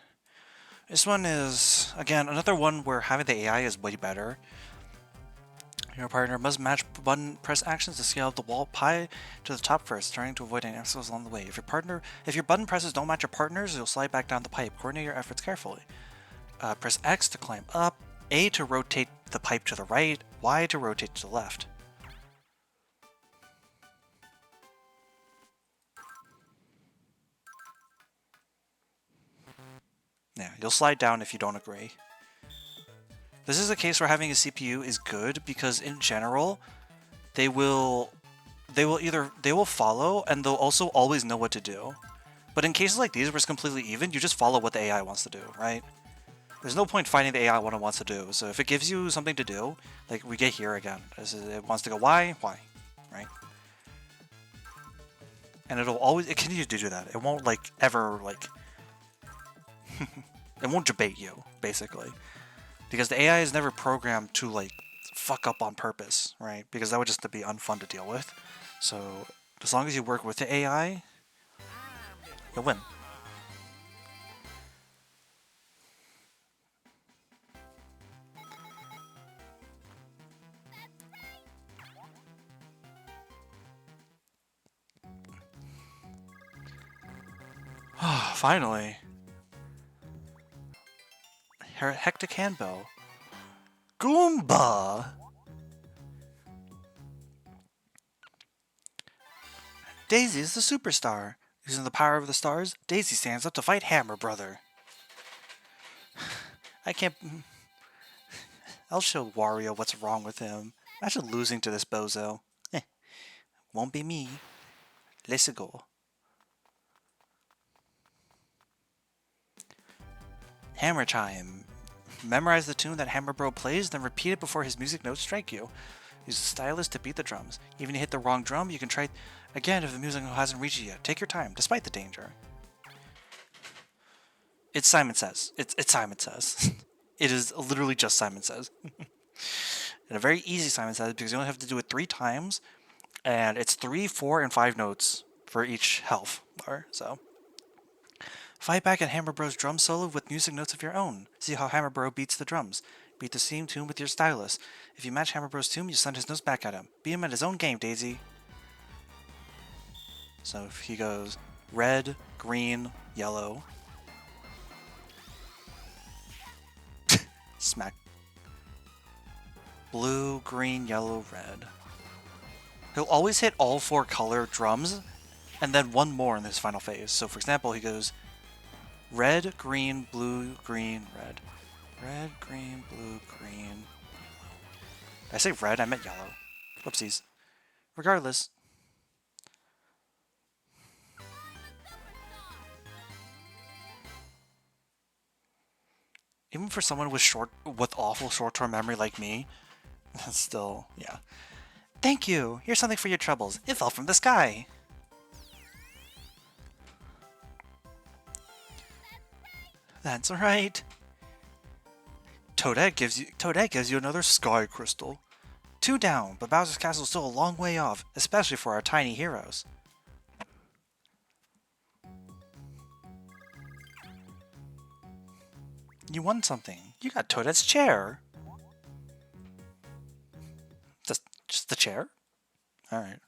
This one is, again, another one where having the AI is way better. Your partner must match button press actions to scale up the wall pie to the top first, trying to avoid any obstacles along the way. If your button presses don't match your partner's, you'll slide back down the pipe. Coordinate your efforts carefully. Press X to climb up, A to rotate the pipe to the right, Y to rotate to the left. Yeah, you'll slide down if you don't agree. This is a case where having a CPU is good because in general, they will follow and they'll also always know what to do. But in cases like these where it's completely even, you just follow what the AI wants to do, right? There's no point finding the AI what it wants to do. So if it gives you something to do, like we get here again, it wants to go Y, right? And it continues to do that. It won't like ever like it won't debate you, basically. Because the AI is never programmed to, like, fuck up on purpose, right? Because that would just be unfun to deal with. So, as long as you work with the AI, you'll win. Finally. Hectic handbell. Goomba! Daisy is the superstar. Using the power of the stars, Daisy stands up to fight Hammer Brother. I can't... I'll show Wario what's wrong with him. Imagine losing to this bozo. Won't be me. Let's go. Hammer time. Memorize the tune that Hammer Bro plays, then repeat it before his music notes strike you. Use the stylus to beat the drums. Even if you hit the wrong drum, you can try again if the music note hasn't reached you yet. Take your time, despite the danger. It's Simon Says. It's Simon Says. It is literally just Simon Says. And a very easy Simon Says because you only have to do it 3 times, and it's 3, 4, and 5 notes for each health bar, so... Fight back at Hammer Bro's drum solo with music notes of your own. See how Hammer Bro beats the drums. Beat the same tune with your stylus. If you match Hammer Bro's tune, you send his notes back at him. Beat him at his own game, Daisy. So if he goes red, green, yellow. Smack. blue, green, yellow, red. He'll always hit all 4 color drums, and then one more in his final phase. So for example, he goes red, green, blue, green, red. Red, green, blue, green. Did I say red? I meant yellow. Whoopsies. Regardless. Even for someone with awful short-term memory like me, that's still, yeah. Thank you! Here's something for your troubles. It fell from the sky! That's right. Toadette gives you another sky crystal. 2 down, but Bowser's Castle is still a long way off, especially for our tiny heroes. You won something. You got Toadette's chair. Just the chair? Alright.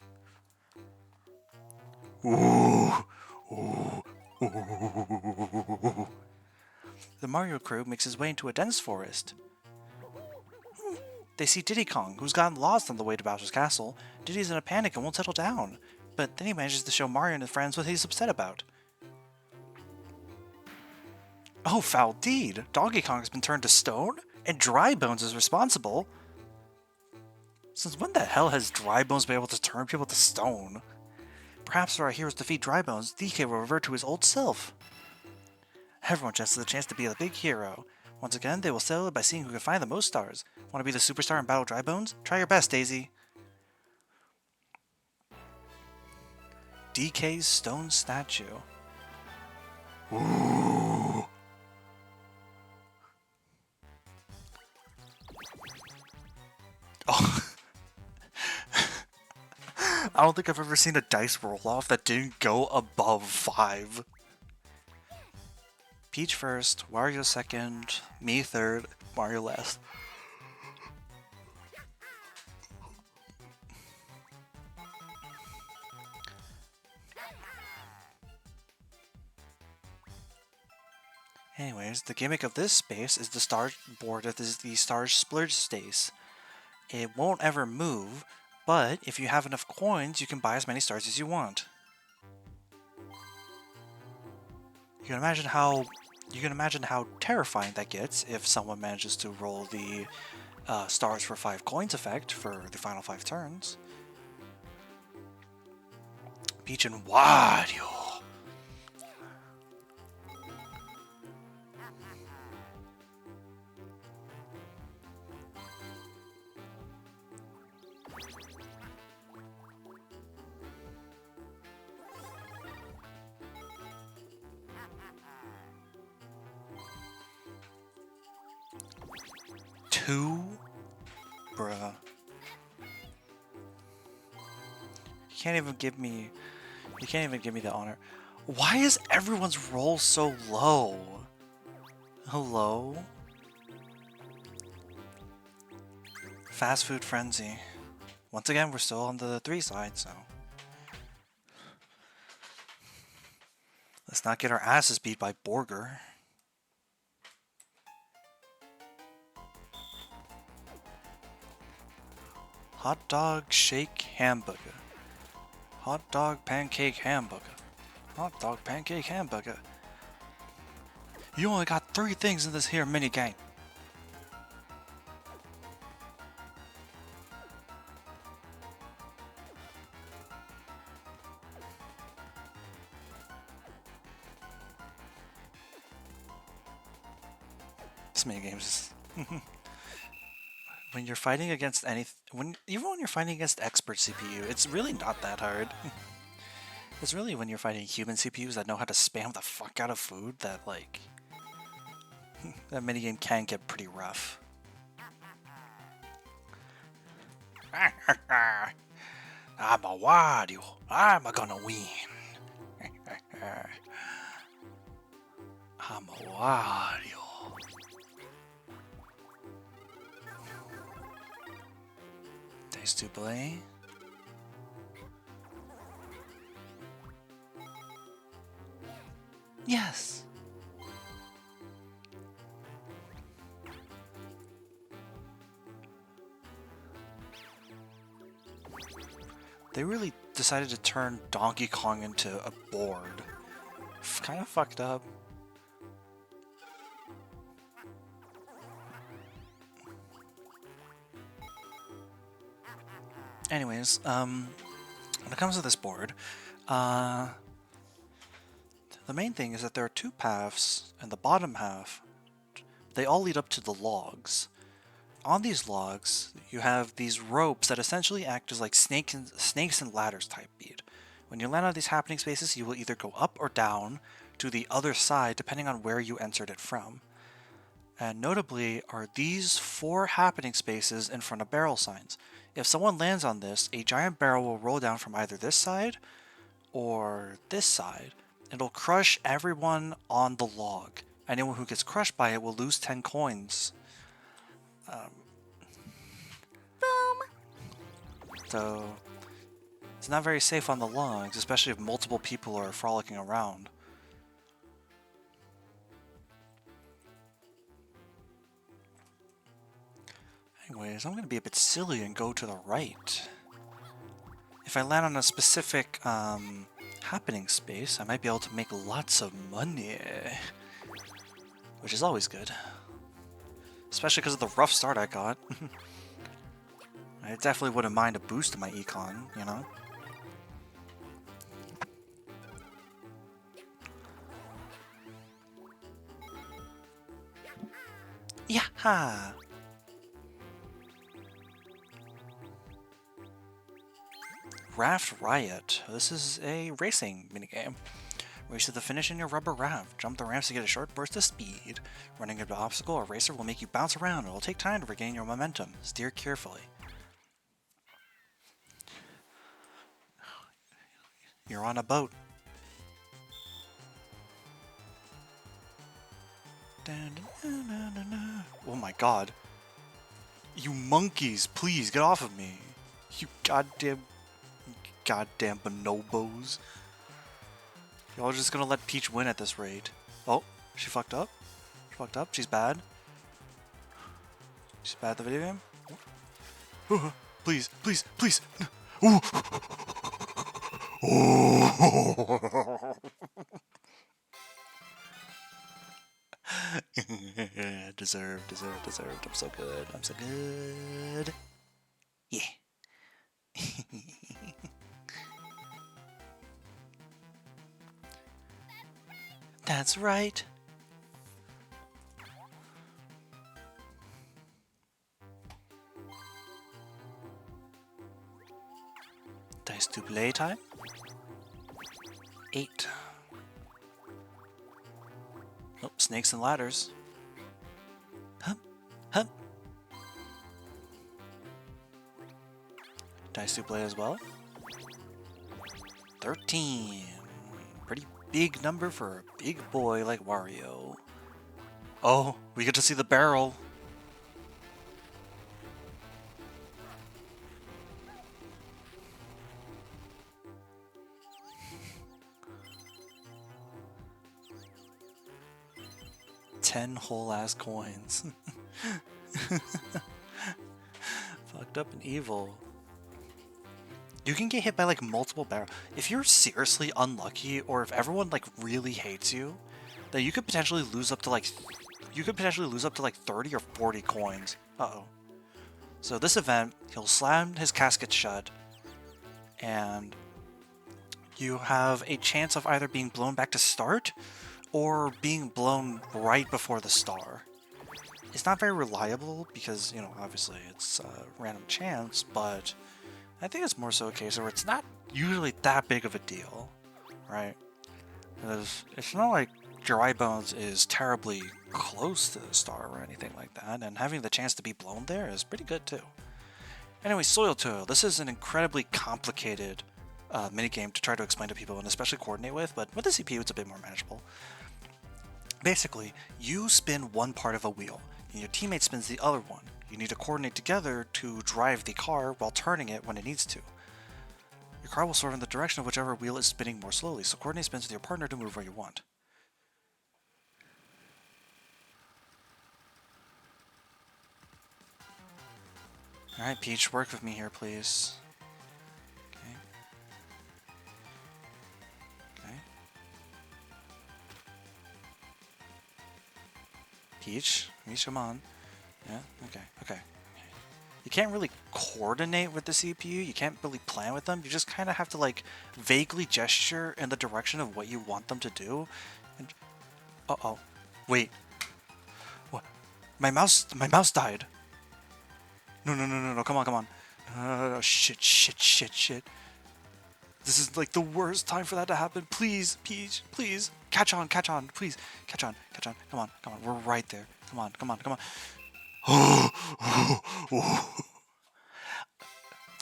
Ooh. Ooh. Ooh. The Mario crew makes his way into a dense forest. They see Diddy Kong, who's gotten lost on the way to Bowser's Castle. Diddy's in a panic and won't settle down. But then he manages to show Mario and his friends what he's upset about. Oh, foul deed! Donkey Kong has been turned to stone? And Dry Bones is responsible? Since when the hell has Dry Bones been able to turn people to stone? Perhaps if our heroes defeat Dry Bones, DK will revert to his old self. Everyone just has a chance to be a big hero. Once again, they will settle it by seeing who can find the most stars. Want to be the superstar and battle Dry Bones? Try your best, Daisy. DK's stone statue. Ooh. Oh. I don't think I've ever seen a dice roll-off that didn't go above 5. Peach first, Wario second, me third, Mario last. Anyways, the gimmick of this space is the star board that is the star splurge space. It won't ever move, but if you have enough coins, you can buy as many stars as you want. You can imagine how terrifying that gets if someone manages to roll the stars for 5 coins effect for the final 5 turns. Peach and Wario. Two? Bruh. You can't even give me the honor. Why is everyone's roll so low? Hello? Fast food frenzy. Once again, we're still on the 3 side, so let's not get our asses beat by Borger. Hot dog, shake, hamburger. Hot dog, pancake, hamburger. Hot dog, pancake, hamburger. You only got 3 things in this here mini game. This mini game is when you're fighting against even when you're fighting against expert CPU, it's really not that hard. It's really when you're fighting human CPUs that know how to spam the fuck out of food that, like, that minigame can get pretty rough. I'm a Wario. I'm gonna win. I'm a Wario. Nice to play. Yes. They really decided to turn Donkey Kong into a board. Kind of fucked up. Anyways, when it comes to this board, the main thing is that there are two paths, and the bottom half, they all lead up to the logs. On these logs, you have these ropes that essentially act as like snakes and ladders type beat. When you land on these happening spaces, you will either go up or down to the other side depending on where you entered it from. And notably are these 4 happening spaces in front of barrel signs. If someone lands on this, a giant barrel will roll down from either this side or this side. It'll crush everyone on the log. Anyone who gets crushed by it will lose 10 coins. So it's not very safe on the logs, especially if multiple people are frolicking around. Anyways, I'm going to be a bit silly and go to the right. If I land on a specific happening space, I might be able to make lots of money. Which is always good. Especially because of the rough start I got. I definitely wouldn't mind a boost in my econ, you know? Yaha! Raft Riot. This is a racing minigame. Race to the finish in your rubber raft. Jump the ramps to get a short burst of speed. Running into an obstacle or racer will make you bounce around. It will take time to regain your momentum. Steer carefully. You're on a boat. Oh my god. You monkeys, please get off of me. You goddamn bonobos. Y'all just gonna let Peach win at this rate. Oh, she fucked up? She fucked up? She's bad? She's bad at the video game? Oh, please, please, please! Ooh. Oh. Deserved. I'm so good. I'm so good. Yeah. That's right. Dice to play time. 8. Oh, snakes and ladders. Hup, hup. Dice to play as well. 13. Pretty big number for a big boy like Wario. Oh, we get to see the barrel. $10 whole ass coins. Fucked up and evil. You can get hit by like multiple barrels. If you're seriously unlucky, or if everyone like really hates you, then you could potentially lose up to like 30 or 40 coins. Uh-oh. So this event, he'll slam his casket shut, and you have a chance of either being blown back to start or being blown right before the star. It's not very reliable because, you know, obviously it's a random chance, but I think it's more so a case where it's not usually that big of a deal, right? Because it's not like Dry Bones is terribly close to the star or anything like that, and having the chance to be blown there is pretty good too. Anyway, Soil Toil. This is an incredibly complicated minigame to try to explain to people and especially coordinate with, but with the CPU it's a bit more manageable. Basically, you spin one part of a wheel, and your teammate spins the other one. You need to coordinate together to drive the car while turning it when it needs to. Your car will swerve in the direction of whichever wheel is spinning more slowly, so coordinate spins with your partner to move where you want. Alright, Peach, work with me here, please. Okay. Peach, come on. Yeah, okay. You can't really coordinate with the CPU, you can't really plan with them, you just kind of have to like vaguely gesture in the direction of what you want them to do. And uh-oh. Wait. What? My mouse died. No, come on. No, shit. This is like the worst time for that to happen. Please, Peach, please. Catch on, please. Catch on. Come on. We're right there. Come on.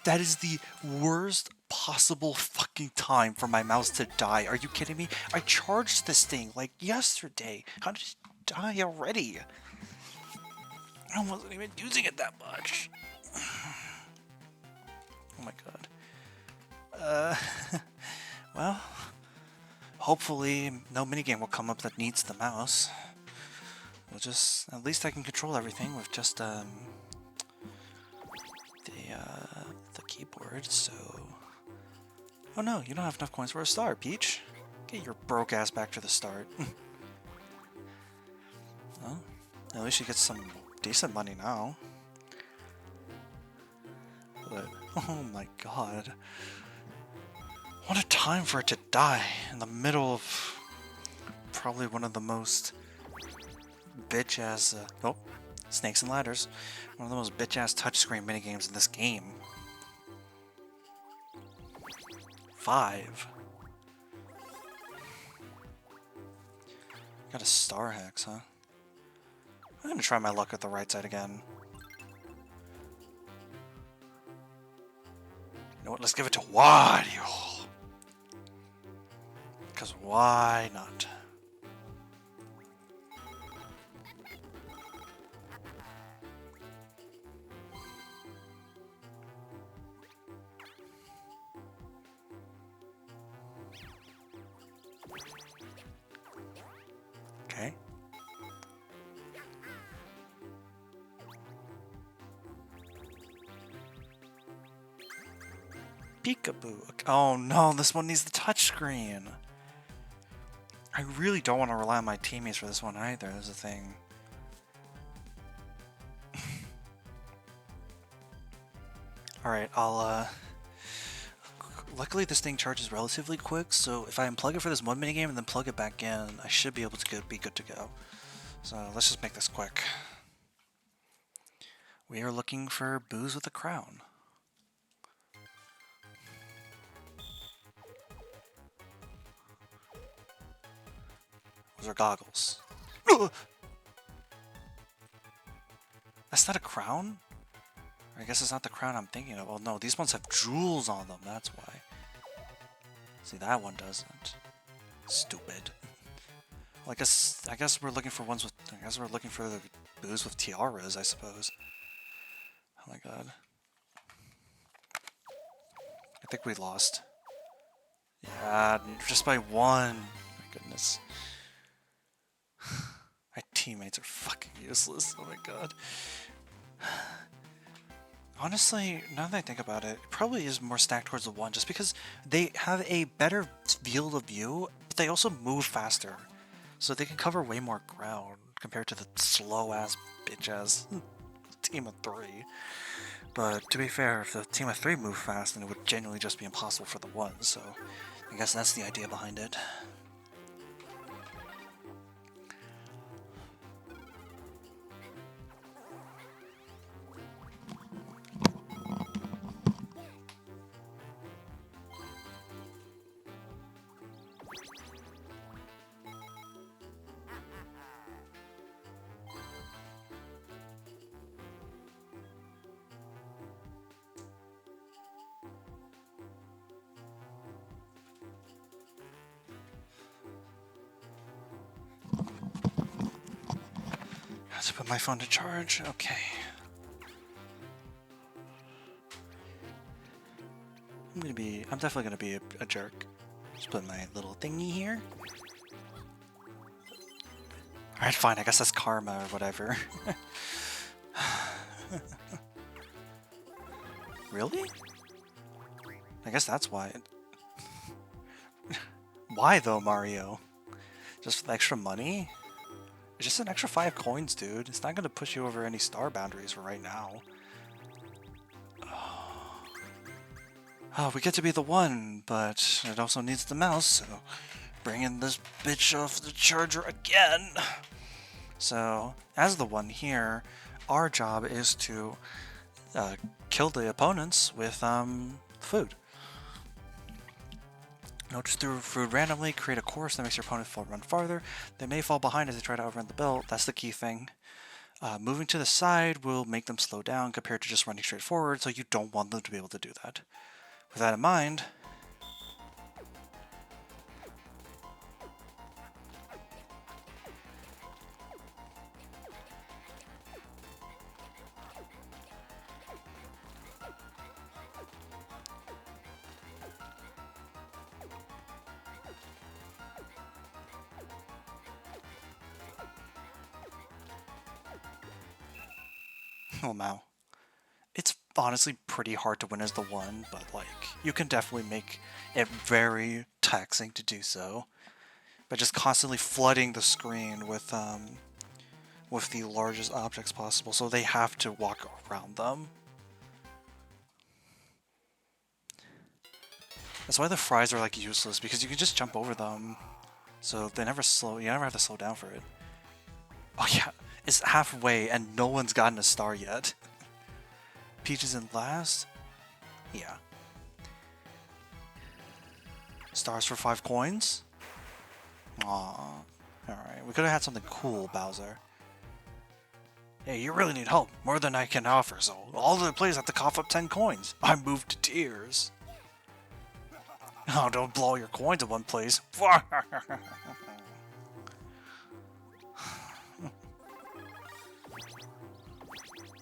That is the worst possible fucking time for my mouse to die. Are you kidding me? I charged this thing like yesterday. How did it die already? I wasn't even using it that much. Oh my god. Well, hopefully no minigame will come up that needs the mouse. We'll just, at least I can control everything with just, the keyboard, so... Oh no, you don't have enough coins for a star, Peach. Get your broke ass back to the start. Well, at least you get some decent money now. But, oh my god. What a time for it to die in the middle of probably one of the most bitch-ass, Snakes and Ladders. One of the most bitch-ass touchscreen minigames in this game. 5. Got a star hex, huh? I'm gonna try my luck at the right side again. You know what? Let's give it to Wario. Because why not? Okay. Peekaboo. Oh no, this one needs the touchscreen. I really don't want to rely on my teammates for this one either, is the thing. Alright, luckily this thing charges relatively quick, so if I unplug it for this one minigame and then plug it back in, I should be able to be good to go. So let's just make this quick. We are looking for Booze with a Crown. Those are goggles. That's not a crown? I guess it's not the crown I'm thinking of. Oh no, these ones have jewels on them, that's why. See, that one doesn't. Stupid. Well, I guess we're looking for ones with... I guess we're looking for the booze with tiaras, I suppose. Oh my god. I think we lost. Yeah, just by one. My goodness. My teammates are fucking useless. Oh my god. Honestly, now that I think about it, it probably is more stacked towards the one, just because they have a better field of view, but they also move faster. So they can cover way more ground compared to the slow-ass, bitch-ass team of 3. But to be fair, if the team of 3 moved fast, then it would genuinely just be impossible for the 1, so I guess that's the idea behind it. To put my phone to charge. Okay. I'm definitely gonna be a jerk. Just put my little thingy here. Alright, fine, I guess that's karma or whatever. Really? I guess that's why. Why though, Mario? Just for the extra money? It's just an extra 5 coins, dude. It's not gonna push you over any star boundaries for right now. Oh, we get to be the one, but it also needs the mouse, so bringing this bitch off the charger again. So, as the one here, our job is to kill the opponents with food. Just throw food randomly, create a course that makes your opponent run farther. They may fall behind as they try to outrun the belt. That's the key thing. Moving to the side will make them slow down compared to just running straight forward, so you don't want them to be able to do that. With that in mind, oh wow. It's honestly pretty hard to win as the one, but like, you can definitely make it very taxing to do so. By just constantly flooding the screen with the largest objects possible, so they have to walk around them. That's why the fries are like useless, because you can just jump over them. So they never slow, you never have to slow down for it. Oh yeah, it's halfway and no one's gotten a star yet. Peach is in last? Yeah. Stars for 5 coins? Aww. Alright, we could have had something cool, Bowser. Hey, you really need help, more than I can offer, so all the players have to cough up 10 coins. I'm moved to tears. Oh, don't blow your coins in one place.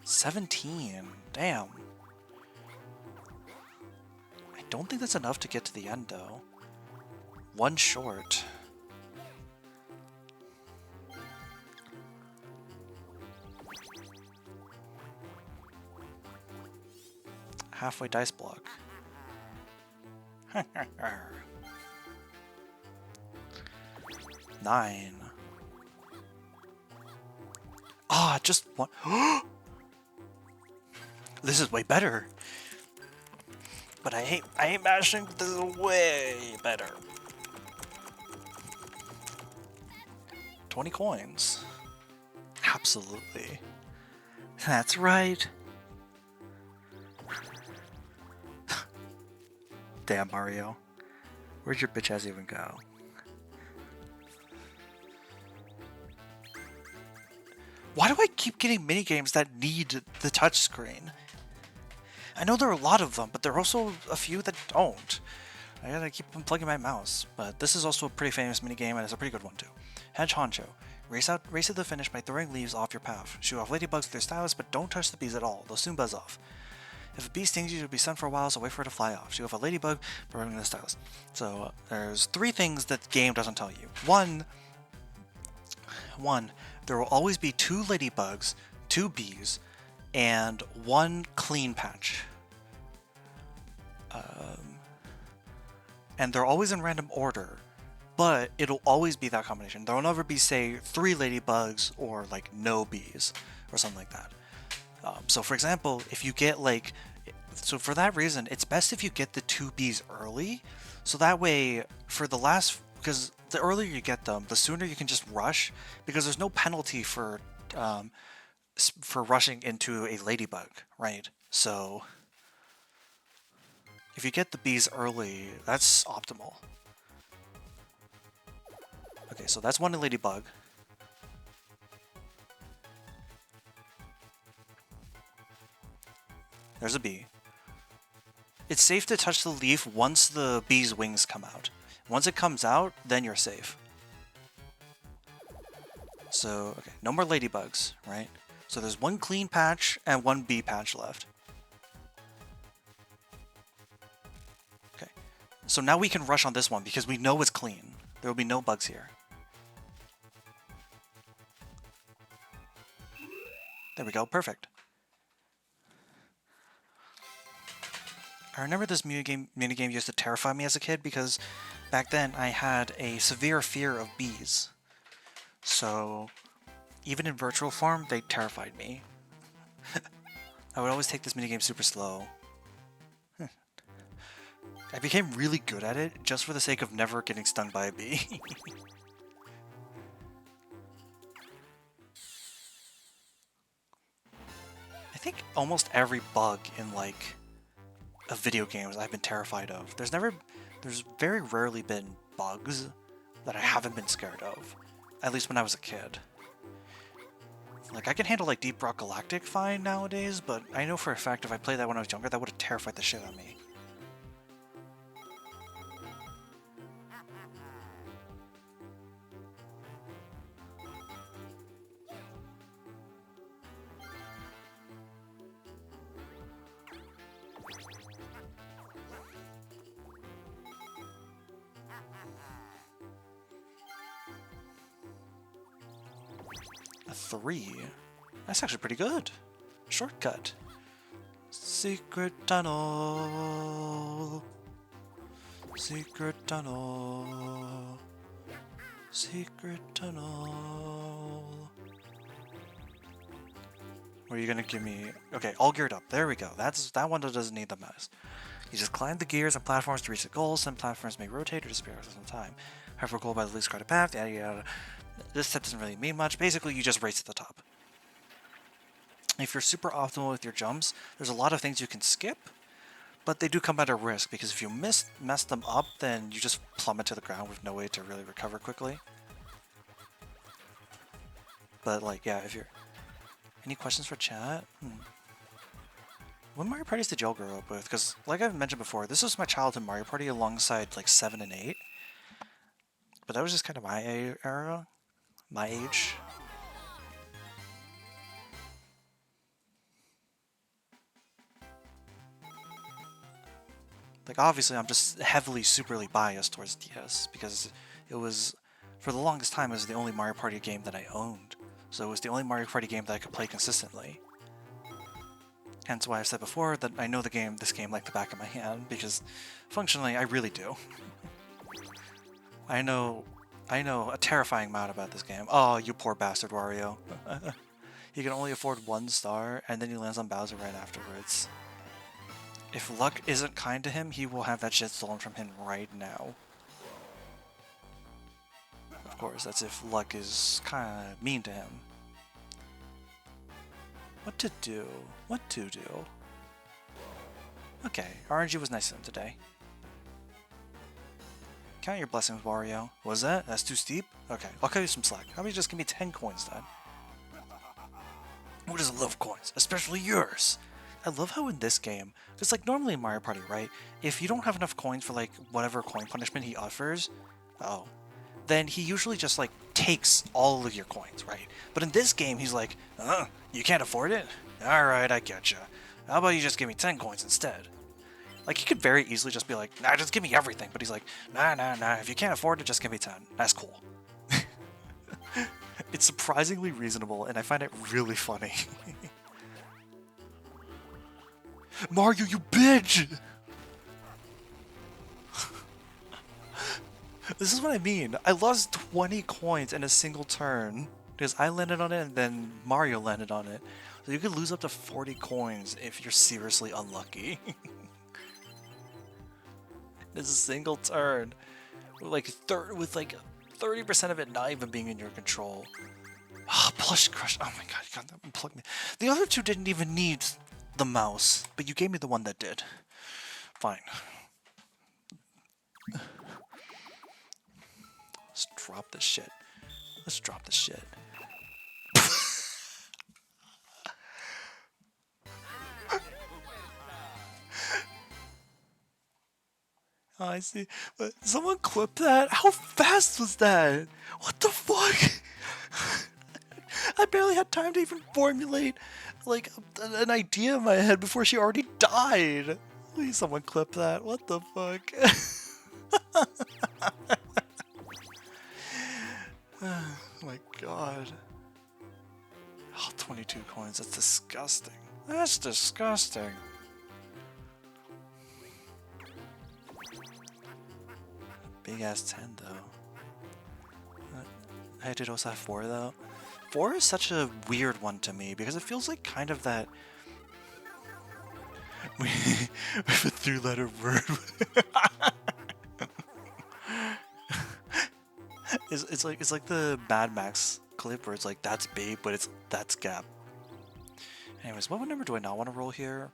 17. Damn. I don't think that's enough to get to the end, though. One short. Halfway dice block. 9. Ah, just one. This is way better. But I hate mashing. This is way better. 20 coins. Absolutely. That's right. Damn, Mario. Where'd your bitch ass even go? Why do I keep getting minigames that need the touchscreen? I know there are a lot of them, but there are also a few that don't. I gotta keep unplugging my mouse. But this is also a pretty famous minigame, and it's a pretty good one too. Hedge Honcho. Race to the finish by throwing leaves off your path. Shoot off ladybugs with your stylus, but don't touch the bees at all. They'll soon buzz off. If a bee stings you, you'll be stunned for a while, so wait for it to fly off. Shoot off a ladybug by rubbing the stylus. So there's 3 things that the game doesn't tell you. One, there will always be 2 ladybugs, 2 bees, and 1 clean patch. And they're always in random order, but it'll always be that combination. There will never be, say, 3 ladybugs or like no bees or something like that. So for example, if you get like, so for that reason, it's best if you get the 2 bees early, so that way for the last, because the earlier you get them, the sooner you can just rush, because there's no penalty for rushing into a ladybug, right? So if you get the bees early, that's optimal. Okay, so that's 1 ladybug. There's a bee. It's safe to touch the leaf once the bee's wings come out. Once it comes out, then you're safe. So, okay, no more ladybugs, right? So there's 1 clean patch and 1 bee patch left. Okay, so now we can rush on this one because we know it's clean. There will be no bugs here. There we go, perfect. I remember this minigame used to terrify me as a kid because back then I had a severe fear of bees. So even in virtual form, they terrified me. I would always take this minigame super slow. I became really good at it just for the sake of never getting stung by a bee. I think almost every bug in like of video games I've been terrified of. There's very rarely been bugs that I haven't been scared of. At least when I was a kid. Like, I can handle like Deep Rock Galactic fine nowadays, but I know for a fact if I played that when I was younger, that would have terrified the shit out of me. A 3? That's actually pretty good. Shortcut. Secret tunnel. Secret tunnel. Secret tunnel. What are you gonna give me? Okay, all geared up. There we go. That one doesn't need the mouse. You just climb the gears and platforms to reach the goals. Some platforms may rotate or disappear after some time. However, a goal by the least crowded path, yada yada. This step doesn't really mean much. Basically, you just race to the top. If you're super optimal with your jumps, there's a lot of things you can skip, but they do come at a risk, because if you mess them up, then you just plummet to the ground with no way to really recover quickly. But, like, yeah, if you're... Any questions for chat? What Mario Parties did y'all grow up with? Because, like I've mentioned before, this was my childhood Mario Party alongside, like, 7 and 8. But that was just kind of my era. My age. Like, obviously, I'm just heavily, superly biased towards DS, because it was, for the longest time, it was the only Mario Party game that I owned. So it was the only Mario Party game that I could play consistently. Hence why I've said before that I know this game like the back of my hand, because functionally, I really do. I know a terrifying amount about this game. Oh, you poor bastard, Wario. He can only afford 1 star, and then he lands on Bowser right afterwards. If luck isn't kind to him, he will have that shit stolen from him right now. Of course, that's if luck is kinda mean to him. What to do? What to do? Okay, RNG was nice to him today. Count your blessings, Wario. Was that? That's too steep? Okay, I'll cut you some slack. How about you just give me 10 coins then? Who doesn't love coins? Especially yours! I love how in this game, because like normally in Mario Party, right? If you don't have enough coins for like whatever coin punishment he offers, then he usually just like takes all of your coins, right? But in this game, he's like, you can't afford it? Alright, I getcha. How about you just give me 10 coins instead? Like, he could very easily just be like, nah, just give me everything. But he's like, nah, if you can't afford it, just give me 10. That's cool. It's surprisingly reasonable, and I find it really funny. Mario, you bitch! This is what I mean. I lost 20 coins in a single turn, because I landed on it and then Mario landed on it. So you could lose up to 40 coins if you're seriously unlucky. It's a single turn with like 30% of it not even being in your control. Oh, Plush Crush. Oh my god, you got that unplug me. The other two didn't even need the mouse, but you gave me the one that did. Fine. Let's drop this shit. Let's drop this shit. Oh, I see. But someone clip that? How fast was that? What the fuck? I barely had time to even formulate, like, an idea in my head before she already died. Please, someone clip that. What the fuck? Oh my god. Oh, 22 coins. That's disgusting. That's disgusting. Big ass 10 though. I did also have 4 though. 4 is such a weird one to me because it feels like kind of that. We have a 3-letter word. It's like the Mad Max clip where it's like that's babe, but that's gap. Anyways, what number do I not want to roll here?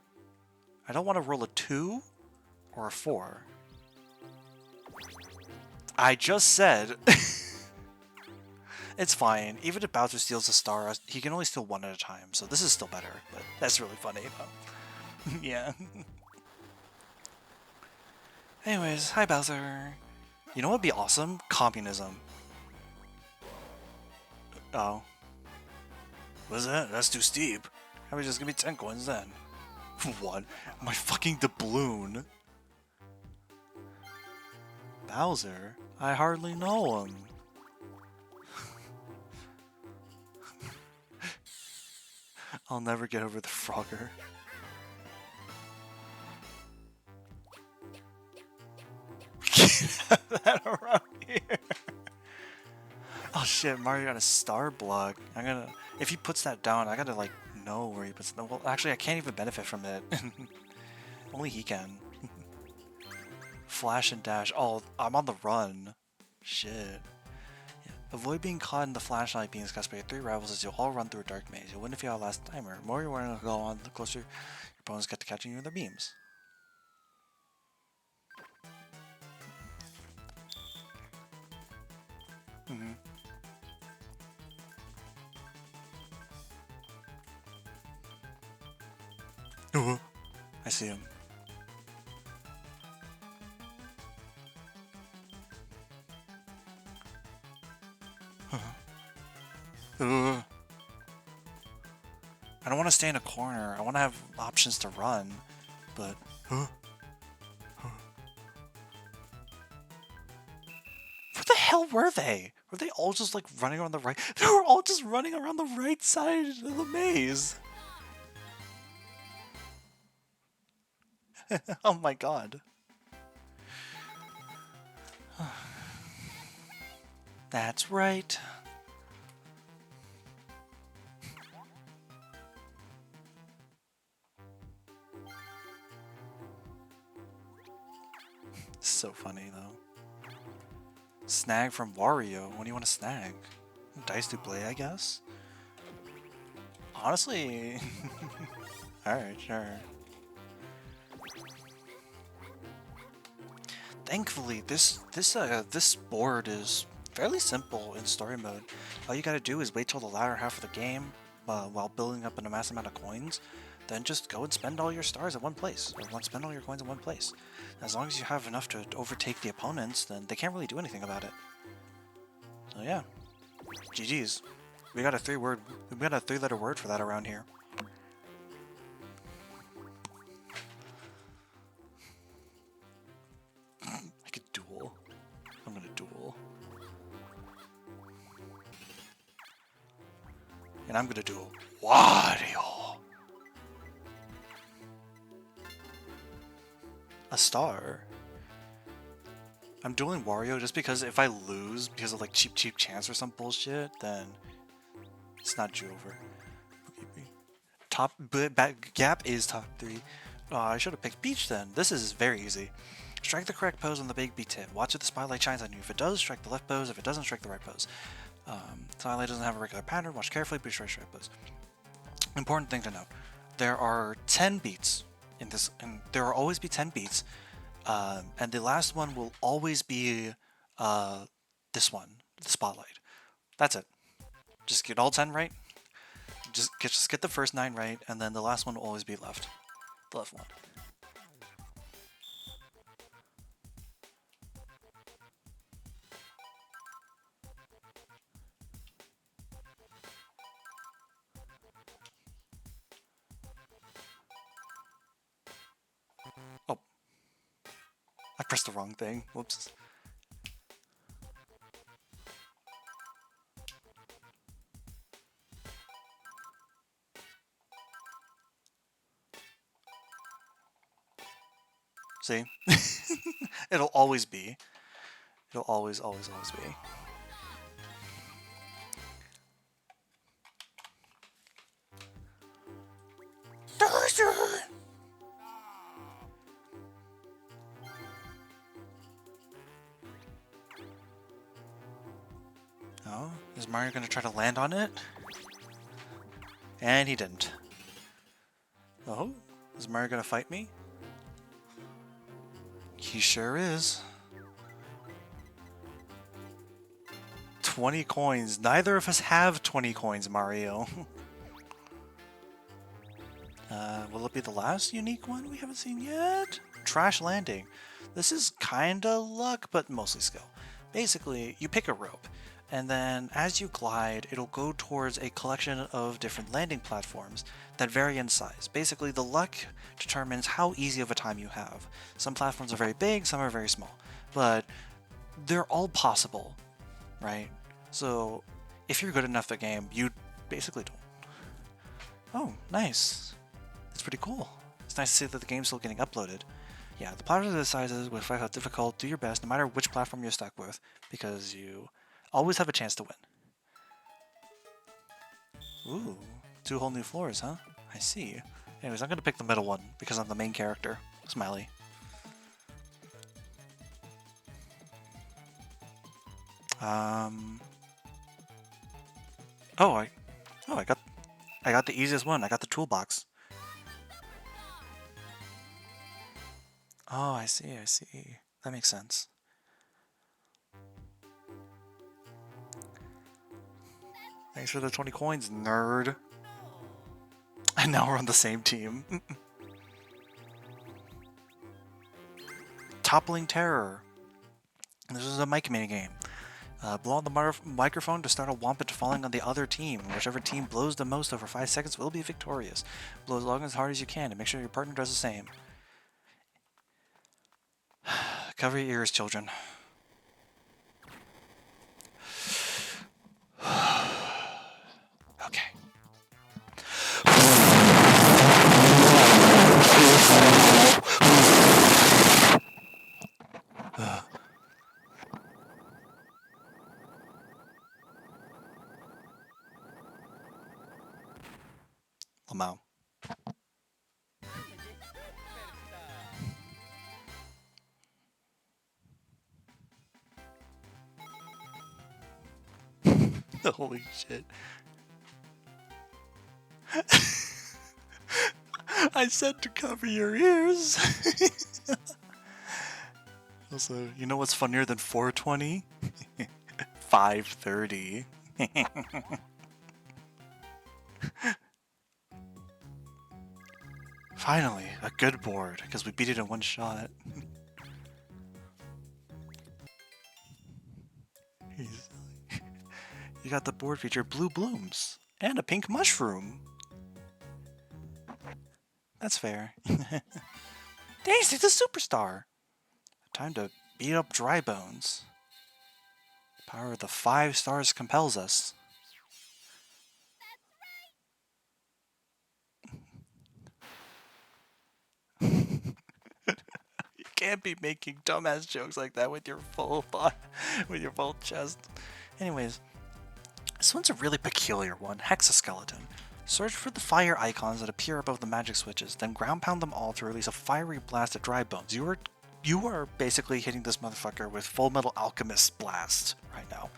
I don't want to roll a 2 or a 4. I just said it's fine. Even if Bowser steals a star, he can only steal 1 at a time, so this is still better. But that's really funny. Yeah. Anyways, hi Bowser. You know what would be awesome? Communism. Oh. What's that? That's too steep. How about just give me 10 coins then? What? My fucking doubloon. Bowser? I hardly know him. I'll never get over the Frogger. Get that around here. Oh shit, Mario got a star block. if he puts that down, I gotta like know where he puts it. Well, actually, I can't even benefit from it. Only he can. Flash and dash. Oh, I'm on the run. Shit. Yeah. Avoid being caught in the flashlight beams cast by your 3 rivals as you'll all run through a dark maze. You'll win if you outlast the timer. The more you're willing to go on, the closer your opponents get to catching you with their beams. Mm-hmm. I see him. I don't want to stay in a corner. I want to have options to run, but... Where the hell were they? Were they all just like running around the right? They were all just running around the right side of the maze. Oh my god. That's right. So funny though. Snag from Wario. What do you want to snag? Dice to play, I guess? Honestly... Alright, sure. Thankfully, this board is fairly simple in story mode. All you gotta do is wait till the latter half of the game while building up an amass amount of coins, then just go and spend all your stars at one place, or spend all your coins in one place. As long as you have enough to overtake the opponents, then they can't really do anything about it. So yeah, GG's. We got a 3-letter word for that around here. I could duel. I'm gonna duel. And I'm gonna duel Wario. A star. I'm dueling Wario just because if I lose because of like cheap chance or some bullshit, then it's not over. Gap is top 3. I should have picked Peach then. This is very easy. Strike the correct pose on the big B tip. Watch if the spotlight shines on you. If it does, strike the left pose. If it doesn't, strike the right pose. Spotlight doesn't have a regular pattern. Watch carefully, be sure to strike pose. Important thing to note. There are 10 beats in this, and there will always be 10 beats. And the last one will always be this one, the spotlight. That's it. Just get all 10 right. Just get the first 9 right, and then the last one will always be left. The left one. Oh. I pressed the wrong thing. Whoops. See? It'll always be. It'll always be. Bowser! Oh, is Mario gonna try to land on it? And he didn't. Oh, is Mario gonna fight me? He sure is. 20 coins. Neither of us have 20 coins, Mario. Will it be the last unique one we haven't seen yet? Trash landing. This is kinda luck, but mostly skill. Basically, you pick a rope, and then as you glide, it'll go towards a collection of different landing platforms that vary in size. Basically, the luck determines how easy of a time you have. Some platforms are very big, some are very small, but they're all possible, right? So, if you're good enough at the game, you basically don't. Oh, nice. That's pretty cool. It's nice to see that the game's still getting uploaded. Yeah, the platforms are the sizes with how difficult, do your best no matter which platform you're stuck with, because you always have a chance to win. Ooh, 2 whole new floors, huh? I see. Anyways, I'm gonna pick the middle one because I'm the main character. Smiley. I got the easiest one. I got the toolbox. Oh, I see, I see. That makes sense. Thanks for the 20 coins, nerd. And now we're on the same team. Toppling Terror. This is a mic minigame. Blow on the microphone to start a Whompet falling on the other team. Whichever team blows the most over 5 seconds will be victorious. Blow as long as hard as you can and make sure your partner does the same. Cover your ears, children. Okay. Lamau. Holy shit. I said to cover your ears. Also, you know what's funnier than 420? 530. Finally, a good board, because we beat it in one shot. You got the board feature Blue Blooms and a pink mushroom. That's fair. Daisy the superstar. Time to beat up Dry Bones. The power of the 5 stars compels us. You can't be making dumbass jokes like that with your full chest. Anyways, this one's a really peculiar one. Hexaskeleton. Search for the fire icons that appear above the magic switches, then ground pound them all to release a fiery blast at Dry Bones. You are basically hitting this motherfucker with Full Metal Alchemist blast right now.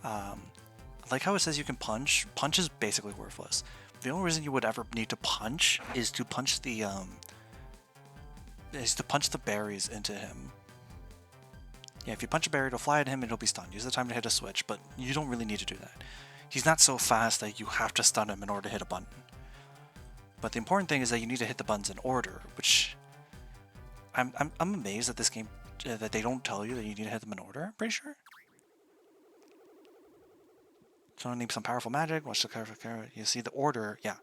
I like how it says you can punch. Punch is basically worthless. The only reason you would ever need to punch is to punch the berries into him. Yeah, if you punch a berry, it'll fly at him and it'll be stunned. Use the time to hit a switch, but you don't really need to do that. He's not so fast that you have to stun him in order to hit a button. But the important thing is that you need to hit the buttons in order, which I'm amazed at this game that they don't tell you that you need to hit them in order. I'm pretty sure. So I need some powerful magic. Watch the character. You see the order. Yeah.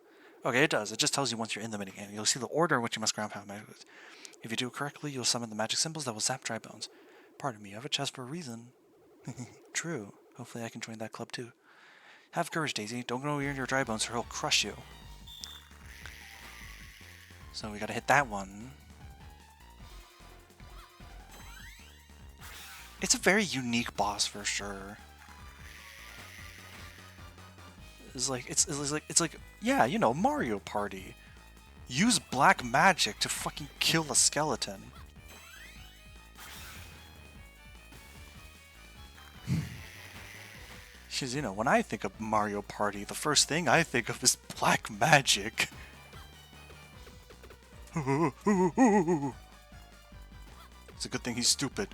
Okay, it does. It just tells you once you're in the minigame. You'll see the order in which you must ground pound magic. If you do it correctly, you'll summon the magic symbols that will zap Dry Bones. Pardon me, you have a chest for a reason. True. Hopefully I can join that club too. Have courage, Daisy. Don't go near your Dry Bones or he'll crush you. So we gotta hit that one. It's a very unique boss for sure. It's like yeah, you know, Mario Party. Use black magic to fucking kill a skeleton. Because, you know, when I think of Mario Party, the first thing I think of is black magic. It's a good thing he's stupid.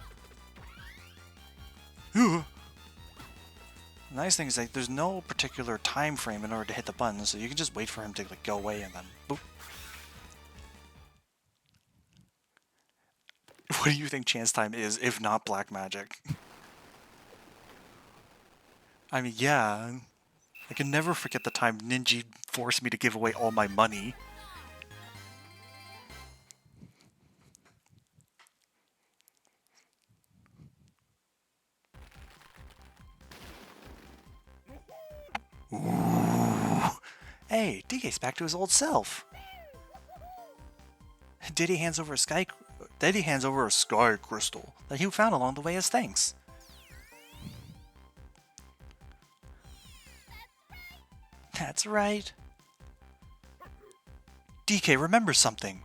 The nice thing is that there's no particular time frame in order to hit the button, so you can just wait for him to like go away and then boop. What do you think chance time is, if not black magic? I mean, yeah. I can never forget the time Ninja forced me to give away all my money. Ooh. Hey, DK's back to his old self. Diddy hands over a sky crystal that he found along the way as thanks. That's right. DK remembers something.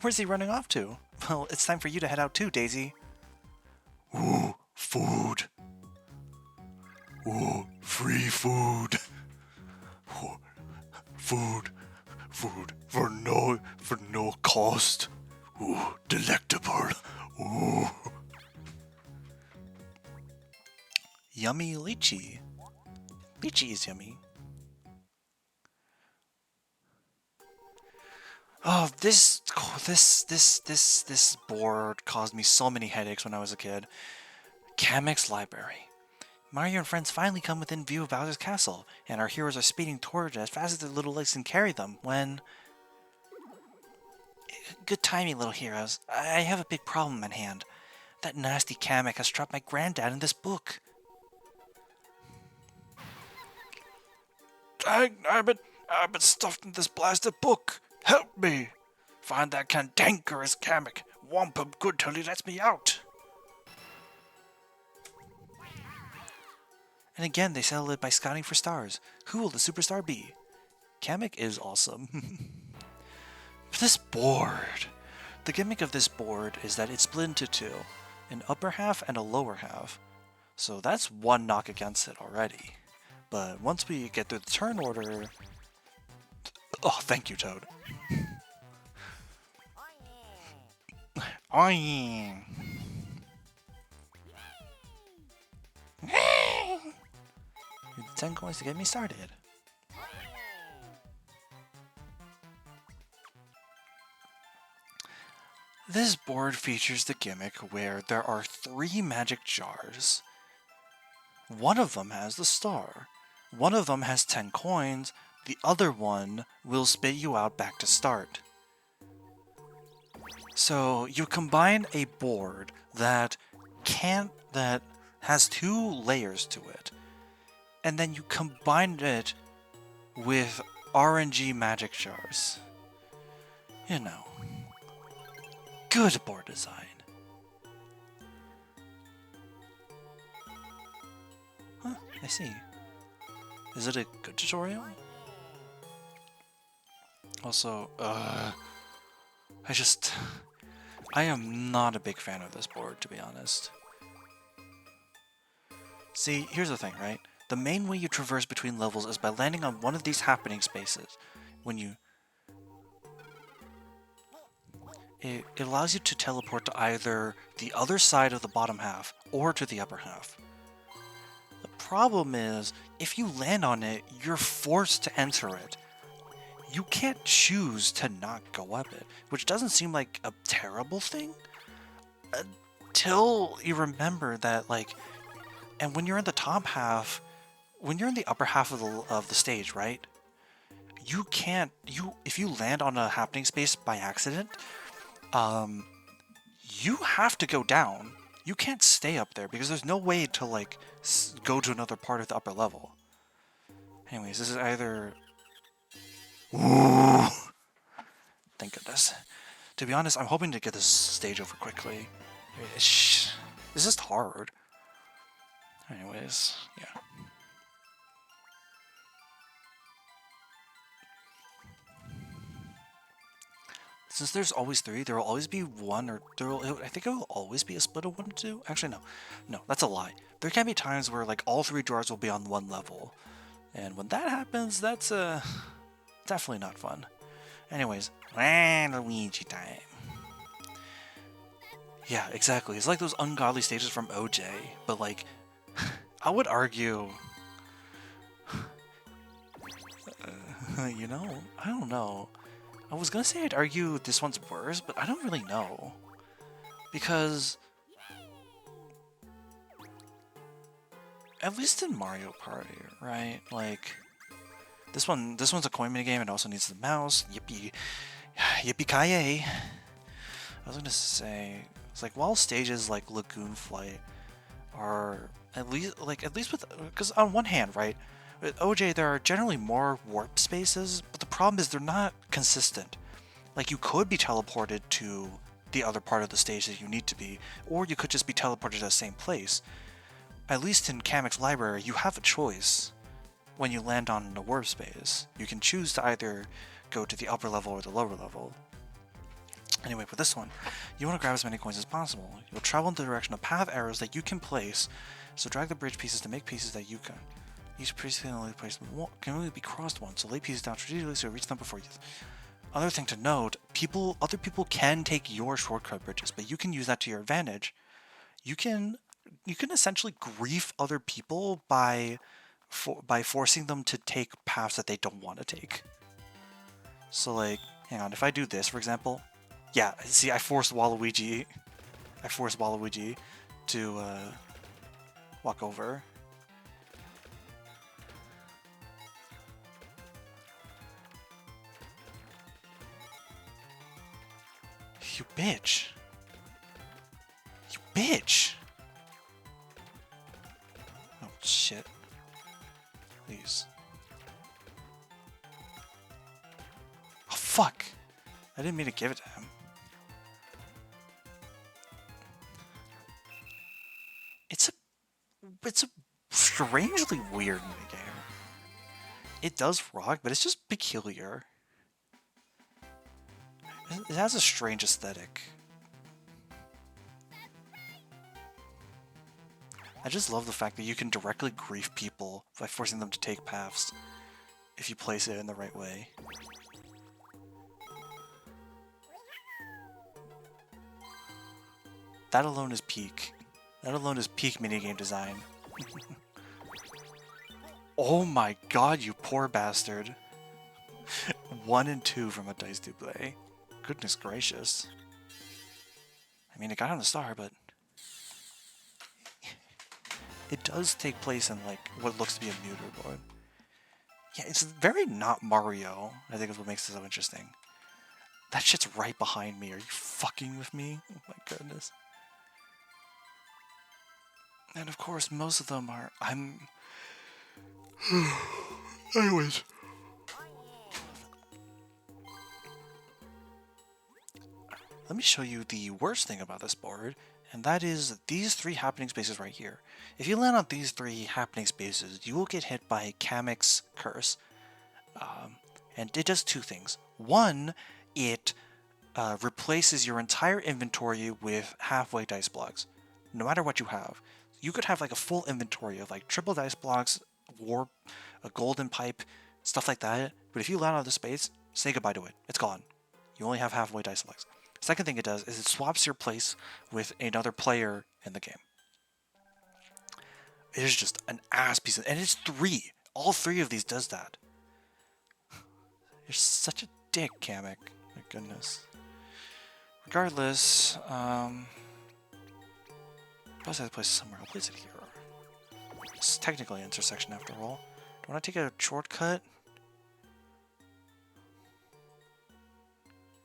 Where's he running off to? Well, it's time for you to head out too, Daisy. Ooh, food. Ooh, free food. Ooh, food for no cost. Ooh, delectable. Ooh. Yummy lychee. Lychee is yummy. Oh, this board caused me so many headaches when I was a kid. Kamek's Library. Mario and friends finally come within view of Bowser's castle, and our heroes are speeding toward it as fast as their little legs can carry them, when... Good timing, little heroes. I have a big problem at hand. That nasty Kamek has trapped my granddad in this book. Dang nabbit, I've been stuffed in this blasted book. Help me! Find that cantankerous Kamek. Whomp him good till he lets me out. And again, they settle it by scouting for stars. Who will the superstar be? Kamek is awesome. This board. The gimmick of this board is that it's split into two. An upper half and a lower half. So that's one knock against it already. But once we get through the turn order... Oh, thank you, Toad. Oing. 10 coins to get me started. This board features the gimmick where there are 3 magic jars. One of them has the star. One of them has 10 coins. The other one will spit you out back to start. So you combine a board that has 2 layers to it, and then you combine it with RNG magic jars. You know, good board design. Huh, I see. Is it a good tutorial? Also, I am not a big fan of this board, to be honest. See, here's the thing, right? The main way you traverse between levels is by landing on one of these happening spaces. It allows you to teleport to either the other side of the bottom half or to the upper half. The problem is, if you land on it, you're forced to enter it. You can't choose to not go up it, which doesn't seem like a terrible thing, until you remember that, like, and when you're in the top half, when you're in the upper half of the stage, right? You can't, if you land on a happening space by accident, you have to go down. You can't stay up there because there's no way to, like, go to another part of the upper level. Anyways, this is either... Ooh. Thank goodness. To be honest, I'm hoping to get this stage over quickly. It's just hard. Anyways, yeah. since there's always 3, there will always be one, or I think it will always be a split of 1 to 2. Actually, no, that's a lie. There can be times where like all 3 jars will be on one level, and when that happens, that's definitely not fun. Anyways, Luigi time. Yeah, exactly. It's like those ungodly stages from OJ, but like, I would argue, you know, I don't know. I was gonna say I'd argue this one's worse, but I don't really know. Because, at least in Mario Party, right? Like, this one's a coin minigame and also needs the mouse. Yippee. Yippee-ki-yay. I was gonna say, it's like, while stages like Lagoon Flight are at least with, because on one hand, right, with OJ there are generally more warp spaces, but the problem is they're not consistent. Like, you could be teleported to the other part of the stage that you need to be, or you could just be teleported to the same place. At least in Kamek's library, you have a choice when you land on a warp space. You can choose to either go to the upper level or the lower level. Anyway, with this one, you want to grab as many coins as possible. You'll travel in the direction of path arrows that you can place, so drag the bridge pieces to make pieces that you can. Each piece can only be crossed once, so lay pieces down strategically so you reach them before you. Other thing to note, other people can take your shortcut bridges, but you can use that to your advantage. You can essentially grief other people by forcing them to take paths that they don't want to take. So like, hang on, if I do this, for example, yeah, see, I forced Waluigi to walk over. You bitch. You bitch. Oh shit. Please. Oh fuck. I didn't mean to give it to him. It's a strangely weird minigame. It does rock, but it's just peculiar. It has a strange aesthetic. I just love the fact that you can directly grief people by forcing them to take paths if you place it in the right way. That alone is peak. That alone is peak minigame design. Oh my god, you poor bastard. 1 and 2 from a dice double. Goodness gracious. I mean, it got on the star, but it does take place in like what looks to be a muter board. Yeah, it's very not Mario, I think is what makes it so interesting. That shit's right behind me. Are you fucking with me? Oh my goodness. And of course, most of them are... Anyways. Let me show you the worst thing about this board, and that is these 3 happening spaces right here. If you land on these 3 happening spaces, you will get hit by Kamek's curse. And it does 2 things. One, it replaces your entire inventory with halfway dice blocks, no matter what you have. You could have like a full inventory of like triple dice blocks, warp, a golden pipe, stuff like that. But if you land on the space, say goodbye to it. It's gone. You only have halfway dice blocks. Second thing it does is it swaps your place with another player in the game. It is just an ass piece of, and it's 3. All 3 of these does that. You're such a dick, Kamek. My goodness. Regardless, I have to place it somewhere. I'll place it here. It's technically an intersection after all. Do I want to take a shortcut?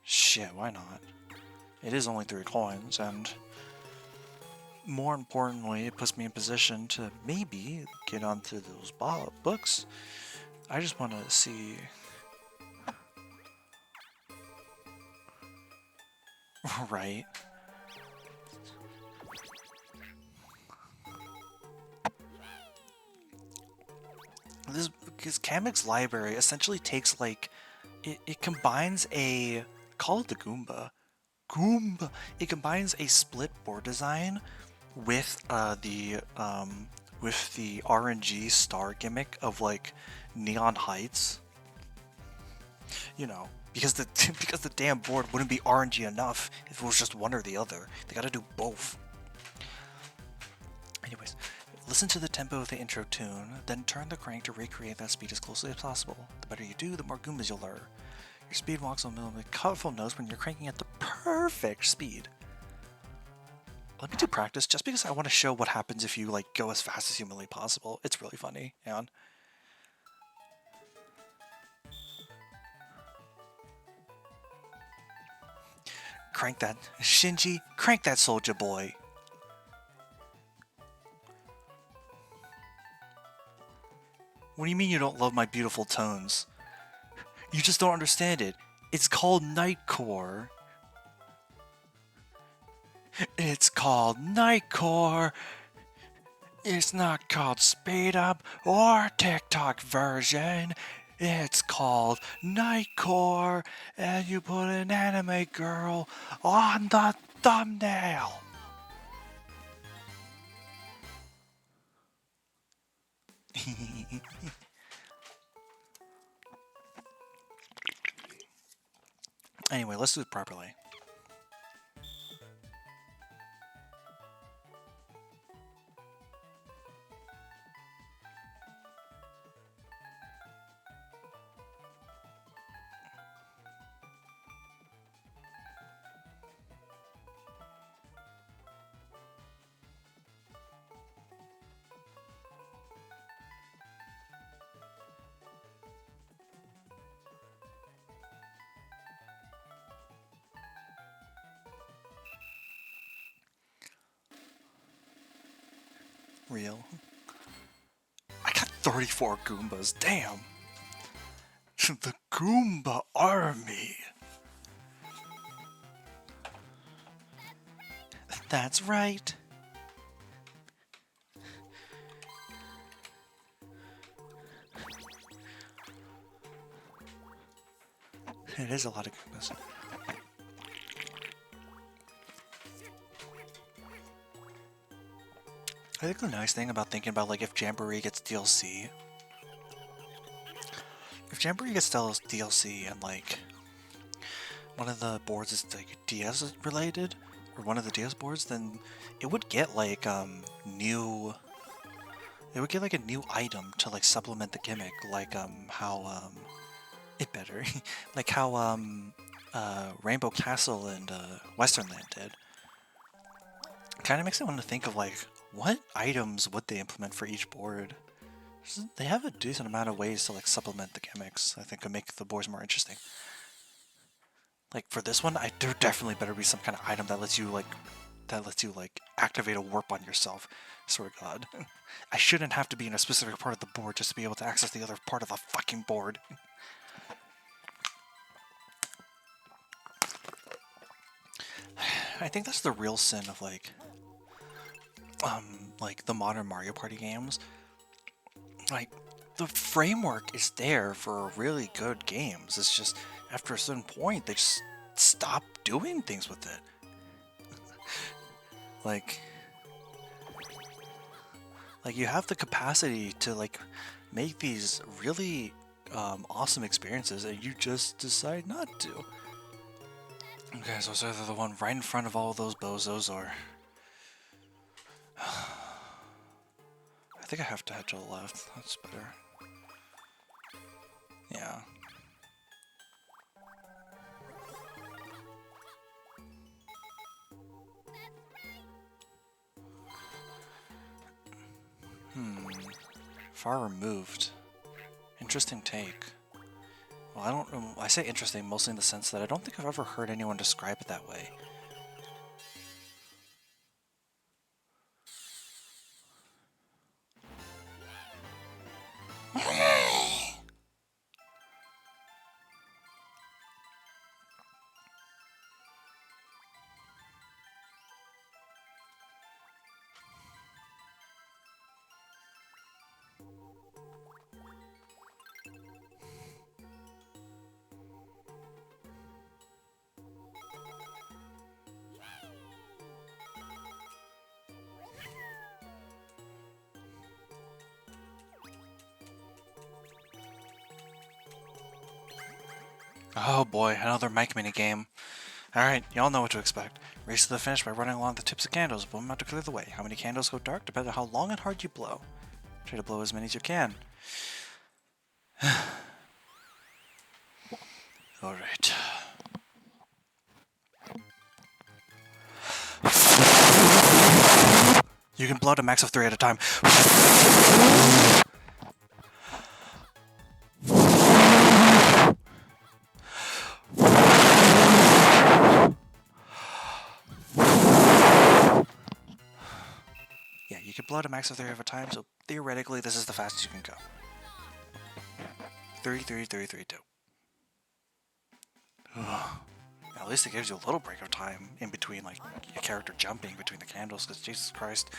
Shit, why not? It is only 3 coins, and more importantly, it puts me in position to maybe get onto those books. I just want to see... Right. Because Kamek's library essentially takes like... It combines a call it the Goomba. Goomba. It combines a split board design with the RNG star gimmick of like Neon Heights. You know, because the because the damn board wouldn't be RNG enough if it was just one or the other. They gotta do both. Anyways, listen to the tempo of the intro tune, then turn the crank to recreate that speed as closely as possible. The better you do, the more Goombas you'll lure. Your speed walks on a colorful notes when you're cranking at the perfect speed. Let me do practice just because I want to show what happens if you like go as fast as humanly possible. It's really funny, and crank that, Shinji, crank that soldier boy. What do you mean you don't love my beautiful tones? You just don't understand it. It's called Nightcore. It's called Nightcore. It's not called Speed Up or TikTok version. It's called Nightcore, and you put an anime girl on the thumbnail. Anyway, let's do it properly. Real. I got 34 Goombas, damn! The Goomba Army! That's right! It is a lot of Goombas. I think the nice thing about thinking about like if Jamboree gets DLC, if Jamboree gets DLC and like one of the boards is like DS related or one of the DS boards, then it would get like new. It would get like a new item to like supplement the gimmick, like how it better, like how Rainbow Castle and Western Land did. Kind of makes me want to think of like what items would they implement for each board. They have a decent amount of ways to like supplement the gimmicks. I think could make the boards more interesting. Like for this one, there definitely better be some kind of item that lets you like activate a warp on yourself. Swear to God, I shouldn't have to be in a specific part of the board just to be able to access the other part of the fucking board. I think that's the real sin of like the modern Mario Party games. Like, the framework is there for really good games. It's just, after a certain point, they just stop doing things with it. like you have the capacity to, like, make these really awesome experiences, and you just decide not to. Okay, so it's either the one right in front of all those bozos, or... I think I have to head to the left. That's better. Yeah. Far removed. Interesting take. Well, I don't know. I say interesting mostly in the sense that I don't think I've ever heard anyone describe it that way. Oh boy, another mic mini game. Alright, y'all know what to expect. Race to the finish by running along the tips of candles, blow them out to clear the way. How many candles go dark depends on how long and hard you blow. Try to blow as many as you can. Alright. You can blow to a max of 3 at a time. Yeah, you can blow to a max of 3 at a time, so theoretically this is the fastest you can go. 3, 3, 3, 3, 2. At least it gives you a little break of time in between, like, your character jumping between the candles, because Jesus Christ.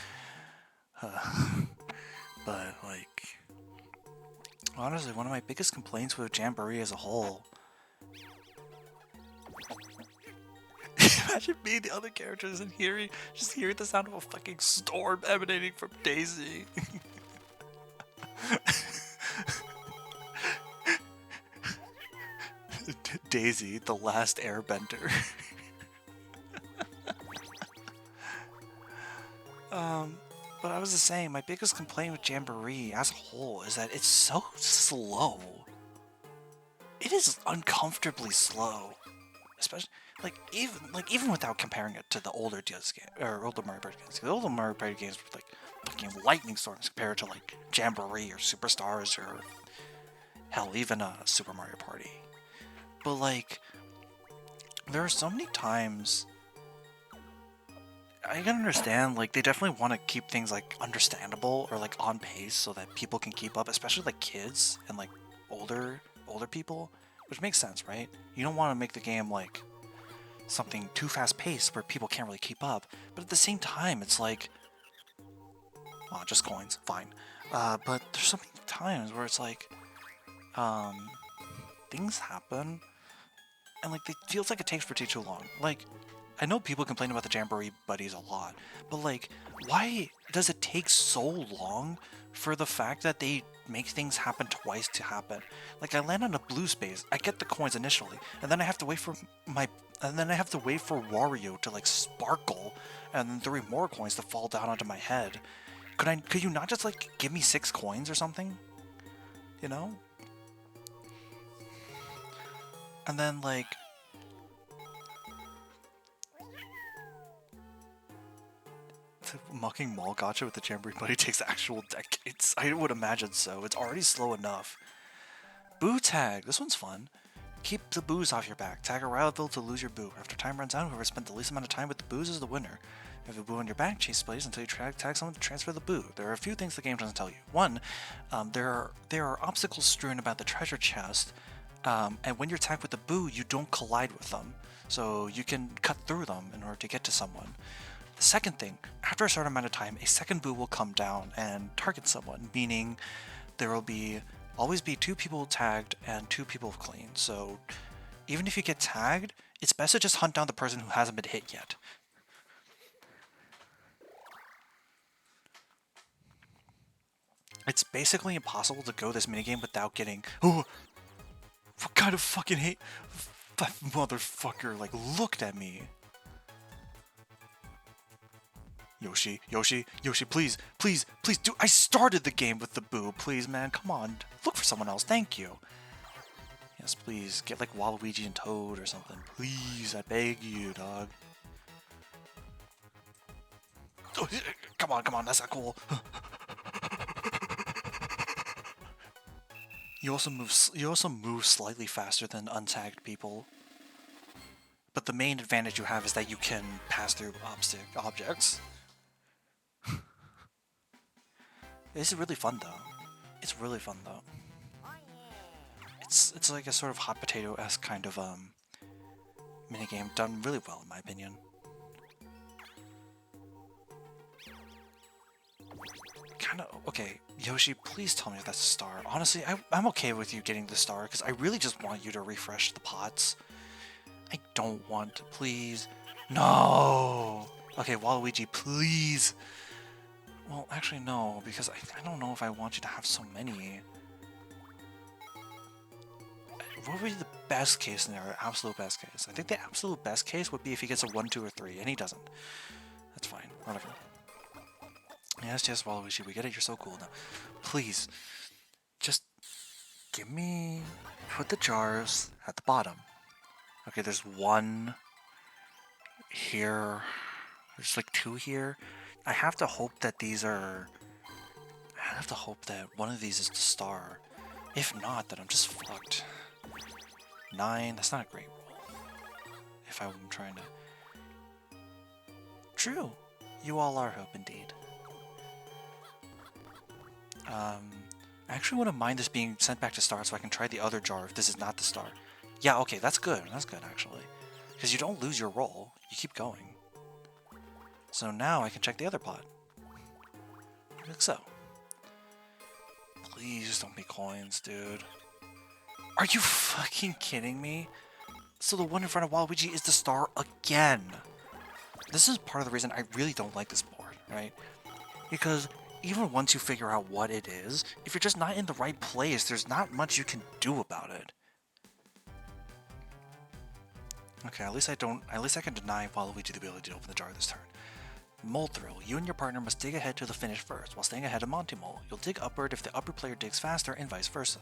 But, like, honestly, one of my biggest complaints with Jamboree as a whole. Imagine being the other characters and just hearing the sound of a fucking storm emanating from Daisy. Daisy, the last airbender. But I was just saying, my biggest complaint with Jamboree as a whole is that it's so slow. It is uncomfortably slow, especially even without comparing it to the older DS game or older Mario Party games. The older Mario Party games were like fucking lightning storms compared to like Jamboree or Superstars or hell, even Super Mario Party. But like, there are so many times. I can understand, like, they definitely want to keep things, like, understandable or, like, on pace so that people can keep up, especially, like, kids and, like, older people, which makes sense, right? You don't want to make the game, like, something too fast-paced where people can't really keep up, but at the same time, it's like, well, just coins, fine. But there's so many times where it's like, things happen, and, like, it feels like it takes pretty too long. Like, I know people complain about the Jamboree buddies a lot, but like, why does it take so long for the fact that they make things happen twice to happen? Like, I land on a blue space, I get the coins initially, and then I have to wait for Wario to like sparkle, and then 3 more coins to fall down onto my head. Could you not just like give me 6 coins or something? You know? And then like, mucking mall gacha with the Jamboree buddy takes actual decades. I would imagine so. It's already slow enough. Boo tag. This one's fun. Keep the booze off your back. Tag a rival to lose your boo. After time runs out, whoever spent the least amount of time with the booze is the winner. If you have a boo on your back, chase plays until you tag someone to transfer the boo. There are a few things the game doesn't tell you. One, there are obstacles strewn about the treasure chest, and when you're tagged with the boo, you don't collide with them. So you can cut through them in order to get to someone. The second thing, after a certain amount of time, a second boo will come down and target someone, meaning there will always be 2 people tagged and 2 people clean. So even if you get tagged, it's best to just hunt down the person who hasn't been hit yet. It's basically impossible to go this minigame without getting, oh, what kind of fucking hate? That motherfucker, like, looked at me. Yoshi, please, do. I started the game with the boo, please, man. Come on, look for someone else. Thank you. Yes, please, get like Waluigi and Toad or something. Please, I beg you, dog. Oh, come on, that's not cool. You also move slightly faster than untagged people. But the main advantage you have is that you can pass through objects. This is really fun though. It's really fun though. It's like a sort of hot potato-esque kind of minigame done really well in my opinion. Kinda okay, Yoshi, please tell me if that's a star. Honestly, I'm okay with you getting the star because I really just want you to refresh the pots. I don't want, please. No! Okay, Waluigi, please! Well, actually, no, because I don't know if I want you to have so many. What would be the best case scenario, absolute best case. I think the absolute best case would be if he gets a 1, 2, or 3, and he doesn't. That's fine. Whatever. Yes, yes, Waluigi, we get it. You're so cool now. Please, just give me... Put the jars at the bottom. Okay, there's one here. There's like 2 here. I have to hope that these are... I have to hope that one of these is the star. If not, then I'm just fucked. 9, that's not a great roll. If I'm trying to... True! You all are hope indeed. I actually wouldn't mind this being sent back to star so I can try the other jar if this is not the star. Yeah, okay, that's good. That's good, actually. Because you don't lose your roll. You keep going. So now I can check the other pot. Like so. Please don't be coins, dude. Are you fucking kidding me? So the one in front of Waluigi is the star again. This is part of the reason I really don't like this board, right? Because even once you figure out what it is, if you're just not in the right place, there's not much you can do about it. Okay, at least I can deny Waluigi the ability to open the jar this turn. Mole Thrill. You and your partner must dig ahead to the finish first, while staying ahead of Monty Mole. You'll dig upward if the upper player digs faster, and vice versa.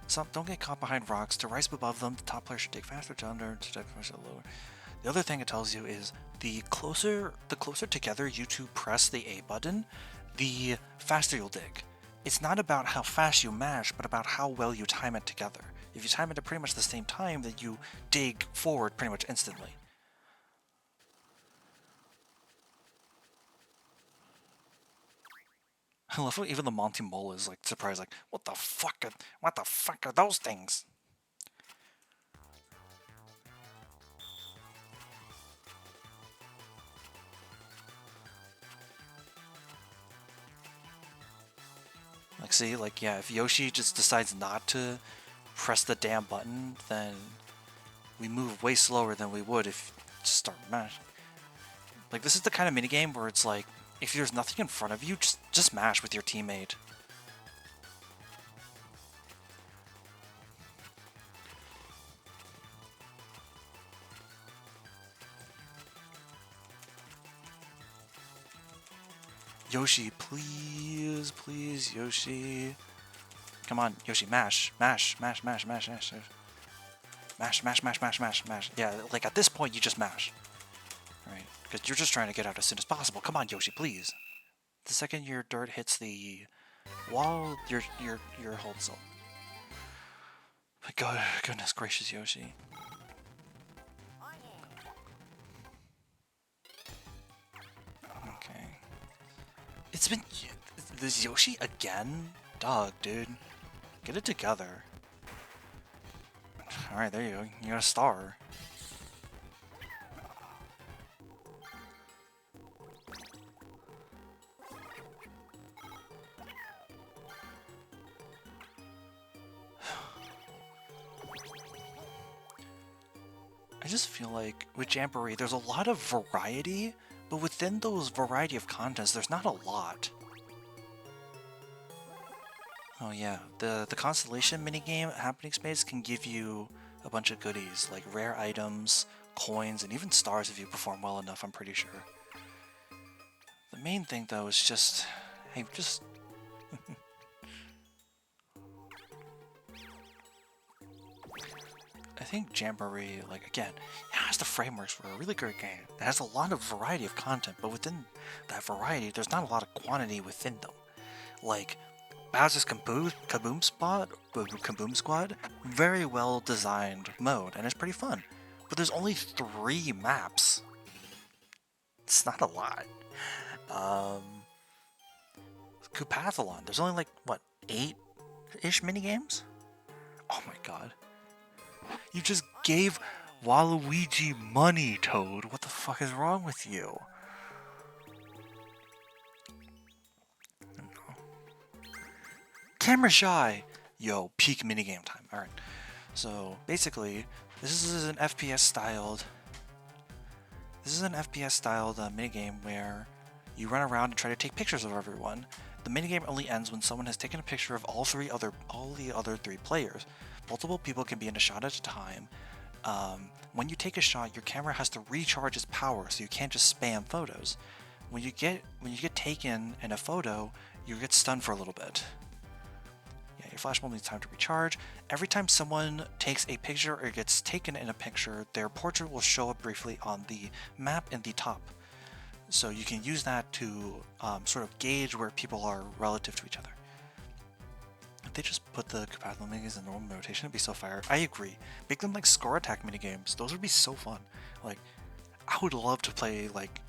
Some don't get caught behind rocks. To rise above them, the top player should dig faster to under, to dig faster lower. The other thing it tells you is the closer together you two press the A button, the faster you'll dig. It's not about how fast you mash, but about how well you time it together. If you time it at pretty much the same time, then you dig forward pretty much instantly. I love how even the Monty Mole is like surprised, like, what the fuck are those things? Like, see, like, yeah, if Yoshi just decides not to press the damn button, then we move way slower than we would if you just start mashing. Like, this is the kind of minigame where it's like, if there's nothing in front of you, just mash with your teammate. Yoshi, please, please, Yoshi. Come on, Yoshi, mash, mash, mash, mash, mash, mash, mash. Mash, mash, mash, mash, mash, mash. Yeah, like at this point, you just mash. Right? Because you're just trying to get out as soon as possible. Come on, Yoshi, please. The second your dirt hits the wall, your holds up. My God, goodness gracious, Yoshi. Okay. It's been... This Yoshi again? Dog, dude. Get it together. Alright, there you go. You got a star. I just feel like with Jamboree, there's a lot of variety, but within those variety of contents, there's not a lot. Oh yeah, the Constellation minigame Happening Space can give you a bunch of goodies, like rare items, coins, and even stars if you perform well enough, I'm pretty sure. The main thing though is just, hey, just... I think Jamboree, like, again, it has the frameworks for a really great game. It has a lot of variety of content, but within that variety, there's not a lot of quantity within them. Like, Bowser's Kaboom Squad, very well designed mode, and it's pretty fun. But there's only 3 maps. It's not a lot. Koopathlon, there's only like, what, 8-ish minigames? Oh my God. You just gave Waluigi money, Toad. What the fuck is wrong with you? Camera shy! Yo, peak minigame time. Alright. So, basically, this is an FPS styled minigame where you run around and try to take pictures of everyone. The minigame only ends when someone has taken a picture of all the other 3 players. multiple people can be in a shot at a time. When you take a shot, your camera has to recharge its power, so you can't just spam photos. When you get taken in a photo, you get stunned for a little bit. Yeah, your flash bulb needs time to recharge. Every time someone takes a picture or gets taken in a picture, their portrait will show up briefly on the map in the top. So you can use that to sort of gauge where people are relative to each other. If they just put the compatible minigames in normal rotation, it'd be so fire. I agree. Make them like score attack minigames. Those would be so fun. Like, I would love to play like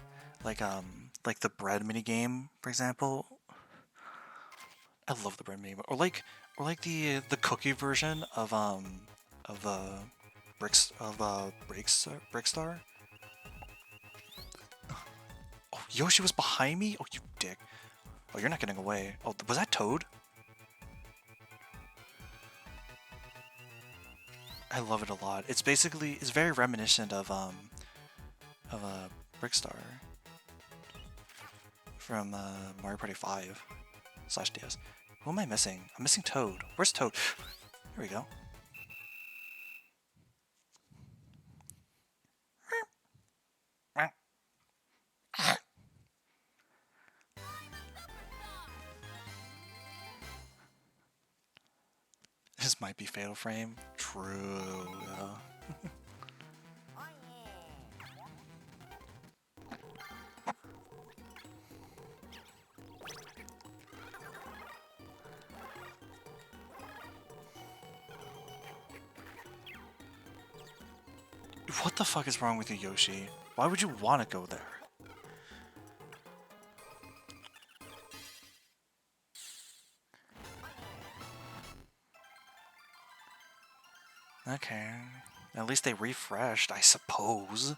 the bread minigame, for example. I love the bread minigame. Or like the cookie version of Brickstar. Oh, Yoshi was behind me? Oh, you dick. Oh, you're not getting away. Oh, was that Toad? I love it a lot. It's very reminiscent of Brickstar from Mario Party 5 / DS. Who am I missing? I'm missing Toad. Where's Toad? Here we go. This might be Fatal Frame. True. What the fuck is wrong with you, Yoshi? Why would you want to go there? Okay. At least they refreshed, I suppose.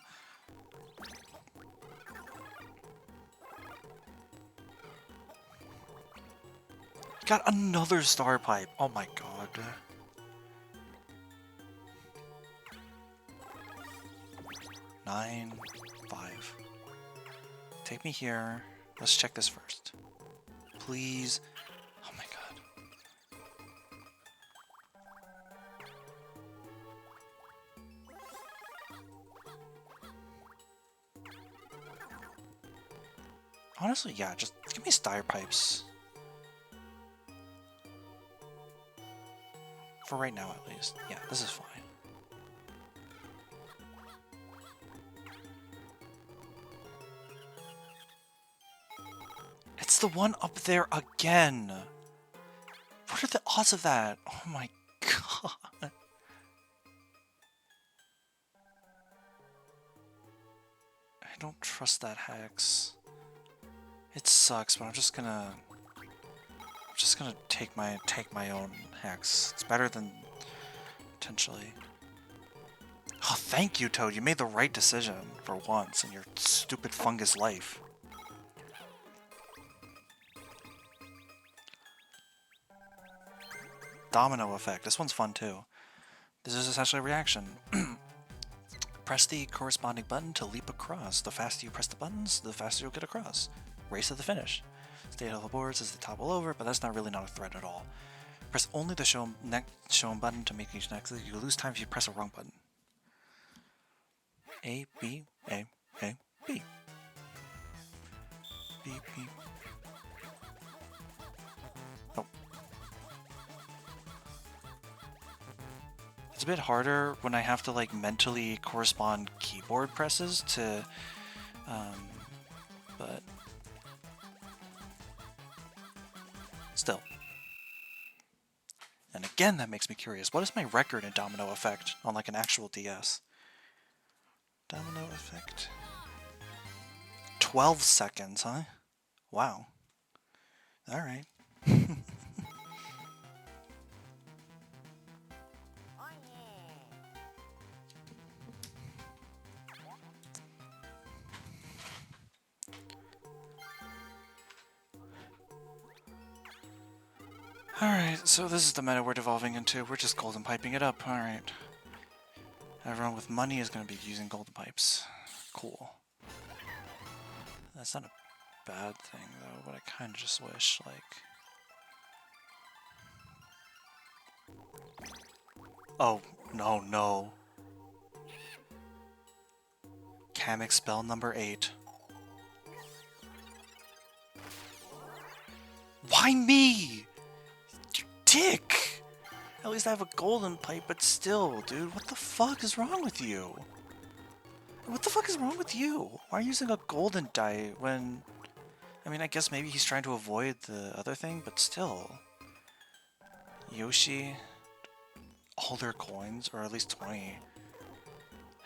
Got another star pipe. Oh my god. Nine, 5. Take me here. Let's check this first. Please. Oh my god. Honestly, yeah, just give me star pipes. For right now, at least. Yeah, this is fine. It's the one up there again! What are the odds of that? Oh my god. I don't trust that hex. It sucks, but I'm just gonna take my own hex. It's better than potentially. Oh, thank you, Toad. You made the right decision for once in your stupid fungus life. Domino effect. This one's fun too. This is essentially a reaction. Press the corresponding button to leap across. The faster you press the buttons, the faster you'll get across. Race to the finish. Stay on the boards as they topple over, but that's not a threat at all. Press only the shown button to make each next. You lose time if you press a wrong button. A, B, A, A, B. B, B. Oh. It's a bit harder when I have to like mentally correspond keyboard presses to, but still. And again, that makes me curious. What is my record in domino effect on like an actual DS? Domino effect. 12 seconds, huh? Wow. Alright. Alright, so this is the meta we're devolving into. We're just golden piping it up. Alright. Everyone with money is going to be using golden pipes. Cool. That's not a bad thing, though, but I kind of just wish, like... Oh, no, no. Kamek spell number 8. Why me? You dick! At least I have a golden pipe, but still, dude, what the fuck is wrong with you? What the fuck is wrong with you? Why are you using a golden die when... I mean, I guess maybe he's trying to avoid the other thing, but still. Yoshi... all their coins, or at least 20.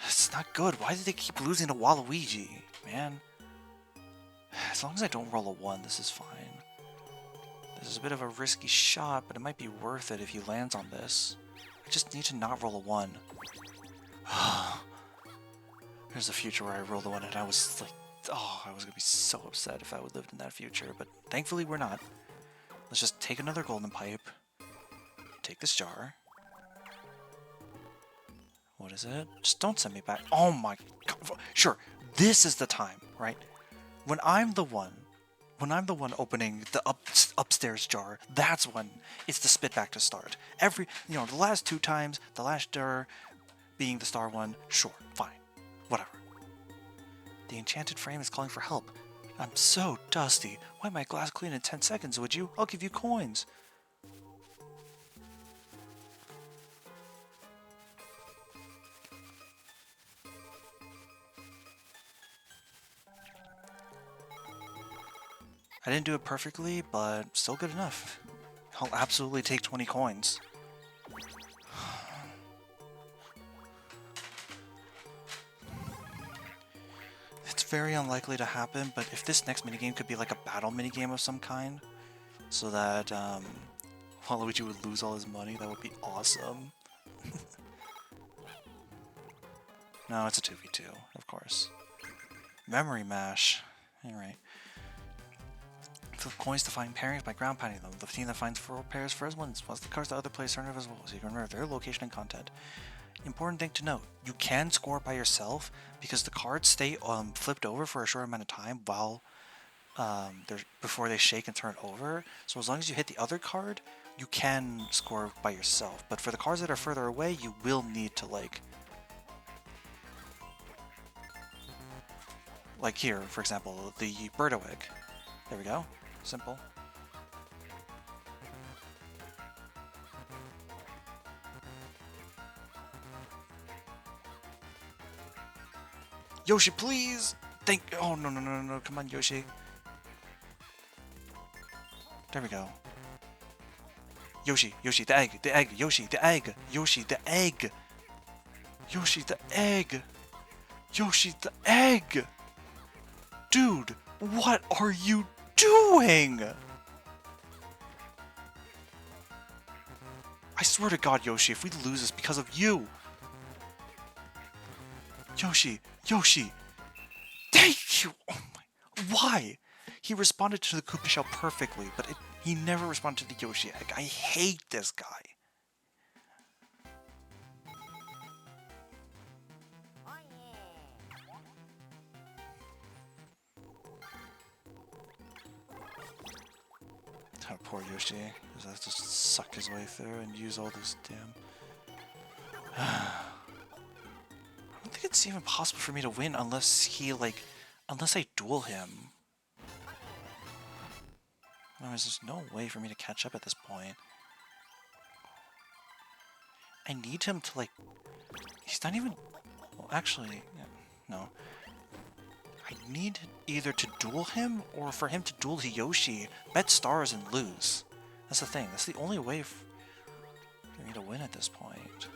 It's not good. Why did they keep losing to Waluigi, man? As long as I don't roll a 1, this is fine. This is a bit of a risky shot, but it might be worth it if he lands on this. I just need to not roll a 1. There's a future where I rolled a 1 and I was like, oh, I was going to be so upset if I would lived in that future, but thankfully we're not. Let's just take another golden pipe. Take this jar. What is it? Just don't send me back. Oh my god. Sure, this is the time, right? When I'm the one opening the upstairs jar, that's when it's the spit back to start. The last 2 times, the last jar being the star one, sure, fine, whatever. The enchanted frame is calling for help. I'm so dusty. Wipe my glass clean in 10 seconds, would you? I'll give you coins. I didn't do it perfectly, but still good enough. I'll absolutely take 20 coins. It's very unlikely to happen, but if this next minigame could be like a battle minigame of some kind, so that Waluigi would lose all his money, that would be awesome. No, it's a 2v2, of course. Memory mash. Alright. Flip coins to find pairings by ground pounding them. The team that finds 4 pairs first wins, whilst the cards the other players are invisible, so you can remember their location and content. Important thing to note, you can score by yourself because the cards stay flipped over for a short amount of time while before they shake and turn over. So as long as you hit the other card, you can score by yourself. But for the cards that are further away, you will need to like here, for example, the Birdo egg. There we go. Simple. Yoshi, please! Oh, no. Come on, Yoshi. There we go. Yoshi, the egg, Yoshi, the egg, Yoshi, the egg! Yoshi, the egg! Yoshi, the egg! Dude, what are you doing? I swear to God, Yoshi, if we lose this because of you. Yoshi, thank you. Oh my, why? He responded to the Koopa Shell perfectly, but he never responded to the Yoshi egg. I hate this guy. Oh, poor Yoshi. He has to suck his way through and use all this damn... I don't think it's even possible for me to win unless unless I duel him. Otherwise, there's no way for me to catch up at this point. I need him to he's not even... Well, actually, no. I need either to duel him or for him to duel Yoshi, bet stars and lose. That's the thing. That's the only way for me to win at this point.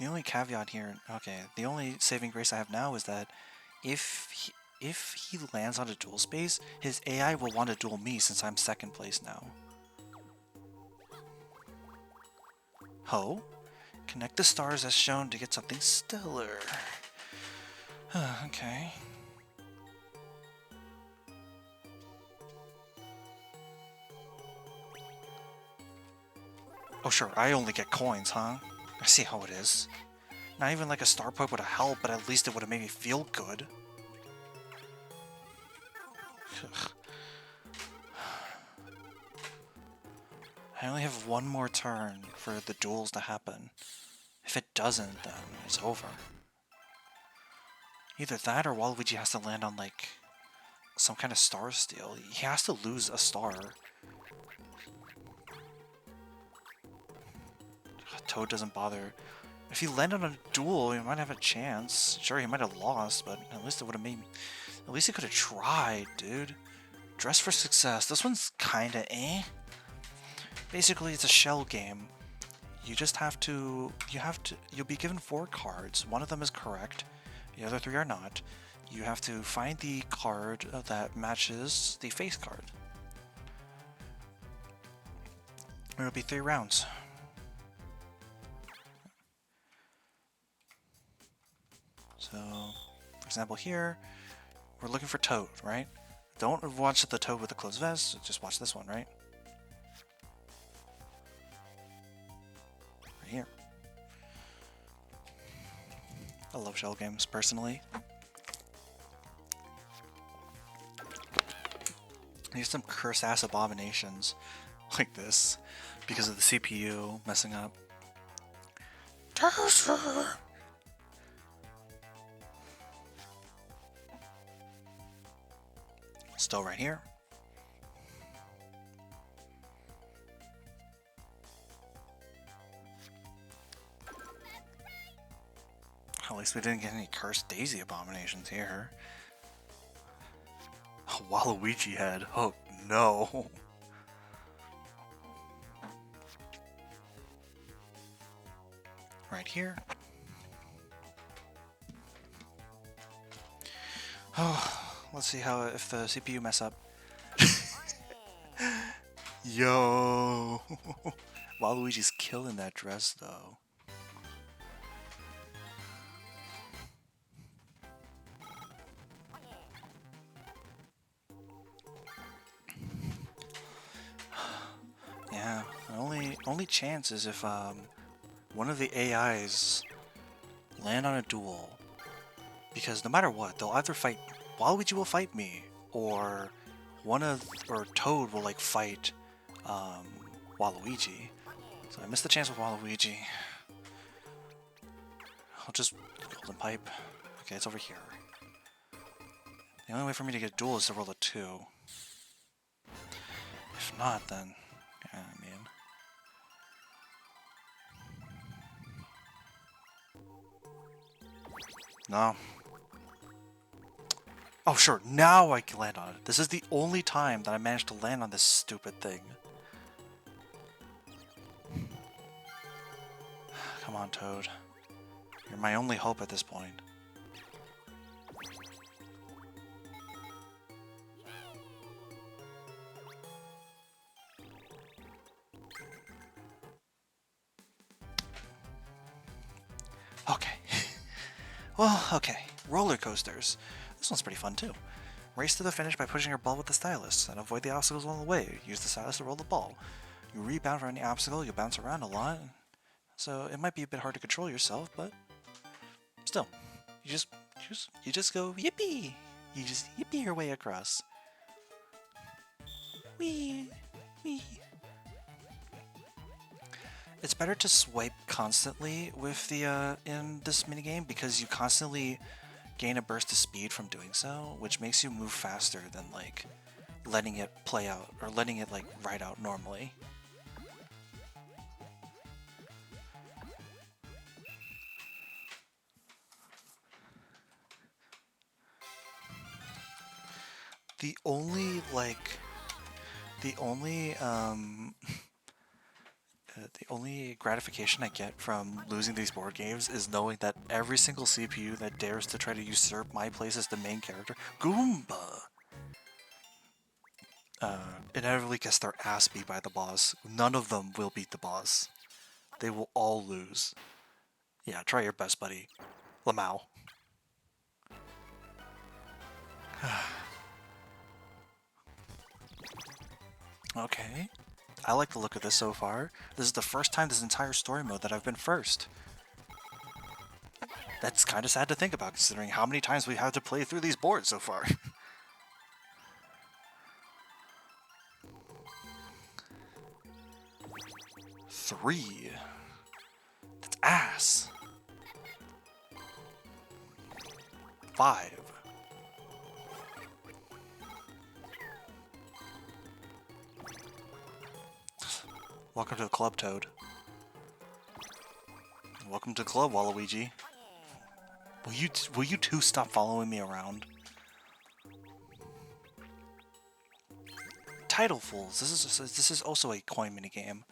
The only caveat here, okay, the only saving grace I have now is that if he lands on a duel space, his AI will want to duel me since I'm second place now. Ho! Connect the stars as shown to get something stellar. Okay. Oh sure, I only get coins, huh? I see how it is. Not even like a star poke would have helped, but at least it would have made me feel good. I only have one more turn for the duels to happen. If it doesn't, then it's over. Either that or Waluigi has to land on, like, some kind of star steal. He has to lose a star. Toad doesn't bother. If he landed on a duel, he might have a chance. Sure, he might have lost, but at least it would have made me... At least he could have tried, dude. Dress for success. This one's kinda eh. Basically, it's a shell game. You just have to... You'll be given 4 cards. One of them is correct. The other 3 are not. You have to find the card that matches the face card. It'll be 3 rounds. So, for example here, we're looking for Toad, right? Don't watch the Toad with the closed vest, just watch this one, right? Right here. I love shell games, personally. There's some curse-ass abominations like this because of the CPU messing up. Still right here. At least we didn't get any cursed daisy abominations here. A Waluigi head. Oh no. Right here. Oh, let's see how if the CPU mess up. Yo. Waluigi's killing that dress though. Yeah, the only chance is if one of the AIs land on a duel, because no matter what, they'll either fight Waluigi will fight me, or Toad will like fight Waluigi. So I missed the chance with Waluigi. I'll just golden pipe. Okay, it's over here. The only way for me to get a duel is to roll a 2. If not, then yeah, I mean. No. Oh, sure. Now I can land on it. This is the only time that I managed to land on this stupid thing. Come on, Toad. You're my only hope at this point. Okay. Well, okay. Roller coasters. This one's pretty fun too. Race to the finish by pushing your ball with the stylus and avoid the obstacles along the way. Use the stylus to roll the ball. You rebound from any obstacle, you'll bounce around a lot. So it might be a bit hard to control yourself, but still, you just go yippee. You just yippee your way across. Wee, wee. It's better to swipe constantly with the in this minigame because you constantly gain a burst of speed from doing so, which makes you move faster than like letting it play out or letting it like ride out normally. The only the only gratification I get from losing these board games is knowing that every single CPU that dares to try to usurp my place as the main character, Goomba, inevitably gets their ass beat by the boss. None of them will beat the boss. They will all lose. Yeah, try your best, buddy. Lamau. Okay. I like the look of this so far. This is the first time this entire story mode that I've been first. That's kind of sad to think about, considering how many times we've had to play through these boards so far. 3. That's ass. 5. Welcome to the club, Toad. Welcome to the club, Waluigi. Will you two stop following me around? Title Fools. This is also a coin minigame.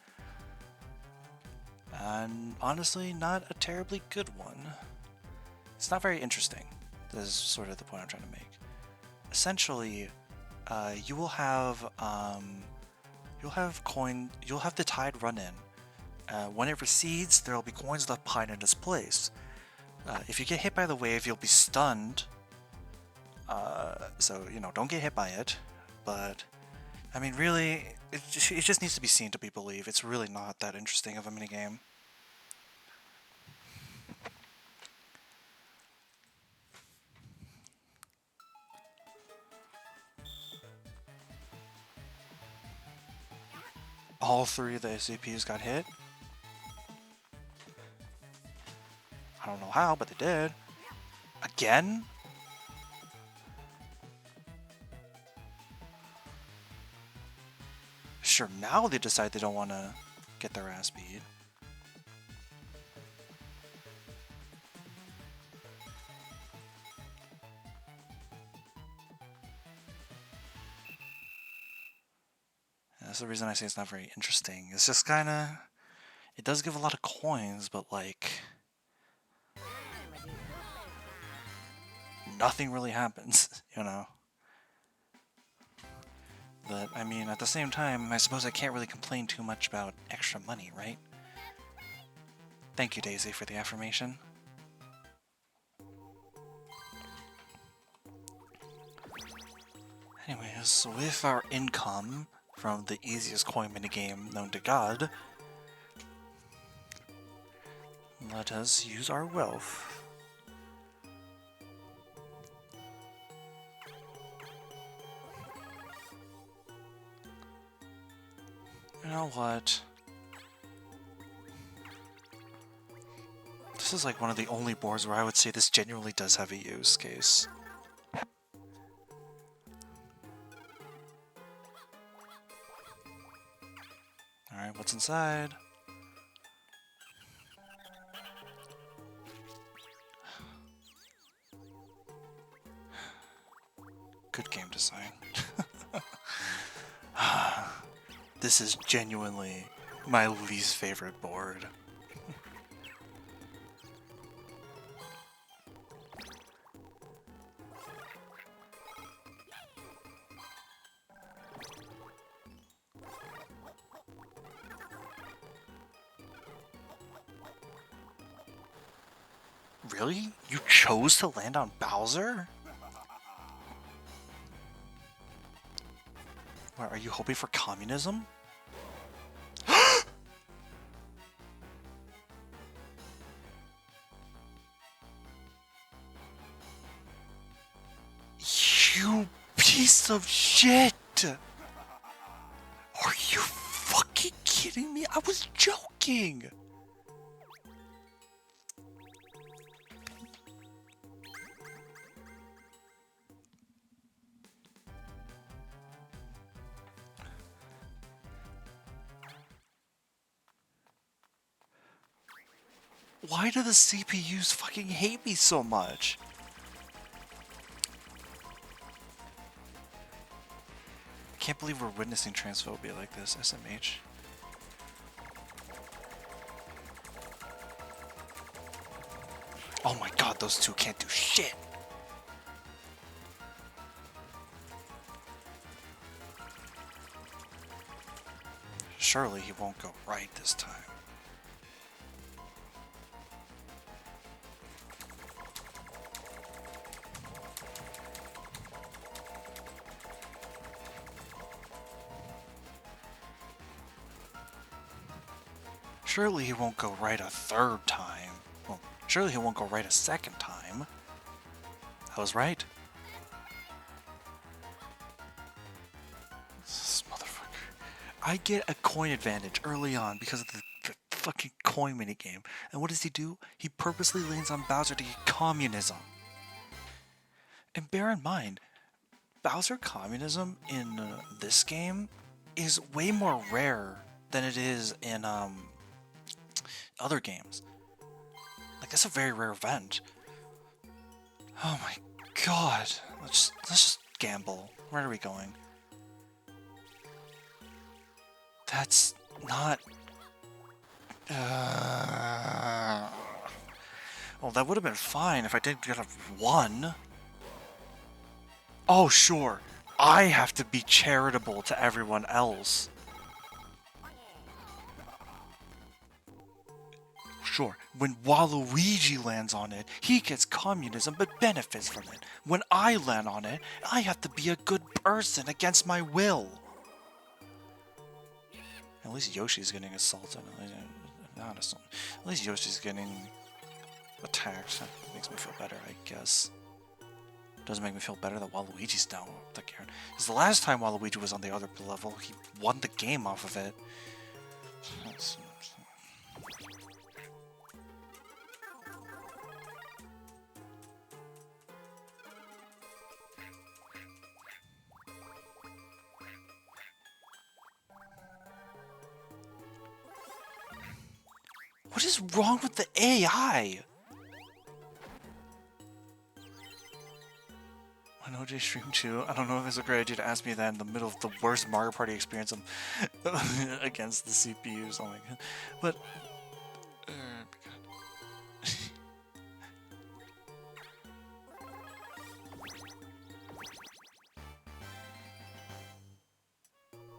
And honestly, not a terribly good one. It's not very interesting. This is sort of the point I'm trying to make. Essentially, you will have the tide run in. When it recedes, there will be coins left behind in its place. If you get hit by the wave, you'll be stunned. So, you know, don't get hit by it. But, I mean, really, it just needs to be seen to be believed. It's really not that interesting of a minigame. All 3 of the SCPs got hit. I don't know how, but they did. Again? Sure, now they decide they don't want to get their ass beat. That's the reason I say it's not very interesting. It's just kind of... It does give a lot of coins, but like... Nothing really happens, you know? But, I mean, at the same time, I suppose I can't really complain too much about extra money, right? Thank you, Daisy, for the affirmation. Anyways, with our income from the easiest coin minigame known to God, let us use our wealth. You know what? This is like one of the only boards where I would say this genuinely does have a use case. Alright, what's inside? Good game design. This is genuinely my least favorite board. Really? You chose to land on Bowser? What, are you hoping for communism? You piece of shit! Are you fucking kidding me? I was joking! Why do the CPUs fucking hate me so much? Can't believe we're witnessing transphobia like this, SMH. Oh my god, those two can't do shit! Surely he won't go right this time. Surely he won't go right a third time. Well, surely he won't go right a second time. I was right. This motherfucker. I get a coin advantage early on because of fucking coin minigame. And what does he do? He purposely leans on Bowser to get communism. And bear in mind, Bowser communism in this game is way more rare than it is in other games. Like, that's a very rare event. Oh my god. Let's just gamble. Where are we going? That's not... Well, that would have been fine if I didn't get a 1. Oh, sure. I have to be charitable to everyone else. Sure, when Waluigi lands on it, he gets communism but benefits from it. When I land on it, I have to be a good person against my will. At least Yoshi's getting assaulted. Not assaulted. At least Yoshi's getting attacked. That makes me feel better, I guess. Doesn't make me feel better that Waluigi's down the Karen. Because the last time Waluigi was on the other level, he won the game off of it. What is wrong with the AI? An OJ stream too. I don't know if it's a great idea to ask me that in the middle of the worst Mario Party experience against the CPUs. Oh my god. But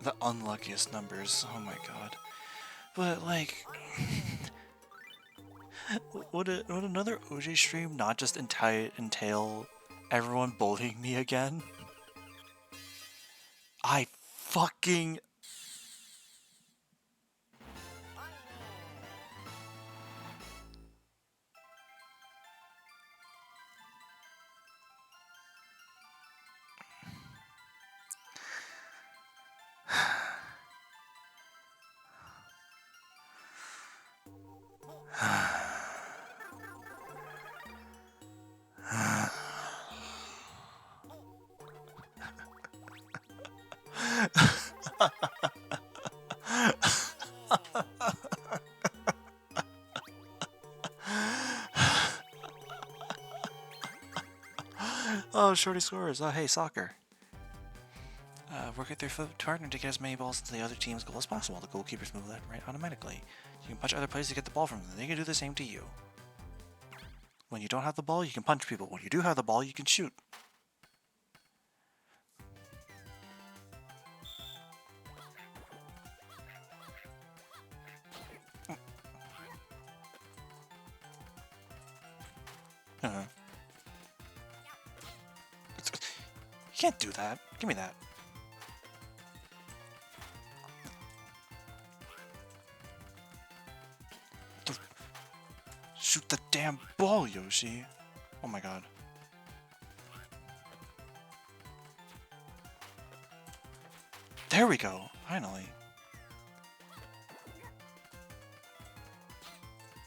the unluckiest numbers. Oh my god. But like, would another OJ stream not just entail everyone bullying me again? I fucking... Oh, Shorty scores. Oh, hey, soccer. Work with your partner to get as many balls into the other team's goal as possible. The goalkeepers move left and right automatically. You can punch other players to get the ball from them. They can do the same to you. When you don't have the ball, you can punch people. When you do have the ball, you can shoot. You can't do that. Give me that. Shoot the damn ball, Yoshi. Oh my god. There we go. Finally.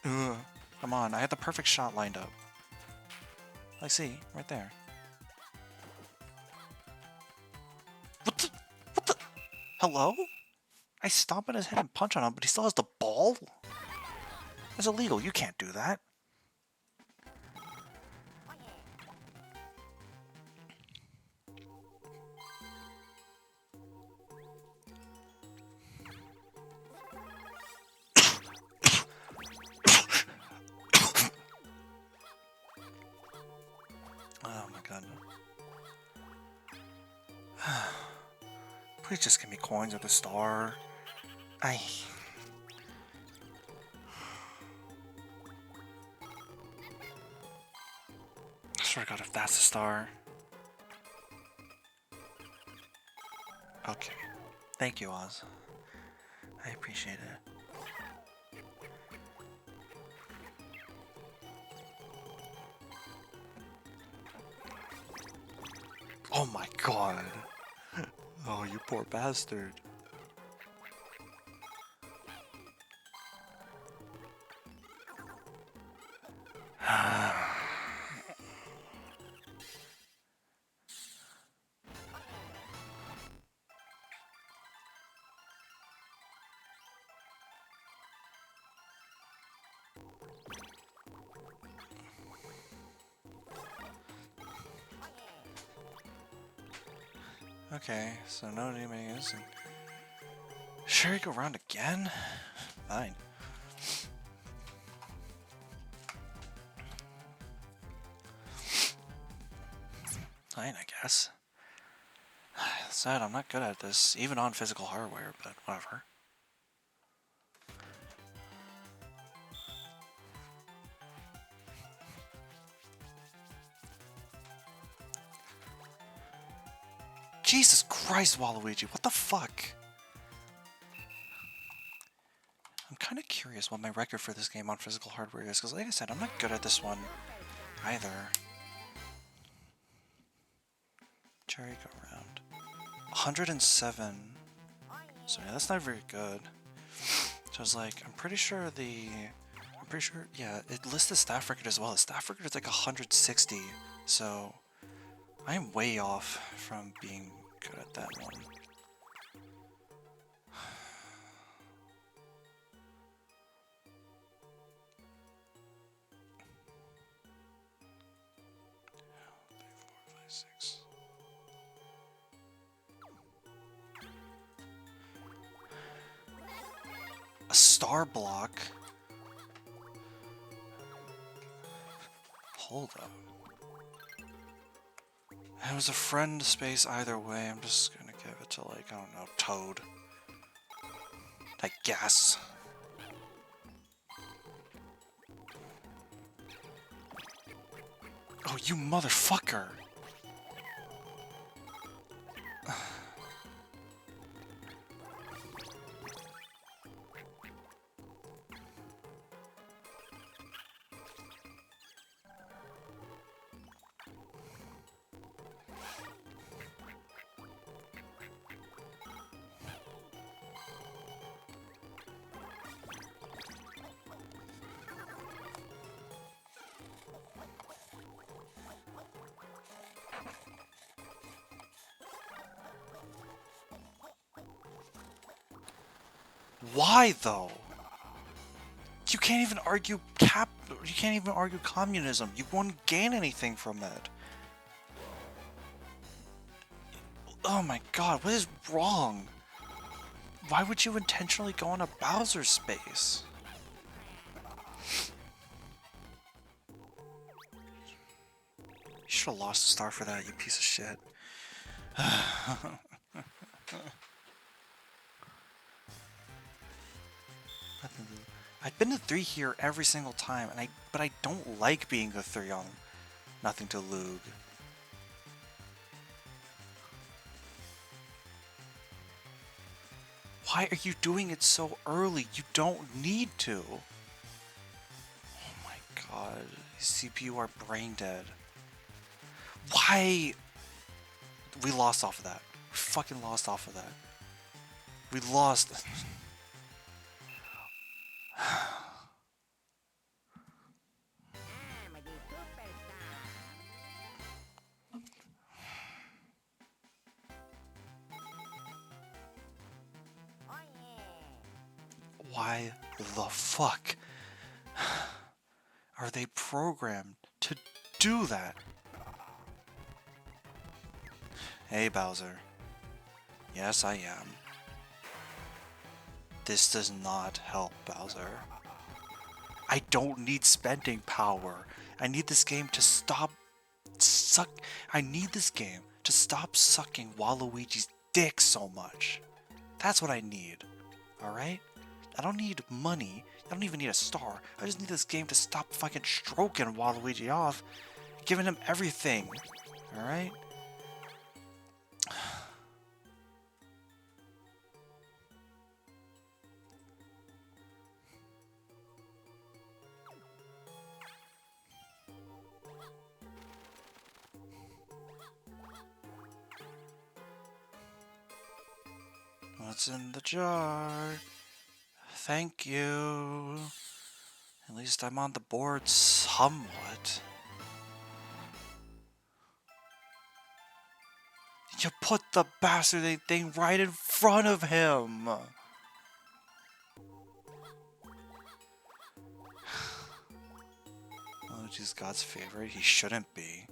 Ugh. Come on. I had the perfect shot lined up. I see. Right there. What the? What the? Hello? I stomp on his head and punch on him, but he still has the ball? That's illegal. You can't do that. Oh my god. Please just give me coins with a star. I swear to god if that's a star. Okay. Thank you, Oz. I appreciate it. Oh my god. Oh, you poor bastard. Okay, so no enemies. Sure, you go around again? Fine. Fine, I guess. Sad, I'm not good at this, even on physical hardware, but whatever. Jesus Christ, Waluigi, what the fuck? I'm kind of curious what my record for this game on physical hardware is, because like I said, I'm not good at this one either. Cherry go around. 107. So yeah, that's not very good. So I was like, I'm pretty sure, yeah, it lists the staff record as well. The staff record is like 160, so I am way off from being good at that one. A star block? Hold up. It was a friend space either way. I'm just gonna give it to, like, I don't know, Toad. I guess. Oh, you motherfucker! Why though? You can't even argue you can't even argue communism. You won't gain anything from it. Oh my god, what is wrong? Why would you intentionally go on a Bowser space? You should have lost a star for that, you piece of shit. I've been to 3 here every single time, but I don't like being a 3 on Nothing to Lug. Why are you doing it so early? You don't need to. Oh my god, CPU are brain dead. Why? We lost off of that. We fucking lost off of that. We lost. Why the fuck are they programmed to do that? Hey Bowser. Yes, I am. This does not help, Bowser. I don't need spending power. I need this game to stop I need this game to stop sucking Waluigi's dick so much. That's what I need. Alright? I don't need money. I don't even need a star. I just need this game to stop fucking stroking Waluigi off, giving him everything. Alright? What's in the jar? Thank you. At least I'm on the board somewhat. You put the bastard thing right in front of him! Oh, he's God's favorite. He shouldn't be.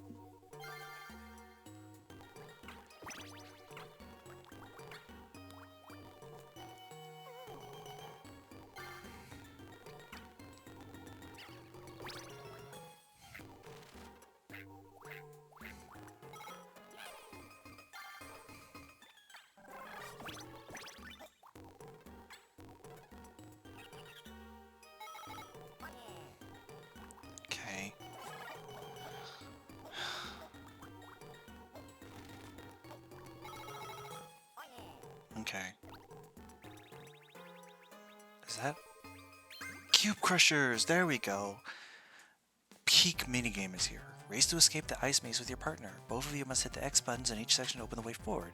Okay. Okay. Is that? Cube Crushers! There we go! Peak minigame is here. Race to escape the ice maze with your partner. Both of you must hit the X buttons in each section to open the way forward.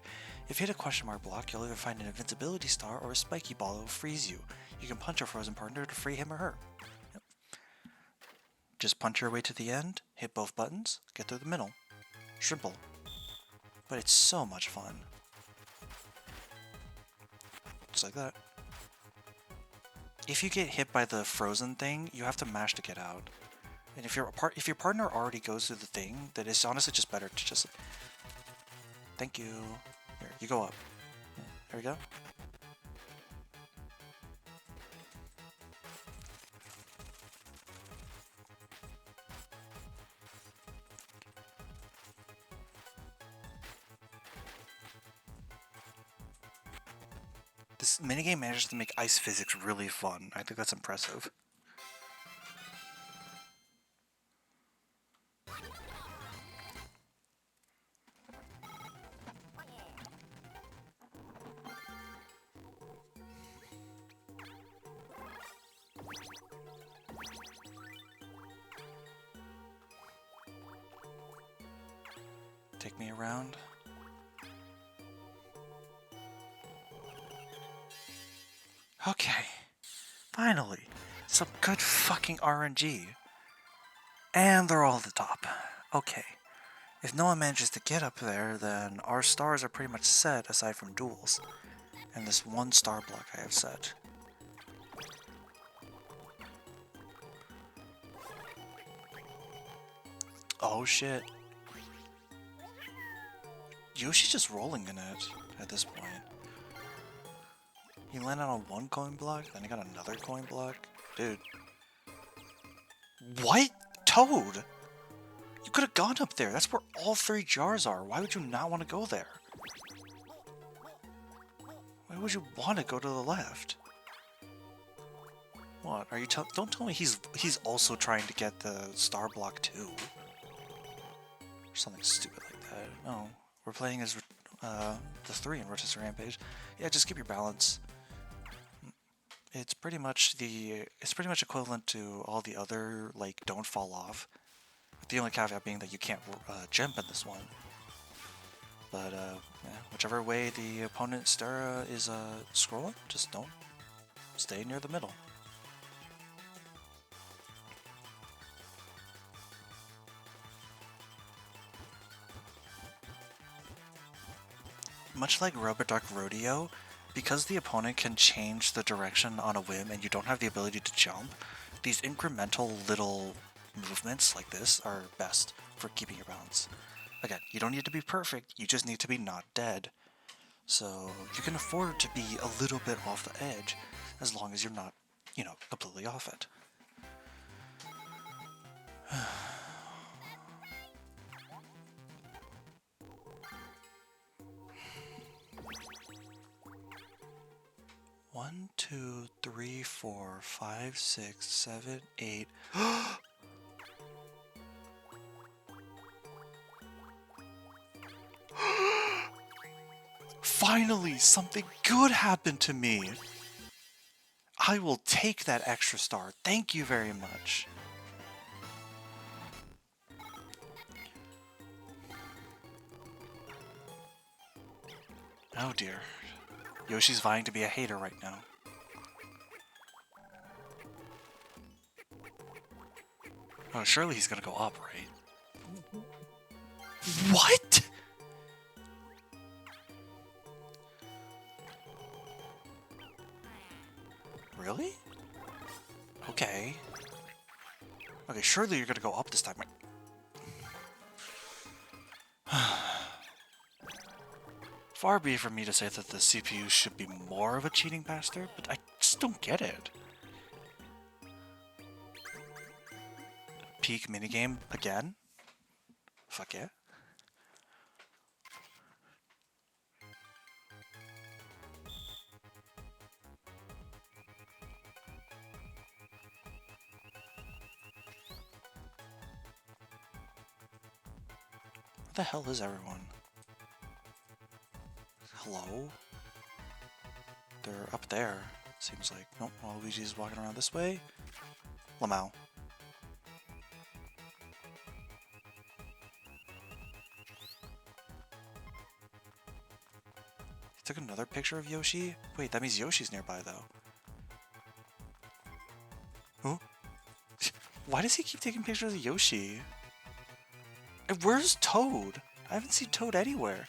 If you hit a question mark block, you'll either find an invincibility star or a spiky ball that will freeze you. You can punch your frozen partner to free him or her. Yep. Just punch your way to the end, hit both buttons, get through the middle. Simple. But it's so much fun. Just like that. If you get hit by the frozen thing, you have to mash to get out. And if your partner already goes through the thing, then it's honestly just better to just... Thank you. Here, you go up. There we go. This minigame manages to make ice physics really fun. I think that's impressive. Take me around. Okay. Finally. Some good fucking RNG. And they're all at the top. Okay. If no one manages to get up there, then our stars are pretty much set aside from duels. And this one star block I have set. Oh shit. Yoshi's just rolling in it at this point. He landed on one coin block, then he got another coin block. Dude. What? Toad? You could have gone up there. That's where all three jars are. Why would you not want to go there? Why would you want to go to the left? What? Are you don't tell me he's also trying to get the star block too. Or something stupid like that. No. We're playing as the 3 in Rotisserie Rampage. Yeah, just keep your balance. It's pretty much equivalent to all the other, like, don't fall off. The only caveat being that you can't jump in this one. But yeah, whichever way the opponent is scrolling, just don't stay near the middle. Much like Rubber Duck Rodeo, because the opponent can change the direction on a whim and you don't have the ability to jump, these incremental little movements like this are best for keeping your balance. Again, you don't need to be perfect, you just need to be not dead. So you can afford to be a little bit off the edge as long as you're not, you know, completely off it. One, 2, 3, 4, 5, 6, 7, 8. Finally, something good happened to me. I will take that extra star. Thank you very much. Oh dear. Yoshi's vying to be a hater right now. Oh, surely he's gonna go up, right? What? Really? Okay. Okay, surely you're gonna go up this time. Far be it from me to say that the CPU should be more of a cheating bastard, but I just don't get it. Peak minigame again? Fuck yeah. Where the hell is everyone? Hello? They're up there, seems like. Nope, Luigi's walking around this way. Lamau. He took another picture of Yoshi? Wait, that means Yoshi's nearby, though. Huh? Why does he keep taking pictures of Yoshi? And where's Toad? I haven't seen Toad anywhere.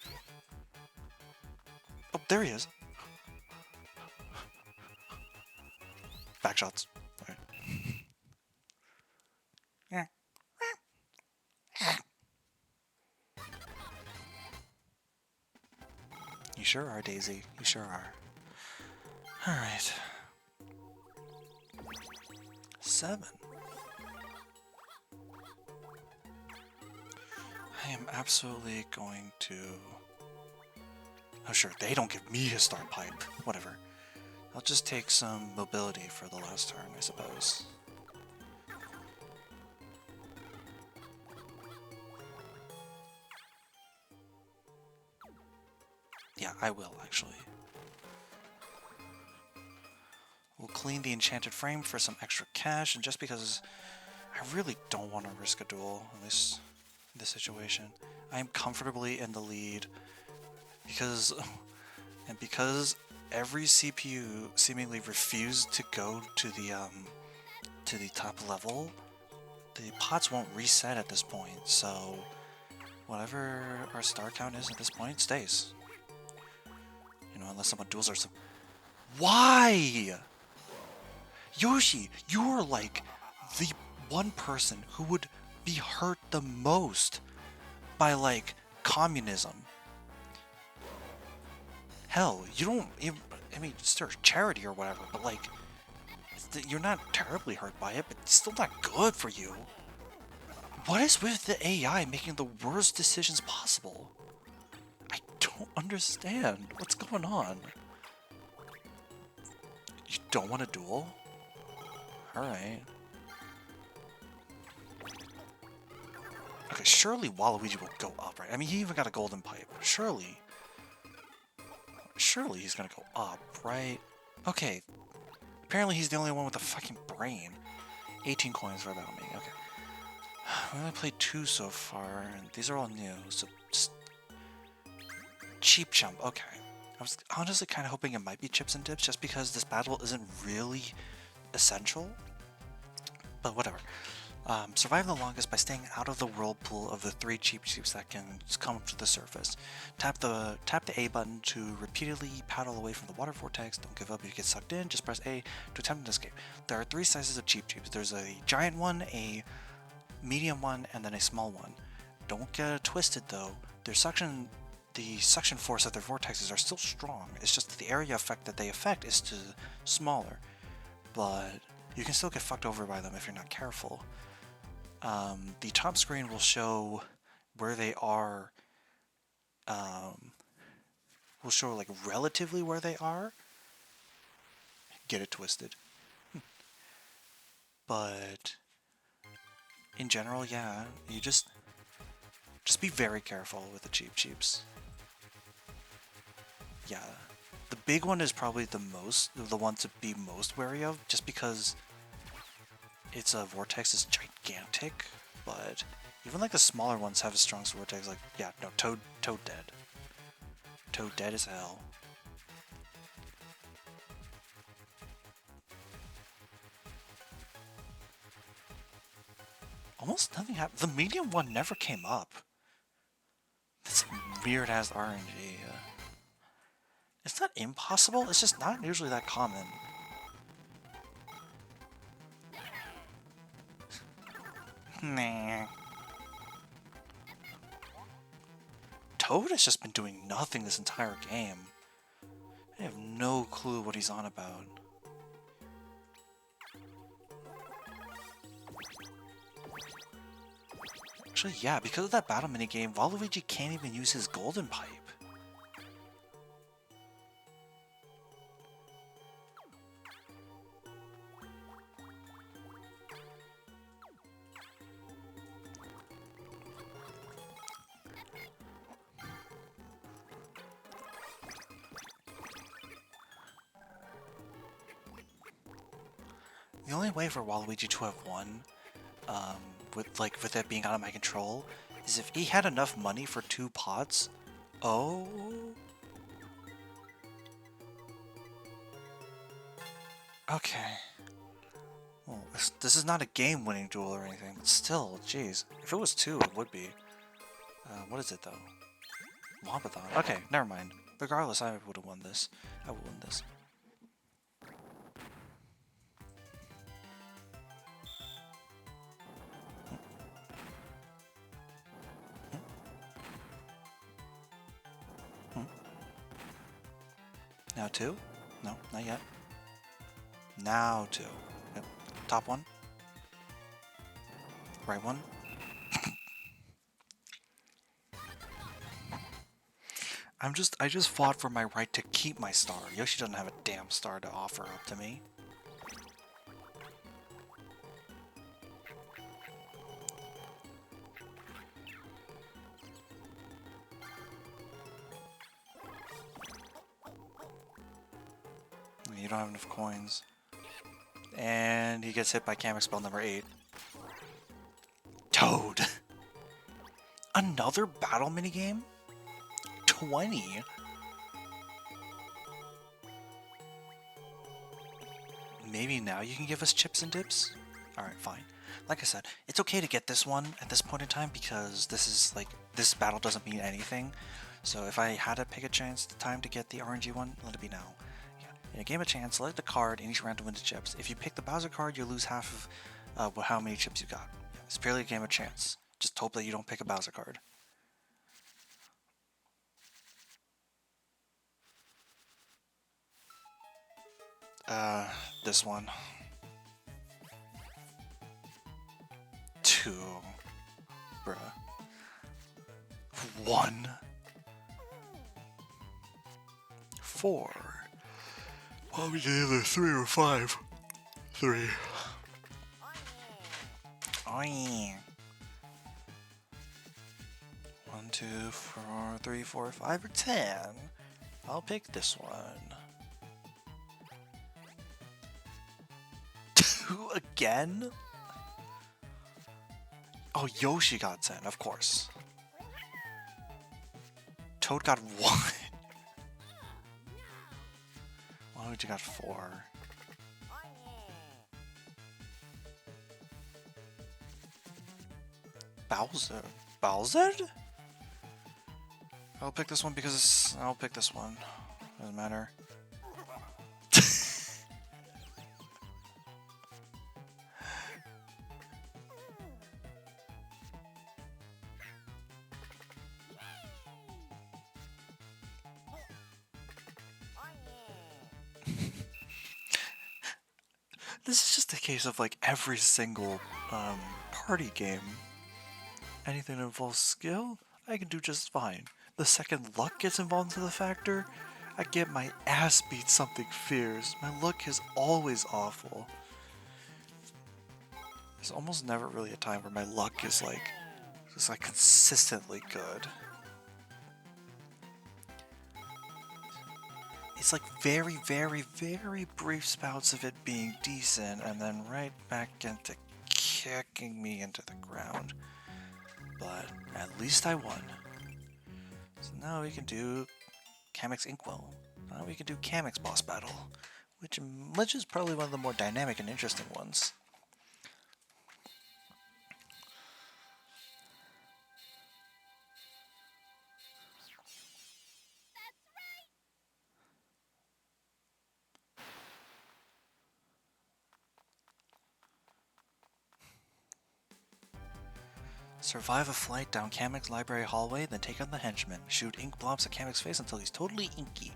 Oh, there he is. Backshots. Alright. Yeah. You sure are, Daisy. You sure are. Alright. 7. I am absolutely going to... Oh sure, they don't give me a start pipe. Whatever. I'll just take some mobility for the last turn, I suppose. Yeah, I will, actually. We'll clean the enchanted frame for some extra cash, and just because I really don't want to risk a duel in this situation, I am comfortably in the lead because every CPU seemingly refused to go to the top level, the pots won't reset at this point, so whatever our star count is at this point stays. You know, unless someone duels or something. Why? Yoshi, you're like the one person who would be hurt the most by, like, communism. Hell, you don't even, I mean, it's charity or whatever, but, like, you're not terribly hurt by it, but it's still not good for you. What is with the AI making the worst decisions possible? I don't understand. What's going on? You don't want a duel? Alright. Okay, surely Waluigi will go up, right? I mean, he even got a golden pipe. Surely he's gonna go up, right? Okay. Apparently he's the only one with a fucking brain. 18 coins for about me. Okay. We only played 2 so far, and these are all new, so just... Cheap jump, okay. I was honestly kind of hoping it might be chips and dips, just because this battle isn't really essential. But whatever. Survive the longest by staying out of the whirlpool of the 3 cheap cheeps that can come up to the surface. Tap the A button to repeatedly paddle away from the water vortex. Don't give up if you get sucked in. Just press A to attempt to escape. There are 3 sizes of cheap cheeps. There's a giant one, a medium one, and then a small one. Don't get it twisted though. The suction force of their vortexes are still strong. It's just that the area effect that they affect is smaller. But you can still get fucked over by them if you're not careful. The top screen will show where they are, will show like relatively where they are. Get it twisted. But in general, yeah, you just be very careful with the cheap cheeps. Yeah, the big one is probably the one to be most wary of, just because its vortex is gigantic, but even like the smaller ones have a strong vortex. Like, yeah, no, Toad dead. Toad dead as hell. Almost nothing happened. The medium one never came up. That's weird-ass RNG. It's not impossible, it's just not usually that common. Nah. Toad has just been doing nothing this entire game. I have no clue what he's on about. Actually, yeah, because of that battle minigame, Waluigi can't even use his golden pipe. The only way for Waluigi to have won, with it being out of my control, is if he had enough money for 2 pots. Oh. Okay. Well, this is not a game-winning duel or anything, but still, jeez. If it was 2, it would be. What is it, though? Wompathon. Okay, never mind. Regardless, I would have won this. I would win this. Now 2? No, not yet. Now 2. Yep. Top one. Right one. I just fought for my right to keep my star. Yoshi doesn't have a damn star to offer up to me. You don't have enough coins. And he gets hit by Kamek spell number 8. Toad! Another battle minigame? 20? Maybe now you can give us chips and dips? Alright, fine. Like I said, it's okay to get this one at this point in time because this battle doesn't mean anything. So if I had to pick a time to get the RNG one, let it be now. In a game of chance, select the card in each round to win the chips. If you pick the Bowser card, you lose half of how many chips you got. It's purely a game of chance. Just hope that you don't pick a Bowser card. This one. 2. Bruh. 1. 4. Well, we can either 3 or 5. 3. Oh yeah. 1, 2, 4, 3, 4, 5, or 10. I'll pick this one. 2 again? Oh, Yoshi got 10, of course. Toad got 1. Waluigi got 4. Bowser? I'll pick this one because I'll pick this one. Doesn't matter. This is just a case of like every single party game. Anything that involves skill, I can do just fine. The second luck gets involved into the factor, I get my ass beat something fierce. My luck is always awful. There's almost never really a time where my luck is just like consistently good. It's like very, very, very brief spouts of it being decent, and then right back into kicking me into the ground. But at least I won. So now we can do Kamek's Inkwell. Now we can do Kamek's boss battle, which is probably one of the more dynamic and interesting ones. Survive a flight down Kamek's library hallway, then take on the henchman. Shoot ink blobs at Kamek's face until he's totally inky.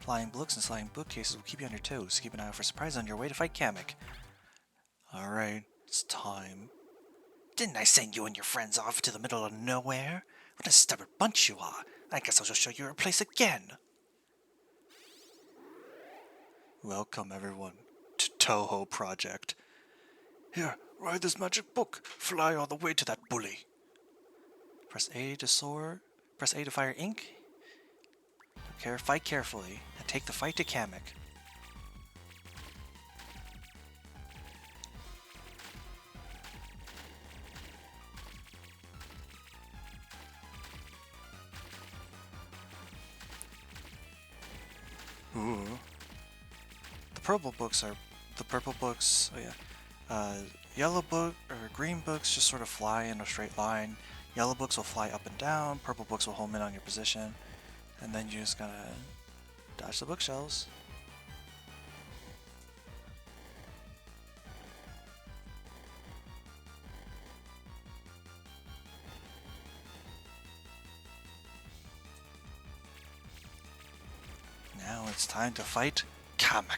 Flying books and sliding bookcases will keep you on your toes. Keep an eye out for surprises on your way to fight Kamek. Alright, it's time. Didn't I send you and your friends off to the middle of nowhere? What a stubborn bunch you are. I guess I'll just show you your place again. Welcome, everyone, to Toho Project. Here, ride this magic book. Fly all the way to that bully. Press A to soar. Press A to fire ink. Fight carefully, and take the fight to Kamek. Ooh. The purple books. Oh yeah. Yellow book or green books just sort of fly in a straight line. Yellow books will fly up and down. Purple books will home in on your position, and then you just gotta dodge the bookshelves. Now it's time to fight Kamek.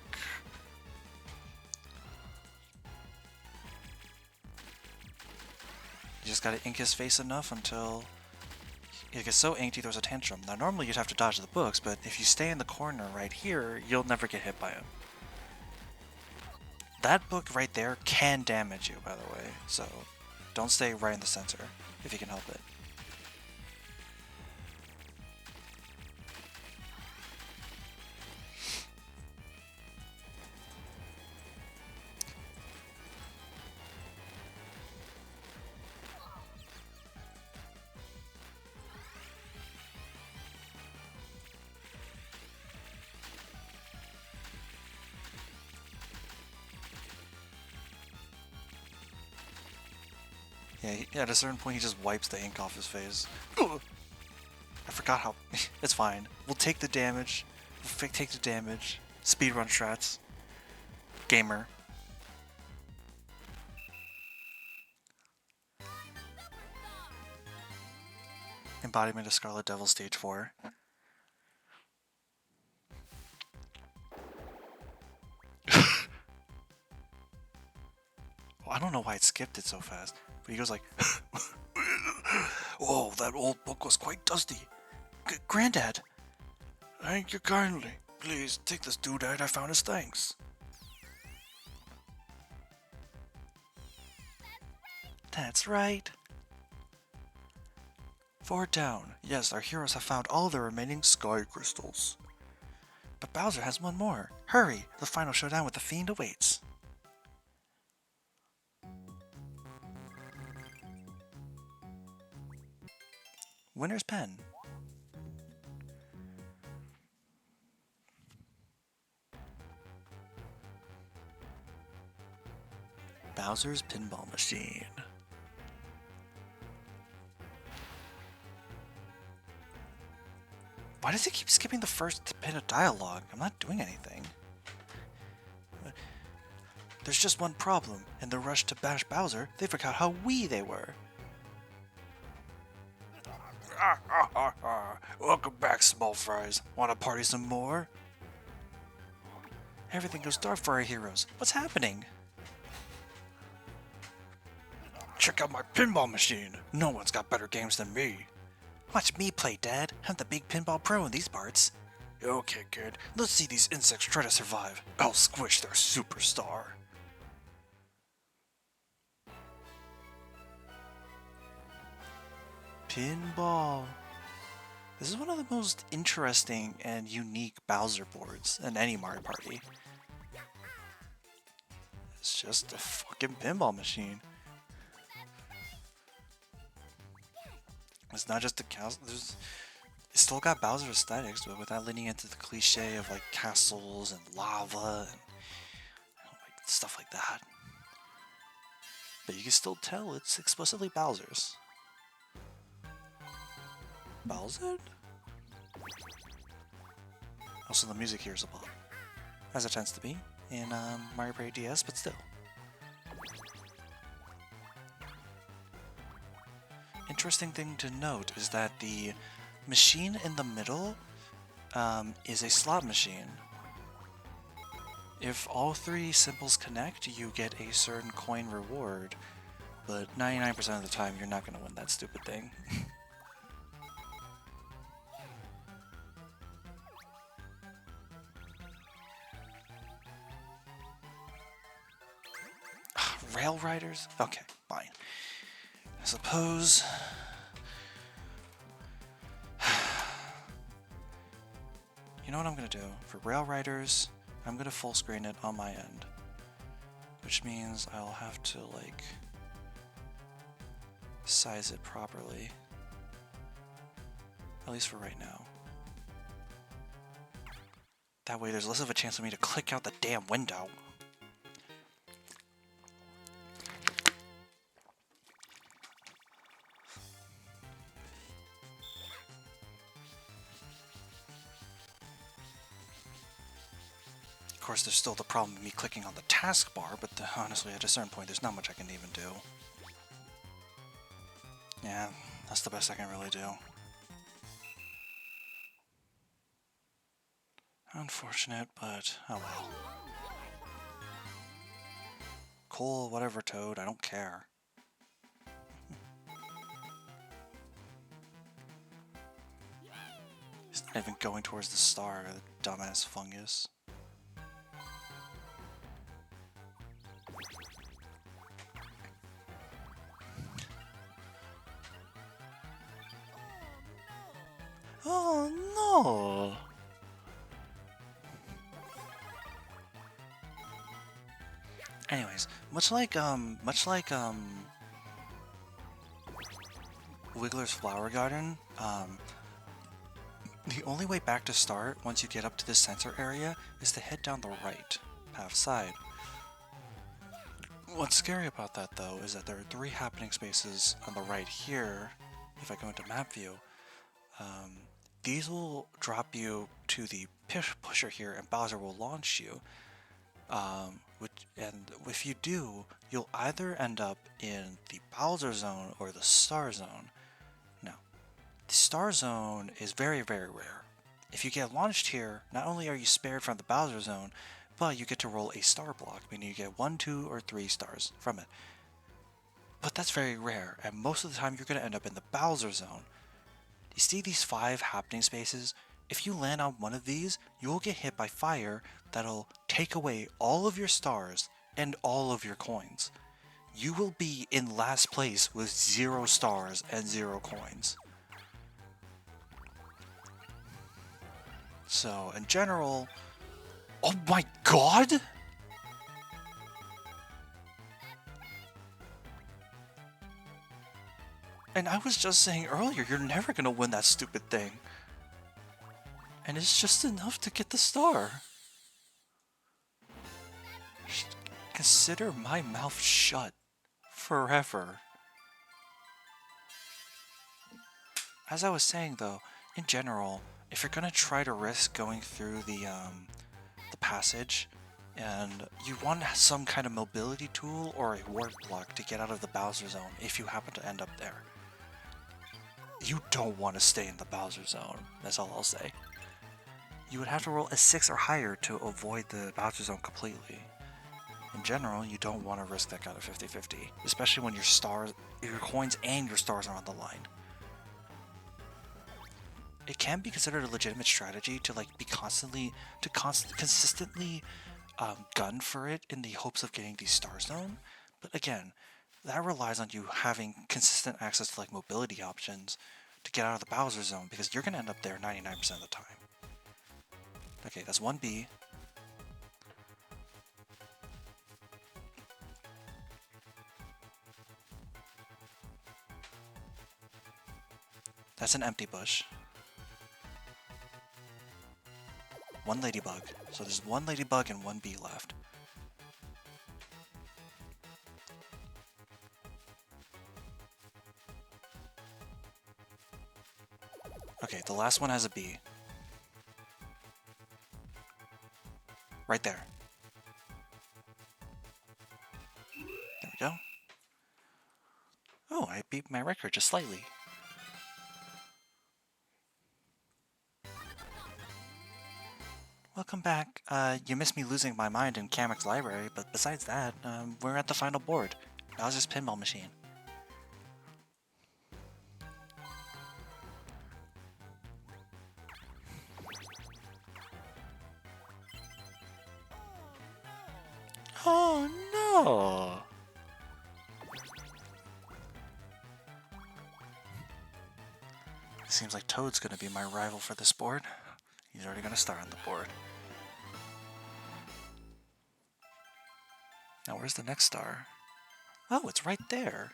You just gotta ink his face enough until it gets so inked he throws a tantrum. Now normally you'd have to dodge the books, but if you stay in the corner right here, you'll never get hit by him. That book right there can damage you, by the way, so don't stay right in the center if you can help it. Yeah, at a certain point he just wipes the ink off his face. Ugh. I forgot how... It's fine. We'll take the damage. Take the damage. Speedrun strats. Gamer. Embodiment of Scarlet Devil Stage 4. I don't know why it skipped it so fast, but he goes like, "Whoa, that old book was quite dusty. Granddad." "Thank you kindly. Please take this doodad I found as thanks." That's right. 4 down. Yes, our heroes have found all the remaining sky crystals. But Bowser has one more. Hurry! The final showdown with the Fiend awaits. Winner's pen. Bowser's pinball machine. Why does it keep skipping the first bit of dialogue? I'm not doing anything. There's just one problem. In the rush to bash Bowser, they forgot how wee they were. Welcome back, small fries. Wanna party some more? Everything goes dark for our heroes. What's happening? Check out my pinball machine. No one's got better games than me. Watch me play, Dad. I'm the big pinball pro in these parts. Okay, kid. Let's see these insects try to survive. I'll squish their superstar. Pinball. This is one of the most interesting and unique Bowser boards in any Mario Party. It's just a fucking pinball machine. It's not just a castle. It's still got Bowser aesthetics, but without leaning into the cliche of like castles and lava and like stuff like that. But you can still tell it's explicitly Bowser's. Bowser? Also, the music here is a pop, as it tends to be in Mario Party DS, but still. interesting thing to note is that the machine in the middle is a slot machine. If all three symbols connect, you get a certain coin reward, but 99% of the time you're not going to win that stupid thing. Rail riders? Okay, fine. I suppose... You know what I'm going to do? For rail riders, I'm going to full screen it on my end. Which means I'll have to, like, size it properly. At least for right now. That way there's less of a chance for me to click out the damn window. Of course, there's still the problem of me clicking on the taskbar, but honestly, at a certain point, there's not much I can even do. Yeah, that's the best I can really do. Unfortunate, but oh well. Cool, whatever, Toad, I don't care. He's not even going towards the star, the dumbass fungus. Oh no! Anyways, much like Wiggler's Flower Garden, the only way back to start once you get up to the center area is to head down the right half side. What's scary about that though is that there are 3 happening spaces on the right here. If I go into map view, these will drop you to the pusher here, and Bowser will launch you. And if you do, you'll either end up in the Bowser Zone or the Star Zone. Now, the Star Zone is very, very rare. If you get launched here, not only are you spared from the Bowser Zone, but you get to roll a star block, meaning you get 1, 2, or 3 stars from it. But that's very rare, and most of the time you're going to end up in the Bowser Zone. You see these 5 happening spaces? If you land on one of these, you will get hit by fire that'll take away all of your stars and all of your coins. You will be in last place with 0 stars and 0 coins. So, in general... Oh my god! And I was just saying earlier, you're never gonna win that stupid thing. And it's just enough to get the star. Consider my mouth shut forever. As I was saying though, in general, if you're gonna try to risk going through the passage, and you want some kind of mobility tool or a warp block to get out of the Bowser Zone if you happen to end up there, you don't want to stay in the Bowser Zone, that's all I'll say. You would have to roll a 6 or higher to avoid the Bowser Zone completely. In general, you don't want to risk that kind of 50-50, especially when your coins and your stars are on the line. It can be considered a legitimate strategy to be consistently gun for it in the hopes of getting the star zone, but again, that relies on you having consistent access to mobility options to get out of the Bowser Zone, because you're going to end up there 99% of the time. Okay, that's 1B. That's an empty bush. 1 ladybug. So there's 1 ladybug and 1 bee left. Okay, the last one has a bee. Right there. There we go. Oh, I beat my record just slightly. Welcome back. You missed me losing my mind in Kamek's library, but besides that, we're at the final board. Bowser's Pinball Machine. Oh no! Seems like Toad's gonna be my rival for this board. He's already gonna start on the board. Now where's the next star? Oh, it's right there.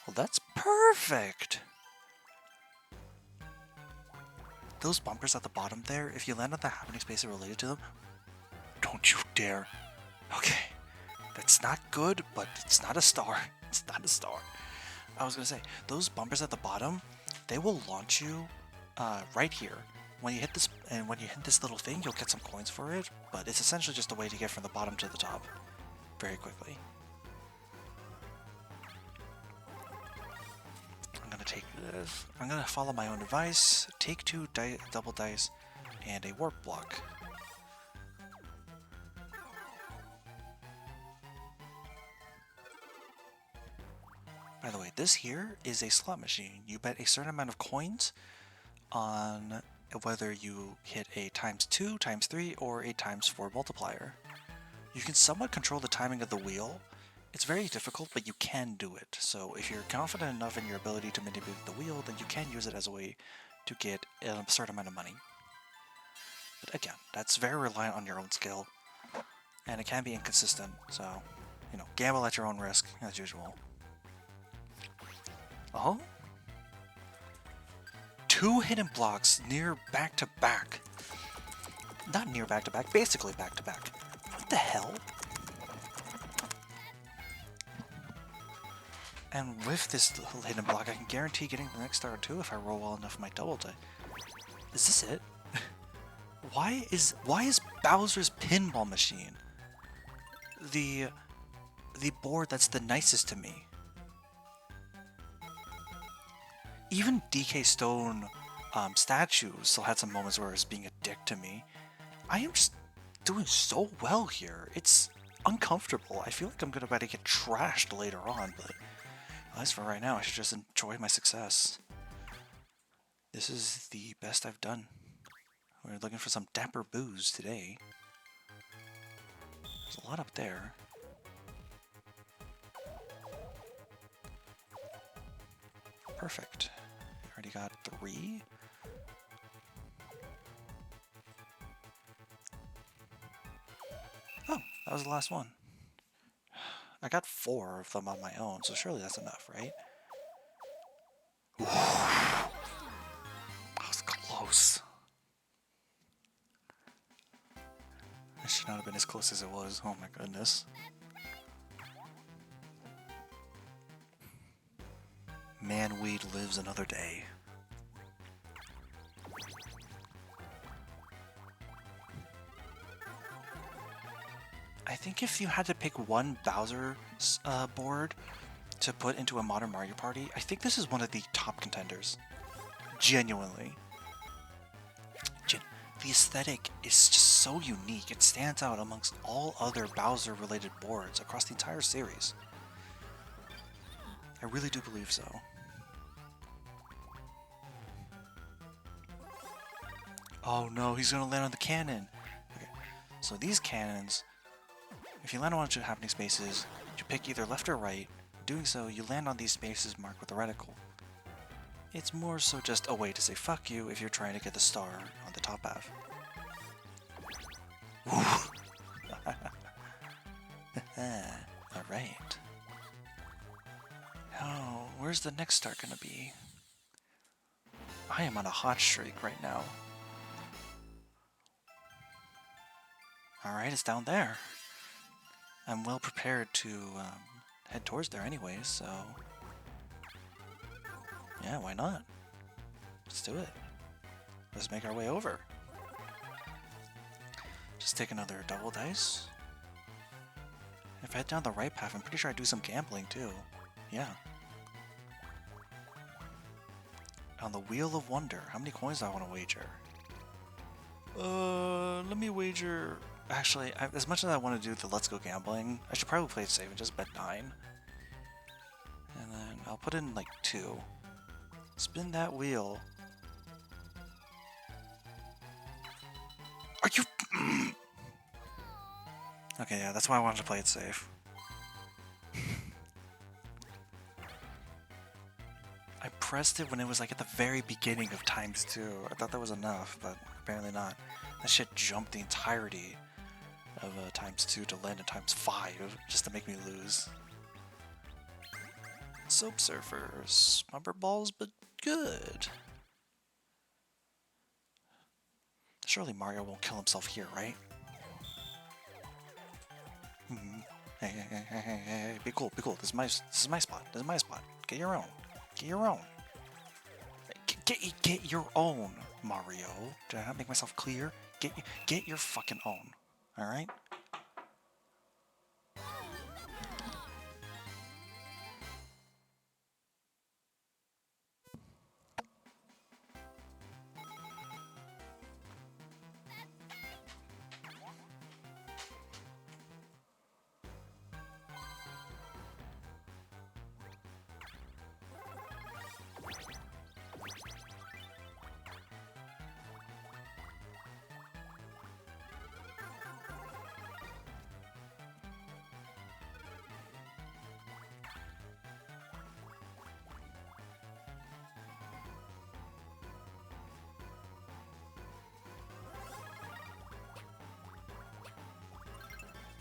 Well, that's perfect! Those bumpers at the bottom there, if you land on the happening space related to them, don't you dare. Okay, that's not good, but it's not a star. It's not a star. I was gonna say, those bumpers at the bottom, they will launch you right here. When you hit this, and when you hit this little thing, you'll get some coins for it, but it's essentially just a way to get from the bottom to the top very quickly. I'm gonna take this. I'm gonna follow my own advice. Take 2 double dice and a warp block. By the way, this here is a slot machine. You bet a certain amount of coins on whether you hit a ×2, ×3, or a ×4 multiplier. You can somewhat control the timing of the wheel. It's very difficult, but you can do it. So if you're confident enough in your ability to manipulate the wheel, then you can use it as a way to get an absurd amount of money. But again, that's very reliant on your own skill, and it can be inconsistent, so, you know, gamble at your own risk, as usual. Oh? 2 hidden blocks near back-to-back. Not near back-to-back, basically back-to-back. What the hell? And with this little hidden block, I can guarantee getting the next star too if I roll well enough my double die. Is this it? Why is Bowser's Pinball Machine the board that's the nicest to me? Even DK Stone statue still had some moments where it was being a dick to me. I am just doing so well here. It's uncomfortable. I feel like I'm about to get trashed later on, but at least for right now, I should just enjoy my success. This is the best I've done. We're looking for some dapper booze today. There's a lot up there. Perfect. We already got 3. Oh, that was the last one. I got 4 of them on my own, so surely that's enough, right? Ooh. That was close. It should not have been as close as it was. Oh my goodness. Man-weed lives another day. I think if you had to pick one Bowser board to put into a modern Mario Party, I think this is one of the top contenders. Genuinely. The aesthetic is just so unique. It stands out amongst all other Bowser-related boards across the entire series. I really do believe so. Oh no, he's gonna land on the cannon! Okay, so these cannons, if you land on one of the happening spaces, you pick either left or right. Doing so, you land on these spaces marked with a reticle. It's more so just a way to say fuck you if you're trying to get the star on the top half. Alright. Oh, where's the next star gonna be? I am on a hot streak right now. Alright, it's down there. I'm well prepared to head towards there anyways, so... yeah, why not? Let's do it. Let's make our way over. Just take another double dice. If I head down the right path, I'm pretty sure I do some gambling too. Yeah. On the Wheel of Wonder. How many coins do I want to wager? Let me wager... Actually, as much as I want to do the Let's Go Gambling, I should probably play it safe and just bet 9. And then I'll put in like 2. Spin that wheel. Are you... Okay, yeah, that's why I wanted to play it safe. I pressed it when it was like at the very beginning of ×2. I thought that was enough, but apparently not. That shit jumped the entirety of ×2 to land at ×5 just to make me lose. Soap surfers. Rubber balls, but good. Surely Mario won't kill himself here, right? Hey, be cool, be cool. This is my spot. This is my spot. Get your own. Get your own. Get your own, Mario. Did I not make myself clear? Get your fucking own. All right.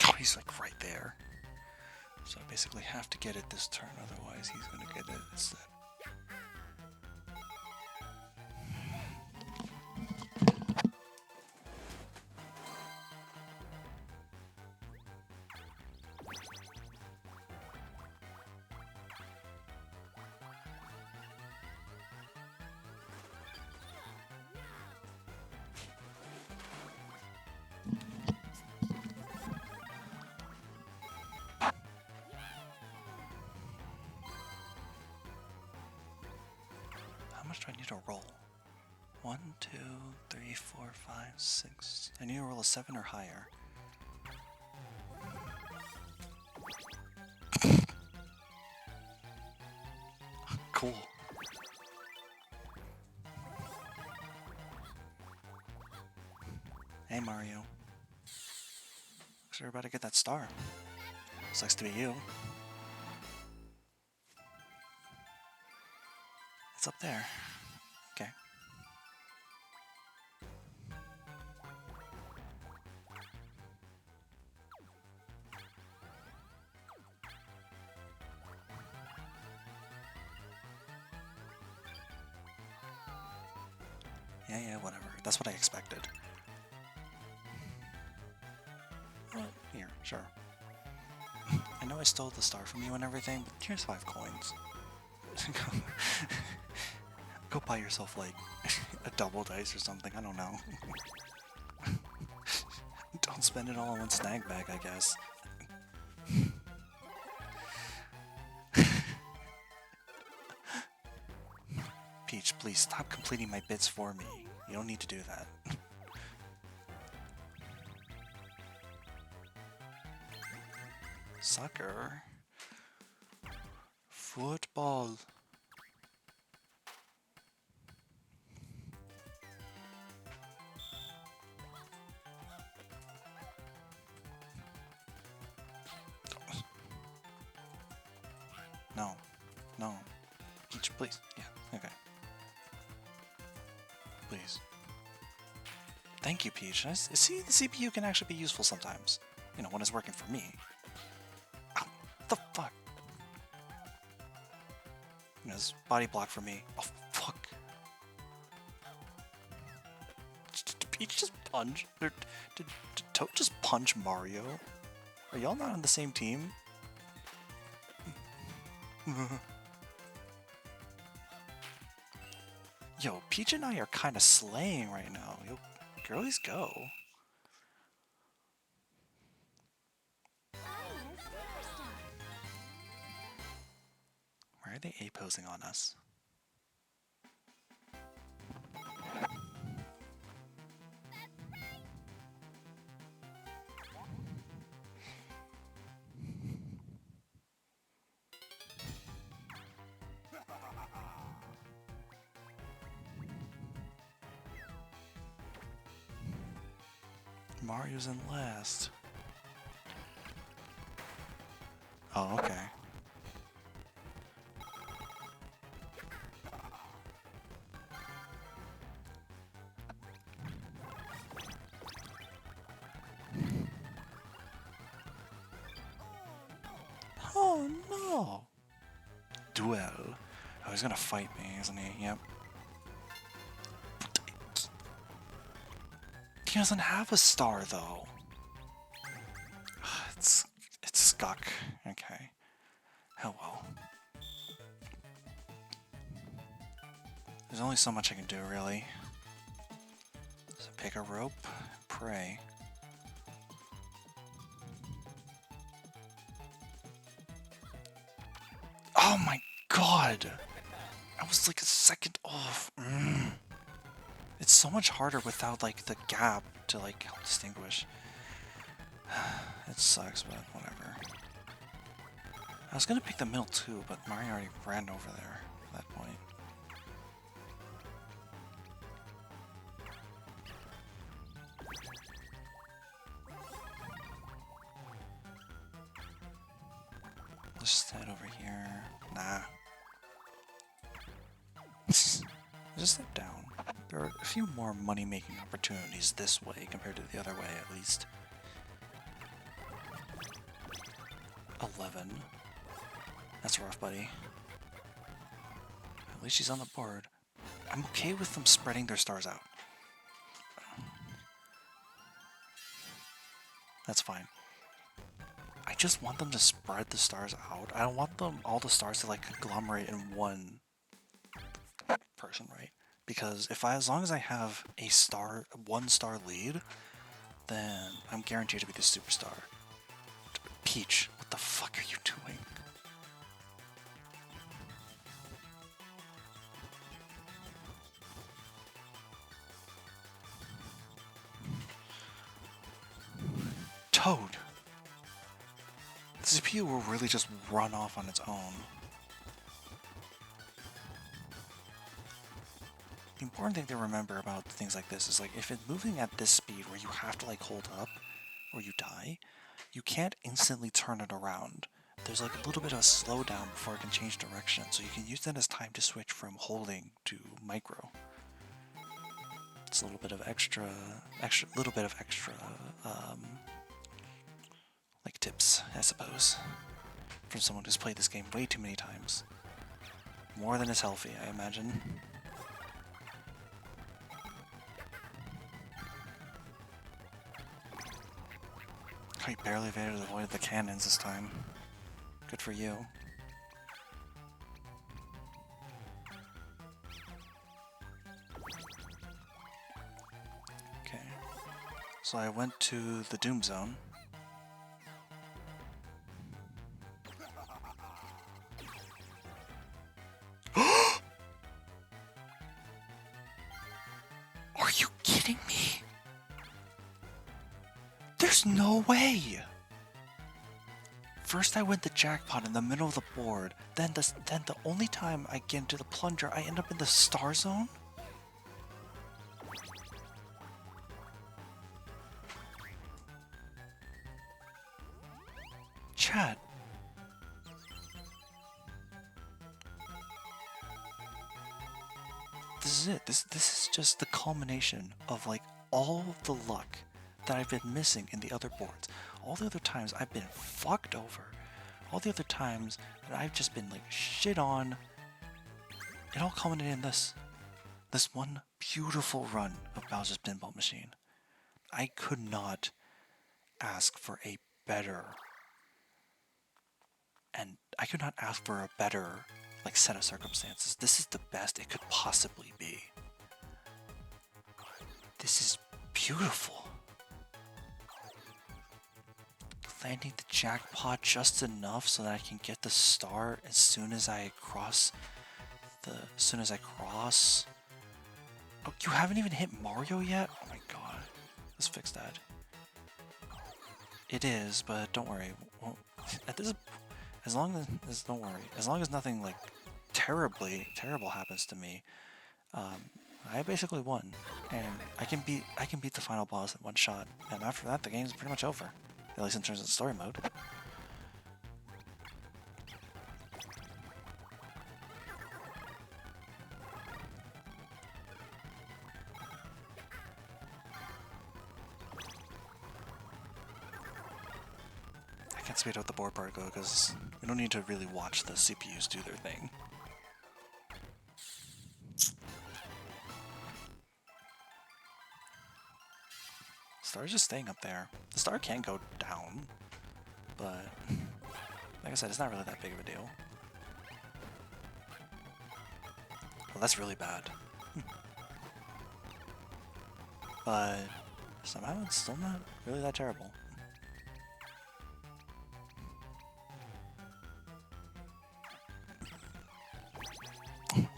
Oh, he's like right there. So I basically have to get it this turn, otherwise he's gonna get it instead. How much do I need to roll? 1, 2, 3, 4, 5, 6. I need to roll a 7 or higher. Cool. Hey Mario. Looks like you're about to get that star. Sucks to be you. It's up there. Okay. Yeah, whatever. That's what I expected. Well, here, sure. I know I stole the star from you and everything, but here's 5 coins. Go buy yourself, like, a double dice or something, I don't know. Don't spend it all in one snag bag, I guess. Peach, please stop completing my bits for me. You don't need to do that. Soccer. Football. No. No. Peach, please. Yeah, okay. Please. Thank you, Peach. See, the CPU can actually be useful sometimes. You know, when it's working for me. Ow, what the fuck? You know, this body block for me. Oh, fuck. Did Peach just punch? Did Toad just punch Mario? Are y'all not on the same team? Yo, Peach and I are kind of slaying right now. Yo, girlies go. Why are they A-posing on us? Mario's in last. Oh, okay. Oh no! Duel. Oh, he's gonna fight me, isn't he? Yep. He doesn't have a star though. It's stuck. Okay. Oh well. There's only so much I can do, really. So pick a rope, pray. Oh my god! I was like a second off. It's so much harder without like the gap to like help distinguish. It sucks, but whatever. I was gonna pick the middle too, but Mario already ran over there at that point. Let's just head over here. Nah. Just step down. There are a few more money-making opportunities this way compared to the other way, at least. 11. That's rough, buddy. At least she's on the board. I'm okay with them spreading their stars out. That's fine. I just want them to spread the stars out. I don't want them all the stars to like conglomerate in one person, right? Because as long as I have a star, 1-star lead, then I'm guaranteed to be the superstar. Peach, what the fuck are you doing? Toad! The CPU will really just run off on its own. The important thing to remember about things like this is like if it's moving at this speed where you have to like hold up or you die, you can't instantly turn it around. There's like a little bit of a slowdown before it can change direction, so you can use that as time to switch from holding to micro. It's a little bit of extra like tips, I suppose, from someone who's played this game way too many times. More than is healthy, I imagine. I barely avoided the cannons this time. Good for you. Okay. So I went to the Doom Zone. Are you kidding me? There's no way! First I went the jackpot in the middle of the board, then the only time I get into the plunger, I end up in the star zone? Chad. This is it. This is just the culmination of like all the luck that I've been missing in the other boards. All the other times I've been fucked over. All the other times that I've just been like shit on. It all culminated in this one beautiful run of Bowser's Pinball Machine. I could not ask for a better, and I could not ask for a better like set of circumstances. This is the best it could possibly be. This is beautiful. Landing the jackpot just enough so that I can get the star as soon as I cross. Oh, you haven't even hit Mario yet? Oh my god. Let's fix that. It is, but don't worry. Well, don't worry. As long as nothing like terrible happens to me, I basically won, and I can beat the final boss in one shot, and after that the game's pretty much over, at least in terms of story mode. I can't speed out the board particle because we don't need to really watch the CPUs do their thing. Star's just staying up there. The star can go down, but like I said, it's not really that big of a deal. Well, that's really bad. But somehow it's still not really that terrible.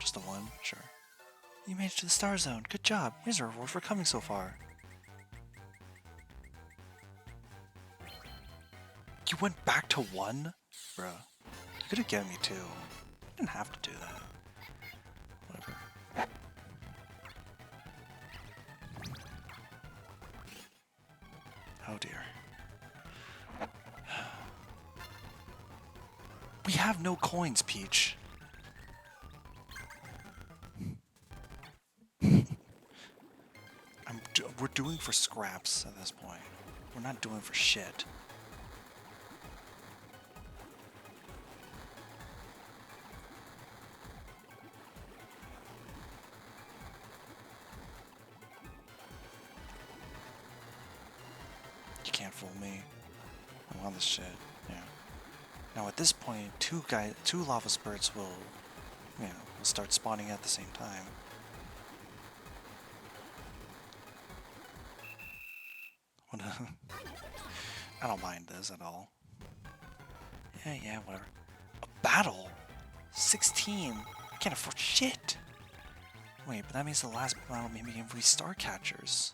Just a 1, sure. You made it to the star zone. Good job. Here's a reward for coming so far. You went back to 1? Bruh. You could have given me 2. You didn't have to do that. Whatever. Oh dear. We have no coins, Peach. We're doing for scraps at this point. We're not doing for shit. You can't fool me. I'm on this shit. Yeah. Now at this point, two lava spurts will, will start spawning at the same time. I don't mind this at all. Yeah, whatever. A battle? 16? I can't afford shit! Wait, but that means the last battle minigame will be Star Catchers.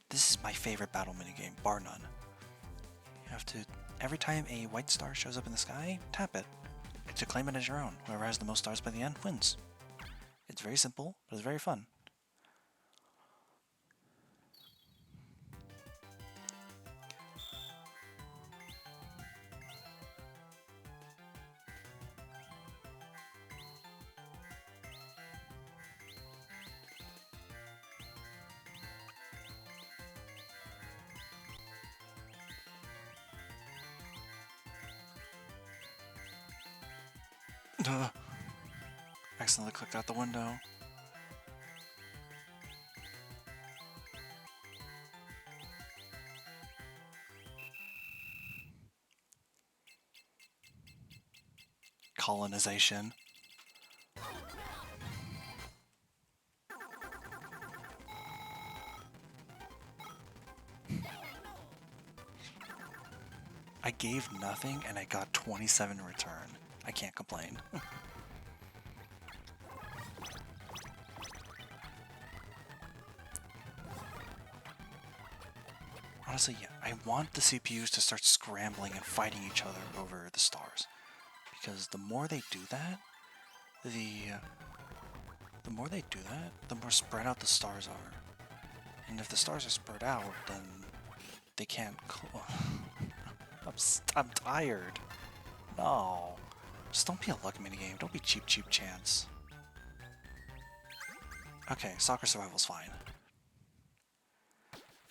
This is my favorite battle minigame, bar none. You have to, every time a white star shows up in the sky, tap it to claim it as your own. Whoever has the most stars by the end wins. It's very simple, but it's very fun. Accidentally clicked out the window. Colonization. I gave nothing and I got 27 in return. I can't complain. Honestly, yeah, I want the CPUs to start scrambling and fighting each other over the stars. Because the more they do that, the more spread out the stars are. And if the stars are spread out, then they can't... I'm tired. No. Just don't be a luck minigame. Don't be cheap chance. Okay, soccer survival's fine.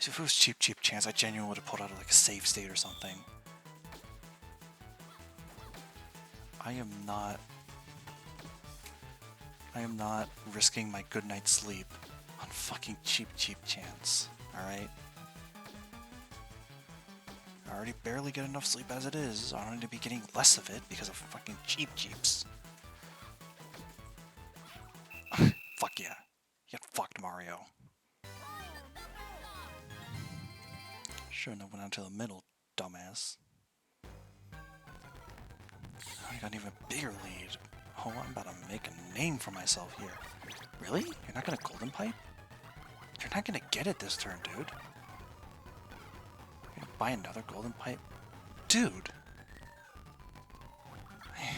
If it was cheap chance, I genuinely would have pulled out like a save state or something. I am not risking my good night's sleep on fucking cheap chance. Alright? I already barely get enough sleep as it is. I don't need to be getting less of it because of fucking cheaps. Fuck yeah. Get fucked, Mario. Shouldn't have went out to the middle, dumbass. I got an even bigger lead. Oh, I'm about to make a name for myself here. Really? You're not gonna golden pipe? You're not gonna get it this turn, dude. You're gonna buy another golden pipe? Dude! Man.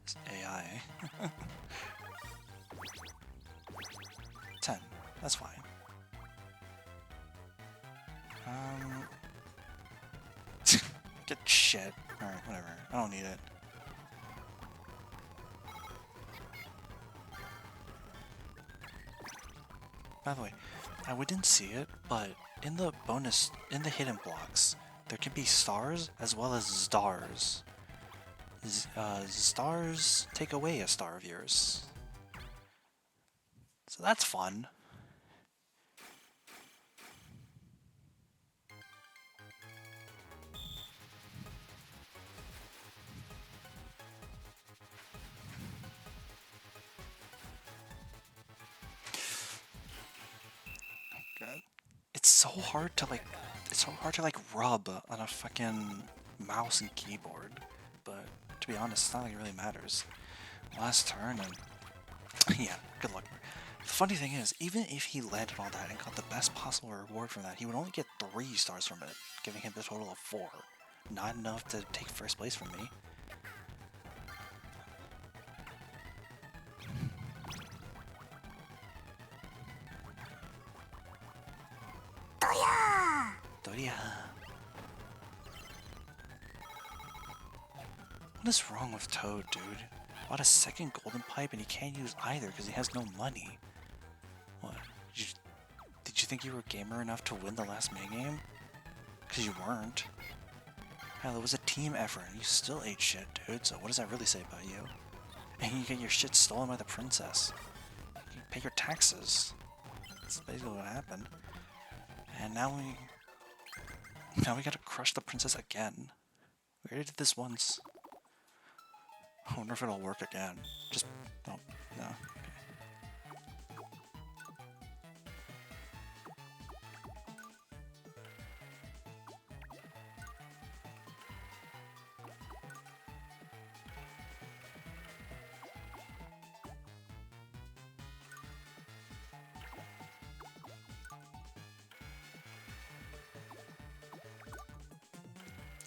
This AI. okay. 10. That's fine. Get shit. Alright, whatever. I don't need it. By the way, we didn't see it, but in the hidden blocks, there can be stars as well as stars. Stars take away a star of yours. So that's fun. God. It's so hard to rub on a fucking mouse and keyboard, but to be honest, it's not like it really matters. Last turn and yeah, good luck. The funny thing is, even if he landed all that and got the best possible reward from that, he would only get 3 stars from it, giving him the total of 4. Not enough to take first place from me. Doria! What is wrong with Toad, dude? Bought a second golden pipe and he can't use either because he has no money. What? Did you think you were gamer enough to win the last minigame? Because you weren't. Hell, it was a team effort and you still ate shit, dude, so what does that really say about you? And you get your shit stolen by the princess. You pay your taxes. That's basically what happened. And now we gotta crush the princess again. We already did this once. I wonder if it'll work again. Just, oh, no.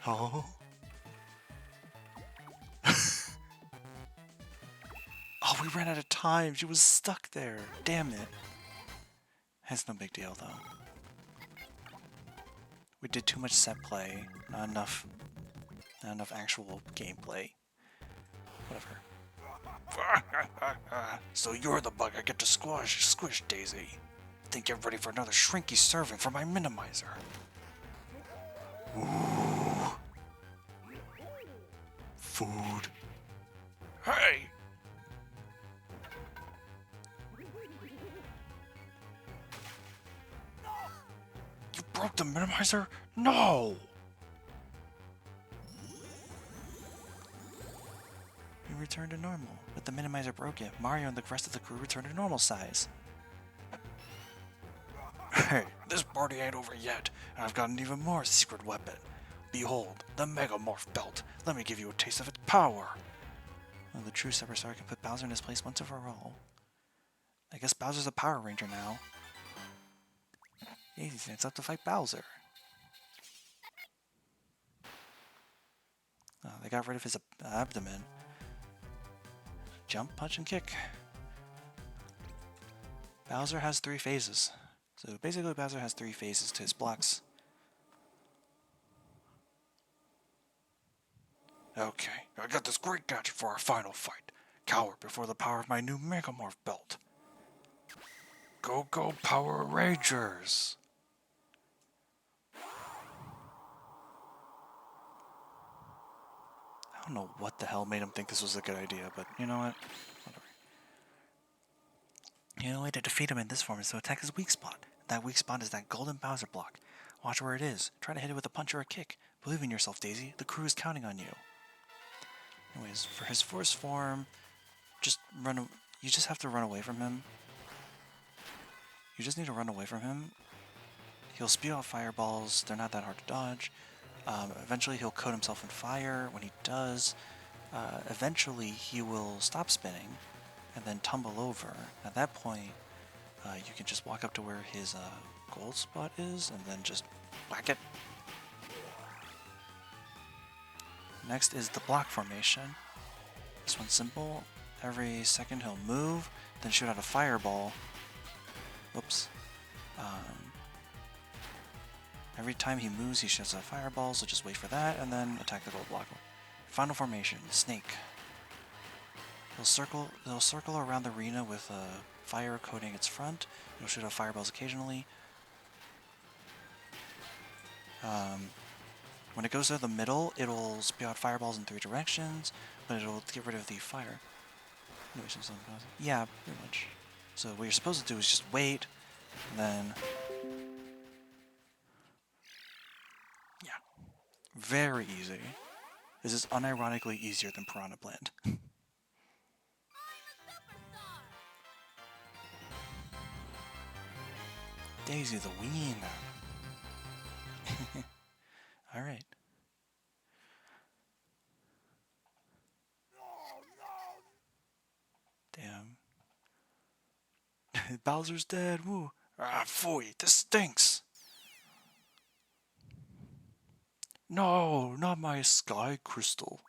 Oh. Oh, we ran out of time. She was stuck there. Damn it. It's no big deal, though. We did too much set play. Not enough actual gameplay. Whatever. So you're the bug I get to squish, Daisy. Think you're ready for another shrinky serving for my minimizer. Ooh. Food. Hey! You broke the minimizer? No! We returned to normal. With the minimizer broken, Mario and the rest of the crew returned to normal size. Hey, this party ain't over yet, and I've got an even more secret weapon. Behold, the Mega Morph Belt. Let me give you a taste of its power. Well, the true Superstar can put Bowser in his place once and for all. I guess Bowser's a Power Ranger now. It's up to fight Bowser. Oh, they got rid of his abdomen. Jump, punch, and kick. Bowser has 3 phases. So basically Bowser has 3 phases to his blocks. Okay, I got this great gadget for our final fight. Cower before the power of my new Mega Morph Belt. Go go Power Rangers! I don't know what the hell made him think this was a good idea, but you know what? Whatever. The only way to defeat him in this form is to attack his weak spot. That weak spot is that golden Bowser block. Watch where it is. Try to hit it with a punch or a kick. Believe in yourself, Daisy. The crew is counting on you. Anyways, for his force form, you just have to run away from him. You just need to run away from him. He'll spew out fireballs. They're not that hard to dodge. Eventually he'll coat himself in fire. When he does, eventually he will stop spinning and then tumble over. At that point, you can just walk up to where his gold spot is and then just whack it. Next is the block formation. This one's simple. every second he'll move, then shoot out a fireball. Whoops. Every time he moves, he shoots out fireballs, so just wait for that, and then attack the gold block. Final formation, snake. They'll circle around the arena with fire coating its front. It'll shoot out fireballs occasionally. When it goes to the middle, it'll spew out fireballs in 3 directions, but it'll get rid of the fire. Yeah, pretty much. So what you're supposed to do is just wait, and then... yeah. Very easy. This is unironically easier than Piranha Plant. Daisy the Wiener. Alright. Damn. Bowser's dead, woo. Ah, pfui, this stinks. No, not my sky crystal.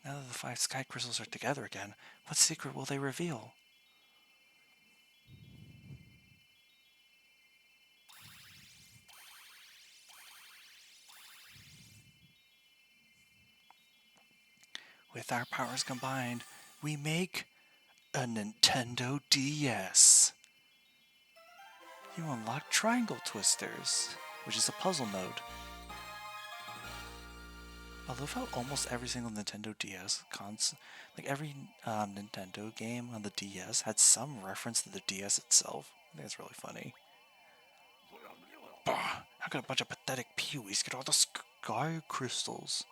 Now that the 5 sky crystals are together again, what secret will they reveal? With our powers combined, we make a Nintendo DS. You unlock Triangle Twisters, which is a puzzle mode. I love how almost every single Nintendo DS like every Nintendo game on the DS had some reference to the DS itself. I think it's really funny. Bah, how could a bunch of pathetic peewees get all the sky crystals?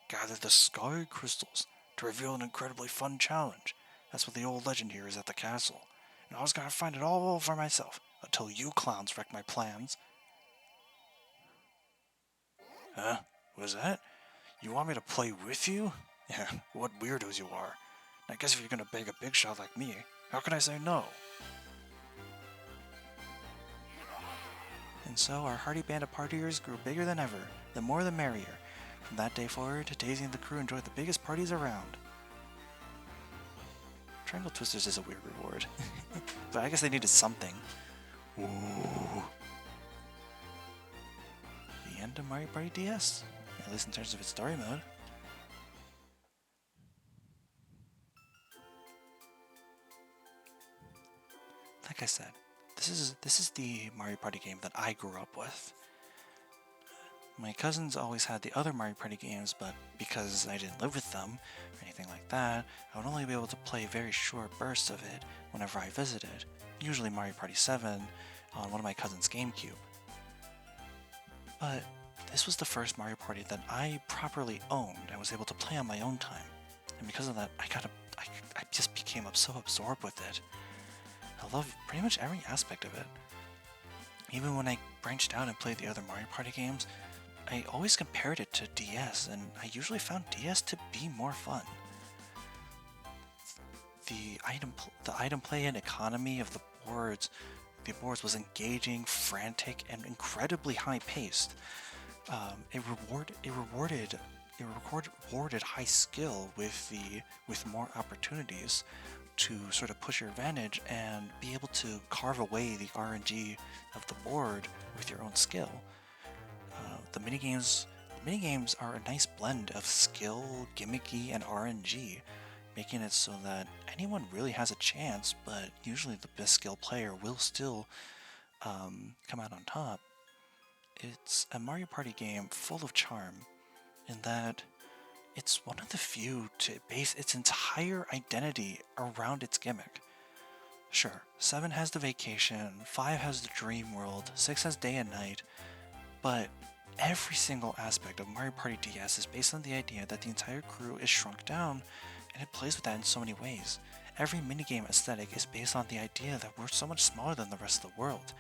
Gather the sky crystals to reveal an incredibly fun challenge. That's what the old legend here is at the castle. And I was gonna find it all for myself until you clowns wrecked my plans. Huh? What is that? You want me to play with you? Yeah, what weirdos you are. I guess if you're gonna beg a big shot like me, how can I say no? And so our hearty band of partiers grew bigger than ever, the more the merrier. From that day forward, Daisy and the crew enjoyed the biggest parties around. Triangle Twisters is a weird reward. But I guess they needed something. Ooh. The end of Mario Party DS, at least in terms of its story mode. Like I said, this is the Mario Party game that I grew up with. My cousins always had the other Mario Party games, but because I didn't live with them or anything like that, I would only be able to play very short bursts of it whenever I visited, usually Mario Party 7 on one of my cousin's GameCube. But this was the first Mario Party that I properly owned and was able to play on my own time, and because of that, I just became so absorbed with it. I love pretty much every aspect of it. Even when I branched out and played the other Mario Party games, I always compared it to DS, and I usually found DS to be more fun. The item play and economy of the boards was engaging, frantic, and incredibly high-paced. It rewarded high skill with more opportunities to sort of push your advantage and be able to carve away the RNG of the board with your own skill. The minigames are a nice blend of skill, gimmicky, and RNG, making it so that anyone really has a chance, but usually the best skill player will still come out on top. It's a Mario Party game full of charm, in that it's one of the few to base its entire identity around its gimmick. Sure, 7 has the vacation, 5 has the dream world, 6 has day and night, but every single aspect of Mario Party DS is based on the idea that the entire crew is shrunk down, and it plays with that in so many ways. Every minigame aesthetic is based on the idea that we're so much smaller than the rest of the world.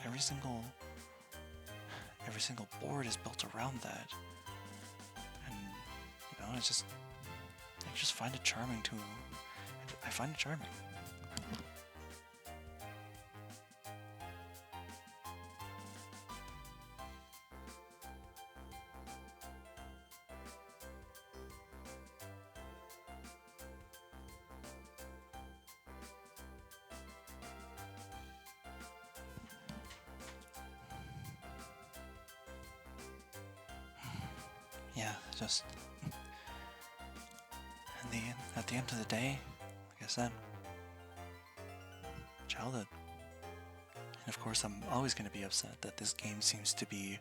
Every single board is built around that. And, you know, I just find it charming too. I find it charming. yeah, just at the end of the day, like I said, childhood. And of course, I'm always going to be upset that this game seems to be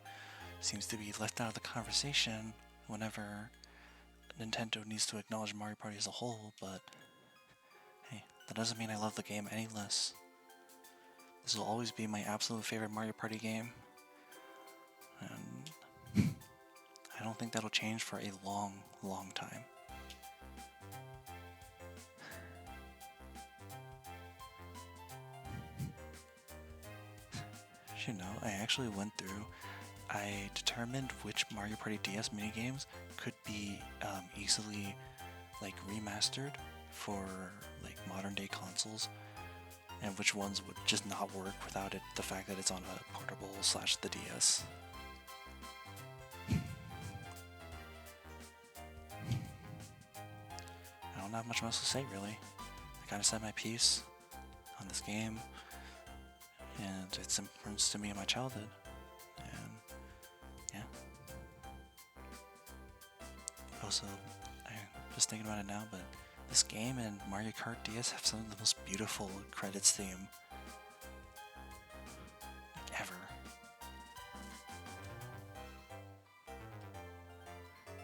left out of the conversation whenever Nintendo needs to acknowledge Mario Party as a whole. But hey, that doesn't mean I love the game any less. This will always be my absolute favorite Mario Party game, and I don't think that'll change for a long, long time. You know, I actually went through, I determined which Mario Party DS minigames could be easily like remastered for like modern day consoles, and which ones would just not work without it, the fact that it's on a portable / the DS. I don't have much else to say really. I kind of said my piece on this game and its importance to me in my childhood, and yeah. Also, I'm just thinking about it now, but this game and Mario Kart DS have some of the most beautiful credits theme ever.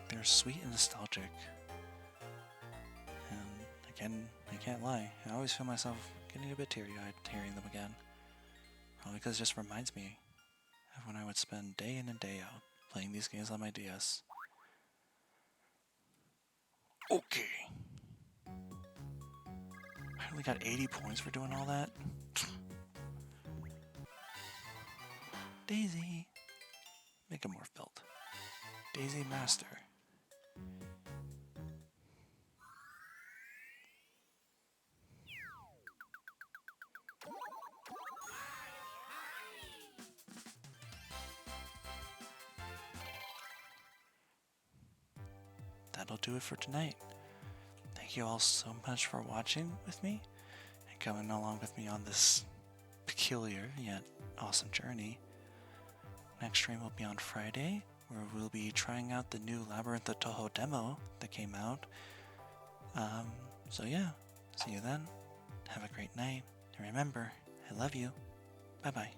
They're sweet and nostalgic, and again, I can't lie, I always feel myself getting a bit teary-eyed hearing them again. Probably because it just reminds me of when I would spend day in and day out playing these games on my DS. Okay. I only got 80 points for doing all that. Daisy. Make a morph belt. Daisy Master. That'll do it for tonight. Thank you all so much for watching with me and coming along with me on this peculiar yet awesome journey. Next stream will be on Friday, where we'll be trying out the new Labyrinth of Toho demo that came out. So yeah, see you then. Have a great night, and remember, I love you. Bye bye.